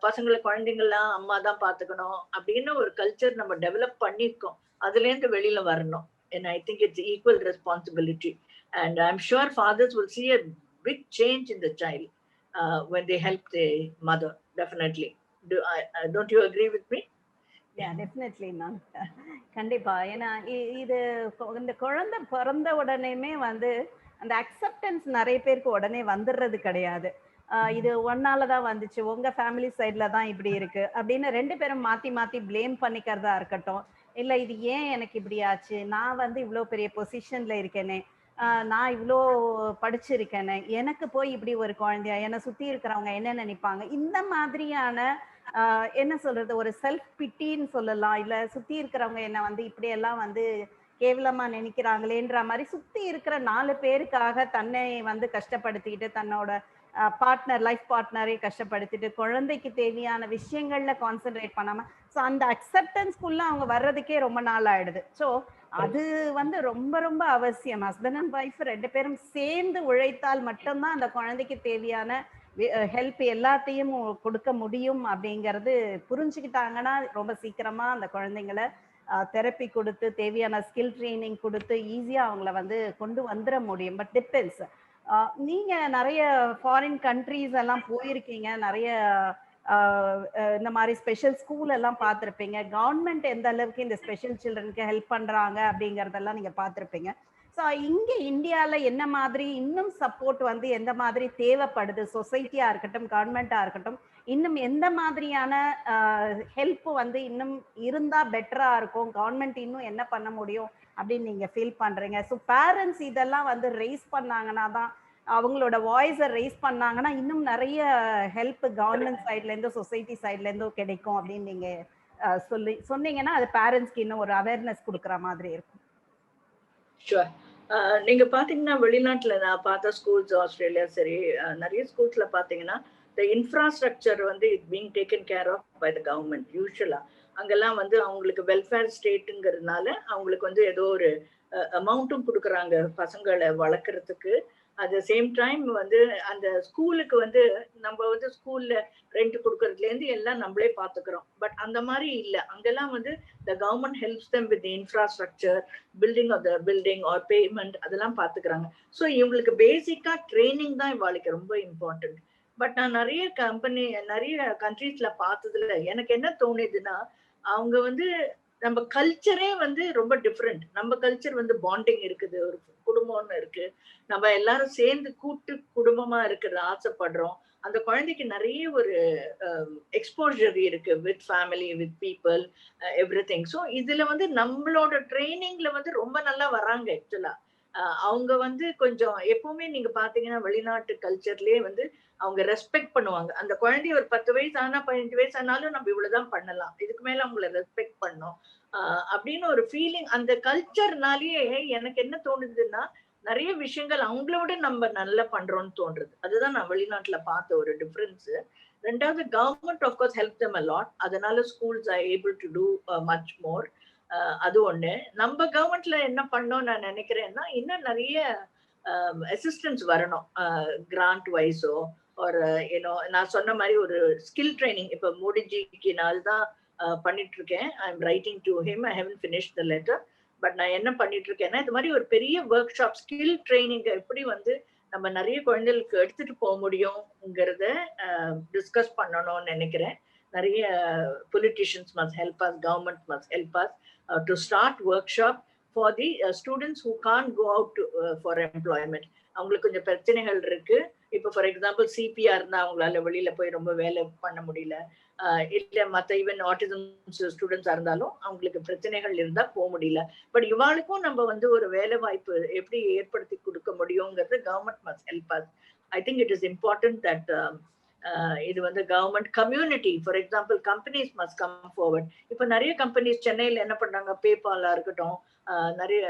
பசங்களை குழந்தைங்கள்லாம் அம்மா தான் பாத்துக்கணும் அப்படின்னு ஒரு கல்ச்சர் நம்ம டெவலப் பண்ணிருக்கோம். அதுல இருந்து வெளியில வரணும். and I think it's equal responsibility, and I'm sure fathers will see a big change in the child when they help the mother. Definitely. Don't you agree with me? Yeah, definitely ma'am. கண்டிப்பா. ஏன்னா இது இந்த குழந்தை பிறந்த உடனேமே வந்து அந்த acceptance நிறைய பேருக்கு உடனே வந்துடுறது கிடையாது. இது ஒன்னாலதான் வந்துச்சு, உங்க ஃபேமிலி சைட்ல தான் இப்படி இருக்கு அப்படின்னு ரெண்டு பேரும் மாத்தி மாத்தி பிளேம் பண்ணிக்கிறதா இருக்கட்டும், இல்ல இது ஏன் எனக்கு இப்படி ஆச்சு, நான் வந்து இவ்வளோ பெரிய பொசிஷன்ல இருக்கேனே, நான் இவ்வளோ படிச்சிருக்கேனே, எனக்கு போய் இப்படி ஒரு குழந்தையா, என்னை சுத்தி இருக்கிறவங்க என்ன நினைப்பாங்க, இந்த மாதிரியான என்ன சொல்றது, ஒரு செல்ஃப் பிட்டின்னு சொல்லலாம், இல்ல சுத்தி இருக்கிறவங்க என்ன வந்து இப்படி எல்லாம் வந்து கேவலமா நினைக்கிறாங்களேன்ற மாதிரி சுத்தி இருக்கிற 4 பேருக்காக தன்னை வந்து கஷ்டப்படுத்திக்கிட்டு, தன்னோட பார்ட்னர், லைஃப் பார்ட்னரை கஷ்டப்படுத்திட்டு, குழந்தைக்கு தேவையான விஷயங்கள்ல கான்சென்ட்ரேட் பண்ணாம, ஸோ அந்த அக்செப்டன்ஸ்குள்ள அவங்க வர்றதுக்கே ரொம்ப நாள் ஆயிடுது. ஸோ அது வந்து ரொம்ப ரொம்ப அவசியம். ஹஸ்பண்ட் அண்ட் ஒய்ஃப் 2 பேரும் சேர்ந்து உழைத்தால் மட்டும்தான் அந்த குழந்தைக்கு தேவையான ஹெல்ப் எல்லாத்தையும் கொடுக்க முடியும் அப்படிங்கிறது புரிஞ்சுக்கிட்டாங்கன்னா ரொம்ப சீக்கிரமா அந்த குழந்தைங்களை தெரப்பி கொடுத்து தேவையான ஸ்கில் ட்ரைனிங் கொடுத்து ஈஸியா அவங்கள வந்து கொண்டு வந்துட முடியும். But depends. நீங்க நிறைய ஃபாரின் கண்ட்ரீஸ் எல்லாம் போயிருக்கீங்க, நிறைய இந்த மாதிரி ஸ்பெஷல் ஸ்கூல் எல்லாம் பார்த்துருப்பீங்க. கவர்மெண்ட் எந்த அளவுக்கு இந்த ஸ்பெஷல் சில்ட்ரனுக்கு ஹெல்ப் பண்றாங்க அப்படிங்கறதெல்லாம் நீங்க பார்த்துருப்பீங்க. ஸோ இங்க இந்தியால என்ன மாதிரி இன்னும் சப்போர்ட் வந்து எந்த மாதிரி தேவைப்படுது, சொசைட்டியா இருக்கட்டும், கவர்மெண்டா இருக்கட்டும், இன்னும் எந்த மாதிரியான ஹெல்ப் வந்து இன்னும் இருந்தா பெட்டரா இருக்கும், கவர்மெண்ட் இன்னும் என்ன பண்ண முடியும் அப்படின்னு நீங்க ஃபீல் பண்றீங்க? ஸோ பேரண்ட்ஸ் இதெல்லாம் வந்து ரைஸ் பண்ணாங்கன்னா தான், அவங்களோட வாய்ஸை ரைஸ் பண்ணாங்கன்னா இன்னும் நிறைய ஹெல்ப் கவர்மெண்ட் சைட்ல இருந்து சொசைட்டி சைட்ல இருந்தும் கிடைக்கும் அப்படின்னு நீங்க சொன்னீங்கன்னா அது பேரண்ட்ஸ்க்கு இன்னும் ஒரு அவேர்னஸ் கொடுக்குற மாதிரி இருக்கும். ஷுவர். நீங்க பாத்தீங்கன்னா வெளிநாட்டுல நான் பார்த்த ஸ்கூல்ஸ், ஆஸ்திரேலியா சரி, நிறைய ஸ்கூல்ஸ்ல பாத்தீங்கன்னா the infrastructure வந்து it being taken care of by the government. யூஸ்வலா அங்கெல்லாம் வந்து அவங்களுக்கு வெல்ஃபேர் ஸ்டேட்டுங்கிறதுனால அவங்களுக்கு வந்து ஏதோ ஒரு அமௌண்ட்டும் கொடுக்குறாங்க பசங்களை வளர்க்கறதுக்கு. அட் த சேம் டைம் வந்து அந்த ஸ்கூலுக்கு வந்து நம்ம வந்து ஸ்கூல்ல ரெண்ட் கொடுக்கறதுல இருந்து எல்லாம் நம்மளே பாத்துக்கிறோம். பட் அந்த மாதிரி இல்லை, அங்கெல்லாம் வந்து the government helps them with infrastructure, building of the building or payment, அதெல்லாம் பாத்துக்கிறாங்க. ஸோ இவங்களுக்கு பேசிக்கா ட்ரைனிங் தான் இவாளுக்கு ரொம்ப இம்பார்ட்டன்ட். பட் நான் நிறைய நிறைய கண்ட்ரீஸ்ல பார்த்ததுல எனக்கு என்ன தோணுதுன்னா, அவங்க வந்து நம்ம கல்ச்சரே வந்து ரொம்ப டிஃப்ரெண்ட். நம்ம கல்ச்சர் வந்து பாண்டிங் இருக்குது, ஒரு குடும்பம்னு இருக்கு, நம்ம எல்லாரும் சேர்ந்து கூட்டு குடும்பமா இருக்கிறது ஆசைப்படுறோம். அந்த குழந்தைக்கு நிறைய ஒரு எக்ஸ்போஜர் இருக்கு with family, with people, everything. So இதுல வந்து நம்மளோட ட்ரைனிங்ல வந்து ரொம்ப நல்லா வராங்க. ஆக்சுவலா அவங்க வந்து கொஞ்சம் எப்பவுமே நீங்க பாத்தீங்கன்னா வெளிநாட்டு கல்ச்சர்லயே வந்து அவங்க ரெஸ்பெக்ட் பண்ணுவாங்க. அந்த குழந்தைய ஒரு 10 வயசு ஆனா 15 வயசு ஆனாலும் நம்ம இவ்வளவுதான் பண்ணலாம், இதுக்கு மேல அவங்கள ரெஸ்பெக்ட் பண்ணோம் அப்படின்னு ஒரு ஃபீலிங் அந்த கல்ச்சர்னாலேயே எனக்கு என்ன தோணுதுன்னா, நிறைய விஷயங்கள் அவங்களோட நம்ம நல்லா பண்றோம்னு தோன்றுது. அதுதான் நான் வெளிநாட்டுல பார்த்த ஒரு டிஃபரன்ஸ். ரெண்டாவது, government of course help them a lot, அதனால schools are able to do much more. அது ஒண்ணு. நம்ம கவர்மெண்ட்ல என்ன பண்ணோம் நான் நினைக்கிறேன்னா, இன்னும் நிறைய அசிஸ்டன்ஸ் வரணும், கிராண்ட் வைஸோ ஒரு நான் சொன்ன மாதிரி ஒரு ஸ்கில் ட்ரைனிங். இப்ப மோடிஜிக்கு நான் தான் பண்ணிட்டு இருக்கேன். I am writing to him, I haven't finished the letter. But நான் என்ன பண்ணிட்டு இருக்கேன்னா, இது மாதிரி ஒரு பெரிய ஒர்க் ஷாப், ஸ்கில் ட்ரைனிங் எப்படி வந்து நம்ம நிறைய குழந்தைகளுக்கு எடுத்துட்டு போக முடியும்ங்கிறத டிஸ்கஸ் பண்ணணும்னு நினைக்கிறேன். நிறைய politicians must help us, government must help us to start workshop for the students who can't go out for employment. அவங்களுக்கு கொஞ்சம் பிரச்சனைகள் இருக்கு. இப்போ ஃபார் எக்ஸாம்பிள் சிபிஆர்னா அவங்களால வெளியில போய் ரொம்ப வேலை பண்ண முடியல, இல்ல மற்ற ஈவன் ஆட்டிசம் ஸ்டூடெண்ட்ஸா இருந்தாலும் அவங்களுக்கு பிரச்சனைகள் இருந்தா போக முடியல. பட் இவாளுக்கும் நம்ம வந்து ஒரு வேலை வாய்ப்பு எப்படி ஏற்படுத்தி கொடுக்க முடியுங்கிறது government must help us. I think it is important that இது வந்து government community, for example companies must come forward. இப்போ நிறைய கம்பெனிஸ் சென்னையில் என்ன பண்றாங்க, பேபாலா இருக்கட்டும், நிறைய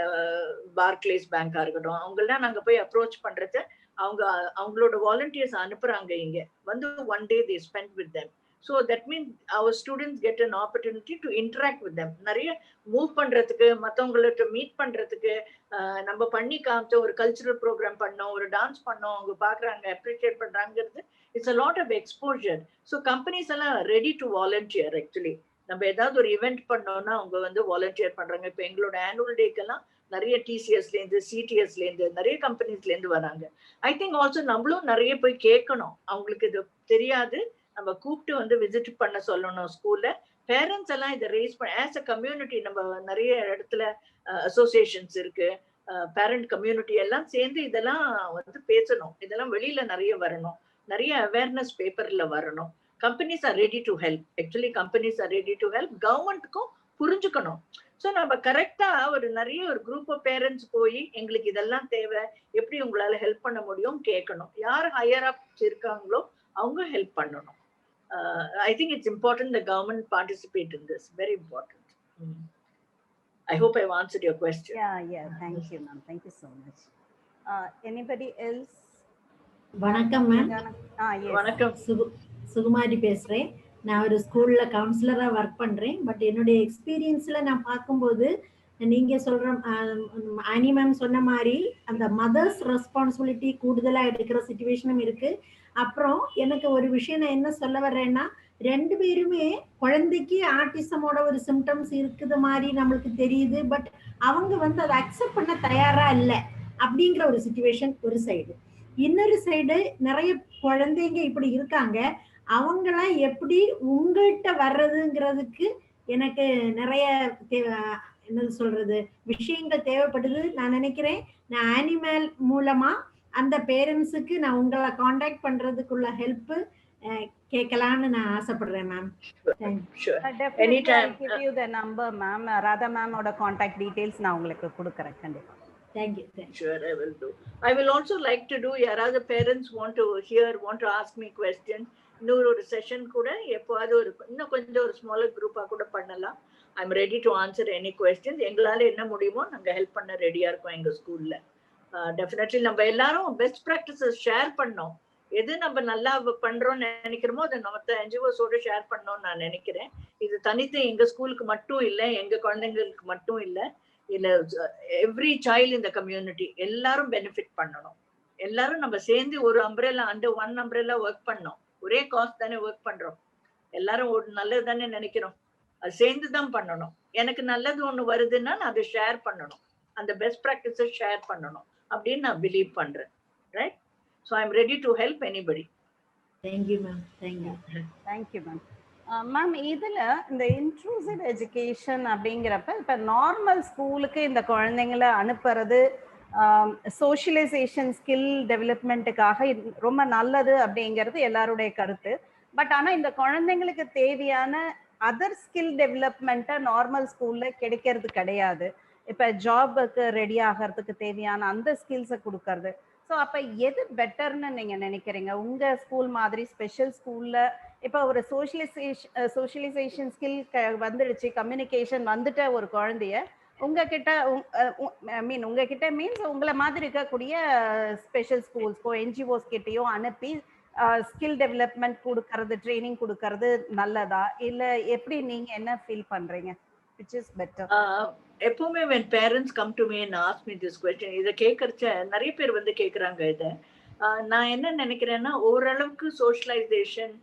பார்க்லேஸ் பேங்கா இருக்கட்டும், அவங்கெல்லாம் நாங்க போய் அப்ரோச் பண்றது, அவங்களோட வாலண்டியர்ஸ் அனுப்புறாங்க இங்க வந்து, one day they spend with them. So that means our students get an opportunity to interact with them. நிறைய மூவ் பண்றதுக்கு, மற்றவங்கள்ட்ட மீட் பண்றதுக்கு, நம்ம பண்ணி காமிச்ச ஒரு கல்ச்சுரல் ப்ரோக்ராம் பண்ணோம், ஒரு டான்ஸ் பண்ணோம், அவங்க பாக்குறாங்க, அப்ரிஷியேட் பண்றாங்கிறது, it's a lot of exposure. So companies எல்லாம் ரெடி டு வாலண்டியர். ஆக்சுவலி நம்ம ஏதாவது ஒரு இவெண்ட் பண்ணோம்னா அவங்க வந்து வாலண்டியர் பண்றாங்க. இப்போ எங்களோட ஆனுவல் டேக்கெல்லாம் நிறைய டிசிஎஸ்ல இருந்து, சிடிஎஸ்ல இருந்து, நிறைய கம்பெனிஸ்ல இருந்து வராங்க. ஐ திங்க் ஆல்சோ நம்மளும் நிறைய போய் கேட்கணும். அவங்களுக்கு இது தெரியாது, நம்ம கூப்பிட்டு வந்து விசிட் பண்ண சொல்லணும் ஸ்கூல்ல. பேரண்ட்ஸ் எல்லாம் இதை ரேஸ் பண்ண ஆஸ் அ கம்யூனிட்டி. நம்ம நிறைய இடத்துல அசோசியேஷன்ஸ் இருக்கு, பேரண்ட் கம்யூனிட்டி எல்லாம் சேர்ந்து இதெல்லாம் வந்து பேசணும். இதெல்லாம் வெளியில நிறைய வரணும், நிறைய அவேர்னஸ் பேப்பர்ல வரணும். Companies are ready to help. Actually companies are ready to help. கவர்மெண்ட்டுக்கும் புரிஞ்சுக்கணும். ஸோ நம்ம கரெக்டா ஒரு நிறைய ஒரு குரூப் ஆஃப் பேரண்ட்ஸ் போய் எங்களுக்கு இதெல்லாம் தேவை, எப்படி உங்களால ஹெல்ப் பண்ண முடியும் கேட்கணும். யார் ஹையர் அப் இருக்காங்களோ அவங்க ஹெல்ப் பண்ணணும். I think it's important the government participate in this. Very important. I hope I've answered your question. Yeah. Thank you, ma'am. Thank you so much. Anybody else? வணக்கம் மேம். வணக்கம். சுகுமாரி பேசுறேன். நான் ஒரு ஸ்கூல்ல கவுன்சிலரா ஒர்க் பண்றேன். பட் என்னுடைய எக்ஸ்பீரியன்ஸ்ல நான் பார்க்கும்போது நீங்க சொல்ற ஆனி மேம் சொன்ன மாதிரி அந்த மதர்ஸ் ரெஸ்பான்சிபிலிட்டி கூடுதலா எடுக்கிற சிச்சுவேஷனும் இருக்கு. அப்புறம் எனக்கு ஒரு விஷயம் நான் என்ன சொல்ல வர்றேன்னா, 2 பேருமே குழந்தைக்கு ஆட்டிசமோட ஒரு சிம்டம்ஸ் இருக்குது மாதிரி நம்மளுக்கு தெரியுது. பட் அவங்க வந்து அதை அக்செப்ட் பண்ண தயாரா இல்லை அப்படிங்கிற ஒரு சிச்சுவேஷன் ஒரு சைடு. இன்னொரு சைடு நிறைய குழந்தைங்க இப்படி இருக்காங்க. அவங்களாம் எப்படி உங்கள்கிட்ட வர்றதுங்கிறதுக்கு எனக்கு நிறைய என்ன சொல்றது விஷயங்கள் தேவைப்படுது. நான் நினைக்கிறேன் நான் அனிமல் மூலமா அந்த பேரண்ட்ஸுக்கு நான் உங்களை காண்டாக்ட் பண்றதுக்குள்ள ஹெல்ப் கேட்கலான்னு நான் ஆசைப்படுறேன் ma'am. Anytime. I'll give you the number, ma'am. Radha மேமோட காண்டாக்ட் டீடைல்ஸ் நான் உங்களுக்கு கொடுக்குறேன் கண்டிப்பா. Thank you. Sure, I will do. I will also like to do, யாராவது parents want to ask me questions, இன்னொரு ஒரு செஷன் கூட எப்போது ஒரு இன்னும் கொஞ்சம் ஒரு ஸ்மாலர் குரூப்பா கூட பண்ணலாம். ஐ am ready to answer any questions. எங்களால என்ன முடியுமோ நாங்க ஹெல்ப் பண்ண ரெடியா இருக்கோம் எங்க ஸ்கூல்ல. டெஃபினெட்லி நம்ம எல்லாரும் பெஸ்ட் ப்ராக்டிசஸ் ஷேர் பண்ணோம். எது நம்ம நல்லா பண்றோம்னு நினைக்கிறோமோ அதை மற்ற என்ஜிஓஸோட ஷேர் பண்ணோம்னு நான் நினைக்கிறேன். இது தனித்து எங்க ஸ்கூலுக்கு மட்டும் இல்லை, எங்க குழந்தைங்களுக்கு மட்டும் இல்லை, இல்ல எவ்ரி சைல்டு இந்த கம்யூனிட்டி எல்லாரும் பெனிஃபிட் பண்ணணும். எல்லாரும் நம்ம சேர்ந்து ஒரு umbrella under one umbrella work பண்ணோம். ஒரே காஸ்ட் தானே ஒர்க் பண்றோம். எல்லாரும் ஒரு நல்லது தானே நினைக்கிறோம். அது சேர்ந்து தான் பண்ணணும். எனக்கு நல்லது ஒண்ணு வருதுன்னா நான் அதை ஷேர் பண்ணணும், அந்த பெஸ்ட் ப்ராக்டிஸை ஷேர் பண்ணணும் அப்படின்னு நான் பிலீவ் பண்றேன். Right? So I am ready to help anybody. Thank you ma'am. Thank you ma'am. Ma'am இதுல இந்த இன்க்ளூசிவ் எஜுகேஷன் அப்படிங்கிறப்ப இப்ப நார்மல் ஸ்கூலுக்கு இந்த குழந்தைங்களை அனுப்புறது சோஷியலைசேஷன் ஸ்கில் டெவலப்மெண்ட்டுக்காக ரொம்ப நல்லது அப்படிங்கிறது எல்லாருடைய கருத்து. பட் ஆனா இந்த குழந்தைங்களுக்கு தேவையான அதர் ஸ்கில் டெவலப்மெண்ட்டை நார்மல் ஸ்கூல்ல கிடைக்கிறது கிடையாது. இப்ப ஜாபுக்கு ரெடி ஆகிறதுக்கு தேவையான அந்த ஸ்கில்ஸை கொடுக்கறது. ஸோ அப்ப எது பெட்டர்னு நீங்க நினைக்கிறீங்க? உங்க ஸ்கூல் மாதிரி ஸ்பெஷல் ஸ்கூல்ல இப்ப ஒரு சோஷியலைசேஷன் ஸ்கில் வந்துடுச்சு, கம்யூனிகேஷன் வந்துட்ட ஒரு குழந்தைய உங்ககிட்ட உங்ககிட்ட மீன்ஸ் உங்களை மாதிரி இருக்கக்கூடிய ஸ்பெஷல் ஸ்கூல்ஸ்க்கோ என்ஜிஓஸ் கிட்டயோ அனுப்பி ஸ்கில் டெவலப்மெண்ட் கொடுக்கறது, ட்ரைனிங் கொடுக்கறது நல்லதா இல்ல எப்படி நீங்க என்ன ஃபீல் பண்றீங்க? which is better? எப்பவுமே when parents come to me and ask me this question, இதை கேட்கறச்ச நிறைய பேர் வந்து கேட்குறாங்க. இதை நான் என்ன நினைக்கிறேன்னா, ஓரளவுக்கு சோஷியலைசேஷன்,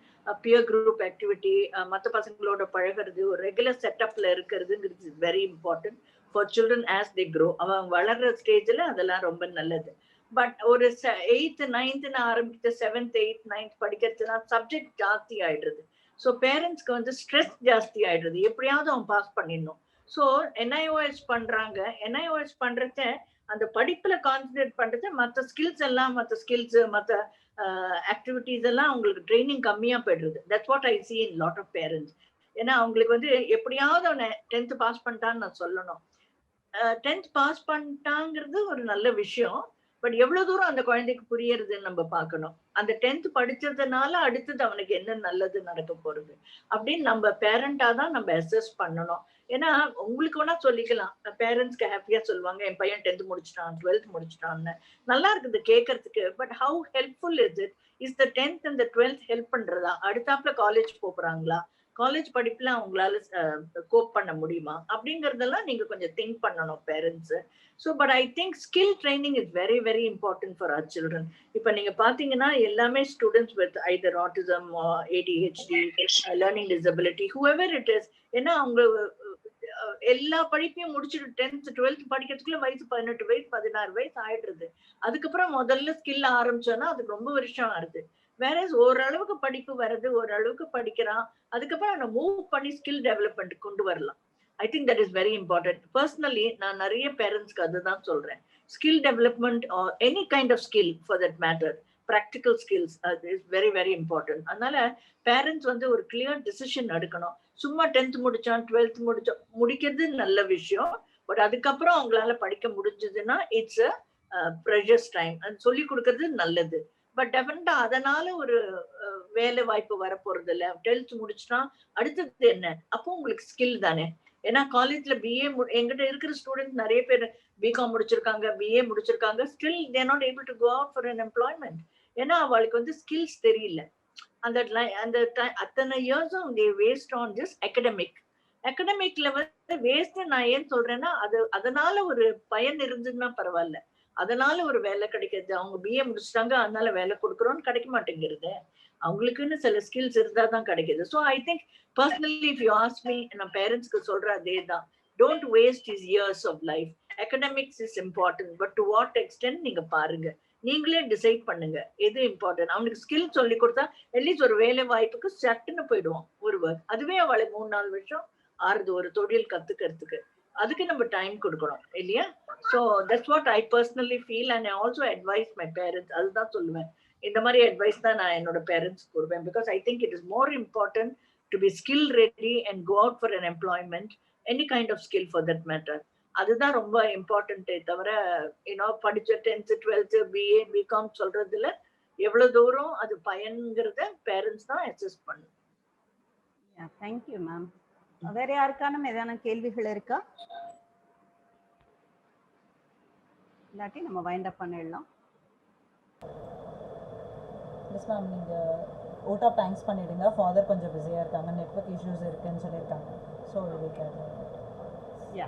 பியர் குரூப் ஆக்டிவிட்டி, மற்ற பசங்களோட பழகிறது, ஒரு ரெகுலர் செட்டப்ல இருக்கிறதுங்கிறது is very important for children as they grow. அவங்க வளர்ற ஸ்டேஜில் அதெல்லாம் ரொம்ப நல்லது. பட் ஒரு 8th 9th ஆரம்பித்த 7th 8th 9th படிக்கிறதுனா சப்ஜெக்ட் ஜாஸ்தி ஆயிடுறது. ஸோ பேரண்ட்ஸ்க்கு வந்து ஸ்ட்ரெஸ் ஜாஸ்தி ஆயிடுறது, எப்படியாவது அவன் பாஸ் பண்ணிடணும். ஸோ NIOS பண்றாங்க. NIOS பண்றத அந்த படிப்புல கான்சென்ட்ரேட் பண்றது, மற்ற ஸ்கில்ஸ் மற்ற ஆக்டிவிட்டிஸ் எல்லாம் அவங்களுக்கு ட்ரைனிங் கம்மியா போயிடுறது. That's what I see in lot of parents. ஏன்னா அவங்களுக்கு வந்து எப்படியாவது அவனை 10th பாஸ் பண்ணிட்டான்னு நான் சொல்லணும். 10th பாஸ் பண்ணிட்டாங்கிறது ஒரு நல்ல விஷயம். பட் எவ்வளவு தூரம் அந்த குழந்தைக்கு புரியறதுன்னு நம்ம பார்க்கணும். அந்த 10th படிச்சதுனால அடுத்தது அவனுக்கு என்ன நல்லது நடக்க போறது அப்படின்னு நம்ம பேரண்டா தான் நம்ம அசஸ் பண்ணணும். ஏன்னா உங்களுக்கு வேணா சொல்லிக்கலாம், பேரண்ட்ஸ்க்கு ஹாப்பியா சொல்லுவாங்க, என் பையன் 10th முடிச்சிட்டான் 12th முடிச்சிட்டான்னு. நல்லா இருக்குது கேட்கறதுக்கு. But how helpful is the 10th and the 12th help பண்றதா? அடுத்தாப்புல காலேஜ் போறாங்களா, காலேஜ் படிப்புல அவங்களால கோப் பண்ண முடியுமா அப்படிங்கறதெல்லாம் நீங்க கொஞ்சம் திங்க் பண்ணணும் parents. So but I think skill training is very very important for our children. இப்போ நீங்க பாத்தீங்கன்னா எல்லாமே students with either autism, ADHD, learning disability, whoever it is. ஏன்னா அவங்க எல்லா படிப்பையும் முடிச்சுட்டு 10th 12th படிக்கிறதுக்குள்ள வயசு 18 வயசு 16 வயசு ஆயிடுறது. அதுக்கப்புறம் முதல்ல ஸ்கில் ஆரம்பிச்சோன்னா அதுக்கு ரொம்ப வருஷம் ஆகுது. வேற ஓரளவுக்கு படிப்பு வருது, ஓரளவுக்கு படிக்கிறான், அதுக்கப்புறம் அவனை மூவ் பண்ணி ஸ்கில் டெவலப்மெண்ட் கொண்டு வரலாம். I think that is very important. Personally நான் நிறைய பேரண்ட்ஸ்க்கு அதுதான் சொல்றேன். Skill development or any kind of skill for that matter, practical skills, அது இஸ் வெரி வெரி இம்பார்ட்டன்ட். அதனால பேரண்ட்ஸ் வந்து ஒரு கிளியர் டிசிஷன் எடுக்கணும். சும்மா 10th முடிச்சான் 12th முடிக்கிறது நல்ல விஷயம். பட் அதுக்கப்புறம் அவங்களால படிக்க முடிஞ்சதுன்னா இட்ஸ் அ ப்ரெஷஸ் டைம். அது சொல்லி கொடுக்கறது நல்லது. பட் டெஃபினட்டா அதனால ஒரு வேலை வாய்ப்பு வர போறது இல்லை. 12th முடிச்சுட்டா அடுத்தது என்ன? அப்போ உங்களுக்கு ஸ்கில் தானே. ஏன்னா காலேஜ்ல BA எங்கிட்ட இருக்கிற ஸ்டூடெண்ட் நிறைய பேர் BCom முடிச்சிருக்காங்க, BA முடிச்சிருக்காங்க, still they're not able to go out for an employment. ஏன்னா அவளுக்கு வந்து ஸ்கில்ஸ் தெரியல. அந்த அத்தனை இயர்ஸும் தே வேஸ்ட் ஆன் ஜஸ்ட் அகடமிக்ல வந்து வேஸ்ட். நான் ஏன் சொல்றேன்னா அதனால ஒரு பயன் இருந்ததுன்னா பரவாயில்ல, அதனால ஒரு வேலை கிடைக்கிறது. அவங்க BA முடிச்சிட்டாங்க அதனால வேலை கொடுக்குறோன்னு கிடைக்க மாட்டேங்கிறது. அவங்களுக்குன்னு சில ஸ்கில்ஸ் இருந்தா தான் கிடைக்குது. So I think personally if you ask me, நான் பேரண்ட்ஸ்க்கு சொல்ற அதே தான். Don't waste his years of life. Academics is important, but to what extent நீங்க பாருங்க, நீங்களே டிசைட் பண்ணுங்க எது இம்பார்ட்டன்ட். அவனுக்கு ஸ்கில் சொல்லி கொடுத்தா அட்லீஸ்ட் ஒரு வேலை வாய்ப்புக்கு சட்டுன்னு போயிடுவான் ஒருவர். அதுவே அவளை 3-4 வருஷம் ஆறுது ஒரு தொழில் கத்துக்கிறதுக்கு. அதுக்கு நம்ம டைம் கொடுக்கணும் இல்லையா? So that's what I personally feel and I also advice my parents. அதுதான் சொல்லுவேன். இந்த மாதிரி அட்வைஸ் தான் நான் என்னோட பேரண்ட்ஸ் கொடுப்பேன். Because I think it is more important to be skill ready and go out for an employment, any kind of skill for that matter. அதுதான் ரொம்ப இம்பார்ட்டன்ட்டே தவிர படிச்ச 10th 12th BA BCom சொல்றதுல எவ்வளவு தூரம் அது பயன்கிறத பேரண்ட்ஸ் தான் அசஸ் பண்ணணும். Thank you ma'am. வேற யாருக்கான ஏதான கேள்விகள் இருக்கா? இல்லாட்டி நம்ம வைண்ட் அப் பண்ணிடலாம். எஸ் மேம், நீங்கள் அவுட் ஆஃப் தேங்க்ஸ் பண்ணிவிடுங்க. ஃபாதர் கொஞ்சம் பிஸியாக இருக்காங்க, நெட்வொர்க் இஷ்யூஸ் இருக்குன்னு சொல்லியிருக்காங்க. So yeah,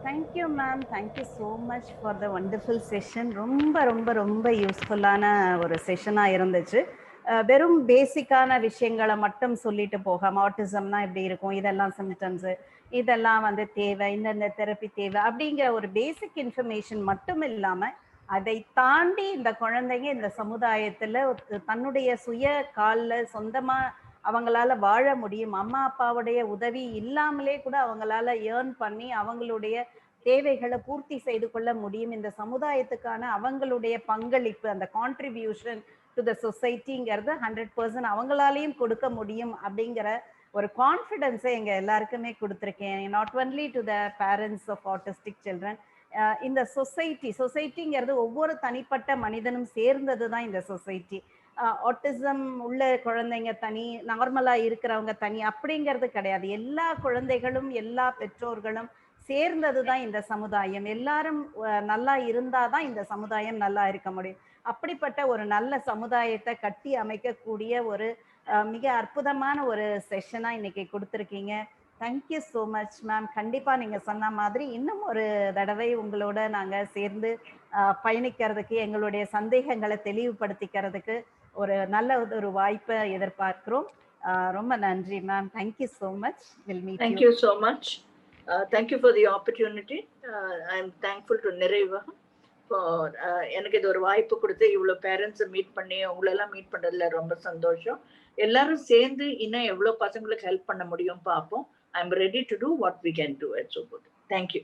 thank you ma'am. Thank you so much for the wonderful session. ரொம்ப ரொம்ப ரொம்ப யூஸ்ஃபுல்லான ஒரு செஷனாக இருந்துச்சு. வெறும் பேசிக்கான விஷயங்களை மட்டும் சொல்லிட்டு போகாம, ஆட்டிசம்னா இப்படி இருக்கும், இதெல்லாம் சிம்டம்ஸு, இதெல்லாம் வந்து தேவை, இந்தந்த தெரப்பி தேவை அப்படிங்கிற ஒரு பேசிக் இன்ஃபர்மேஷன் மட்டும் இல்லாமல் அதை தாண்டி இந்த குழந்தைங்க இந்த சமுதாயத்தில் தன்னுடைய சுய காலில் சொந்தமாக அவங்களால வாழ முடியும், அம்மா அப்பாவுடைய உதவி இல்லாமலே கூட அவங்களால ஏர்ன் பண்ணி அவங்களுடைய தேவைகளை பூர்த்தி செய்து கொள்ள முடியும், இந்த சமுதாயத்துக்கான அவங்களுடைய பங்களிப்பு, அந்த கான்ட்ரிபியூஷன் டு த சொசைட்டிங்கிறத 100% அவங்களாலையும் கொடுக்க முடியும் அப்படிங்கிற ஒரு கான்ஃபிடென்ஸை எங்கள் எல்லாருக்குமே கொடுத்துருக்கேன். Not only to the parents of autistic children. இந்த சொசைட்டிங்கிறது ஒவ்வொரு தனிப்பட்ட மனிதனும் சேர்ந்தது தான் இந்த சொசைட்டி. ஆட்டிசம் உள்ள குழந்தைங்க தனி, நார்மலாக இருக்கிறவங்க தனி அப்படிங்கிறது கிடையாது. எல்லா குழந்தைகளும் எல்லா பெற்றோர்களும் சேர்ந்தது தான் இந்த சமுதாயம். எல்லாரும் நல்லா இருந்தால் தான் இந்த சமுதாயம் நல்லா இருக்க முடியும். அப்படிப்பட்ட ஒரு நல்ல சமுதாயத்தை கட்டி அமைக்கக்கூடிய ஒரு மிக அற்புதமான ஒரு செஷனாக இன்னைக்கு கொடுத்துருக்கீங்க. Thank you so much ma'am. கண்டிப்பாக நீங்கள் சொன்ன மாதிரி இன்னும் ஒரு தடவை உங்களோட நாங்கள் சேர்ந்து பயணிக்கிறதுக்கு, எங்களுடைய சந்தேகங்களை தெளிவுபடுத்திக்கிறதுக்கு ஒரு நல்ல ஒரு வாய்ப்பை எதிர்பார்க்கிறோம். ரொம்ப நன்றி ma'am. Thank you so much. Will meet you. Thank you so much. Thank you for the opportunity. I am thankful to Niraiva எனக்கு இது ஒரு வாய்ப்பு கொடுத்து இவ்வளவு பேரண்ட்ஸை மீட் பண்ணி உங்களெல்லாம் மீட் பண்றதுல ரொம்ப சந்தோஷம். எல்லாரும் சேர்ந்து இன்னும் எவ்வளவு பசங்களுக்கு ஹெல்ப் பண்ண முடியும் பார்ப்போம். I am ready to do what we can do. It's so good. Thank you.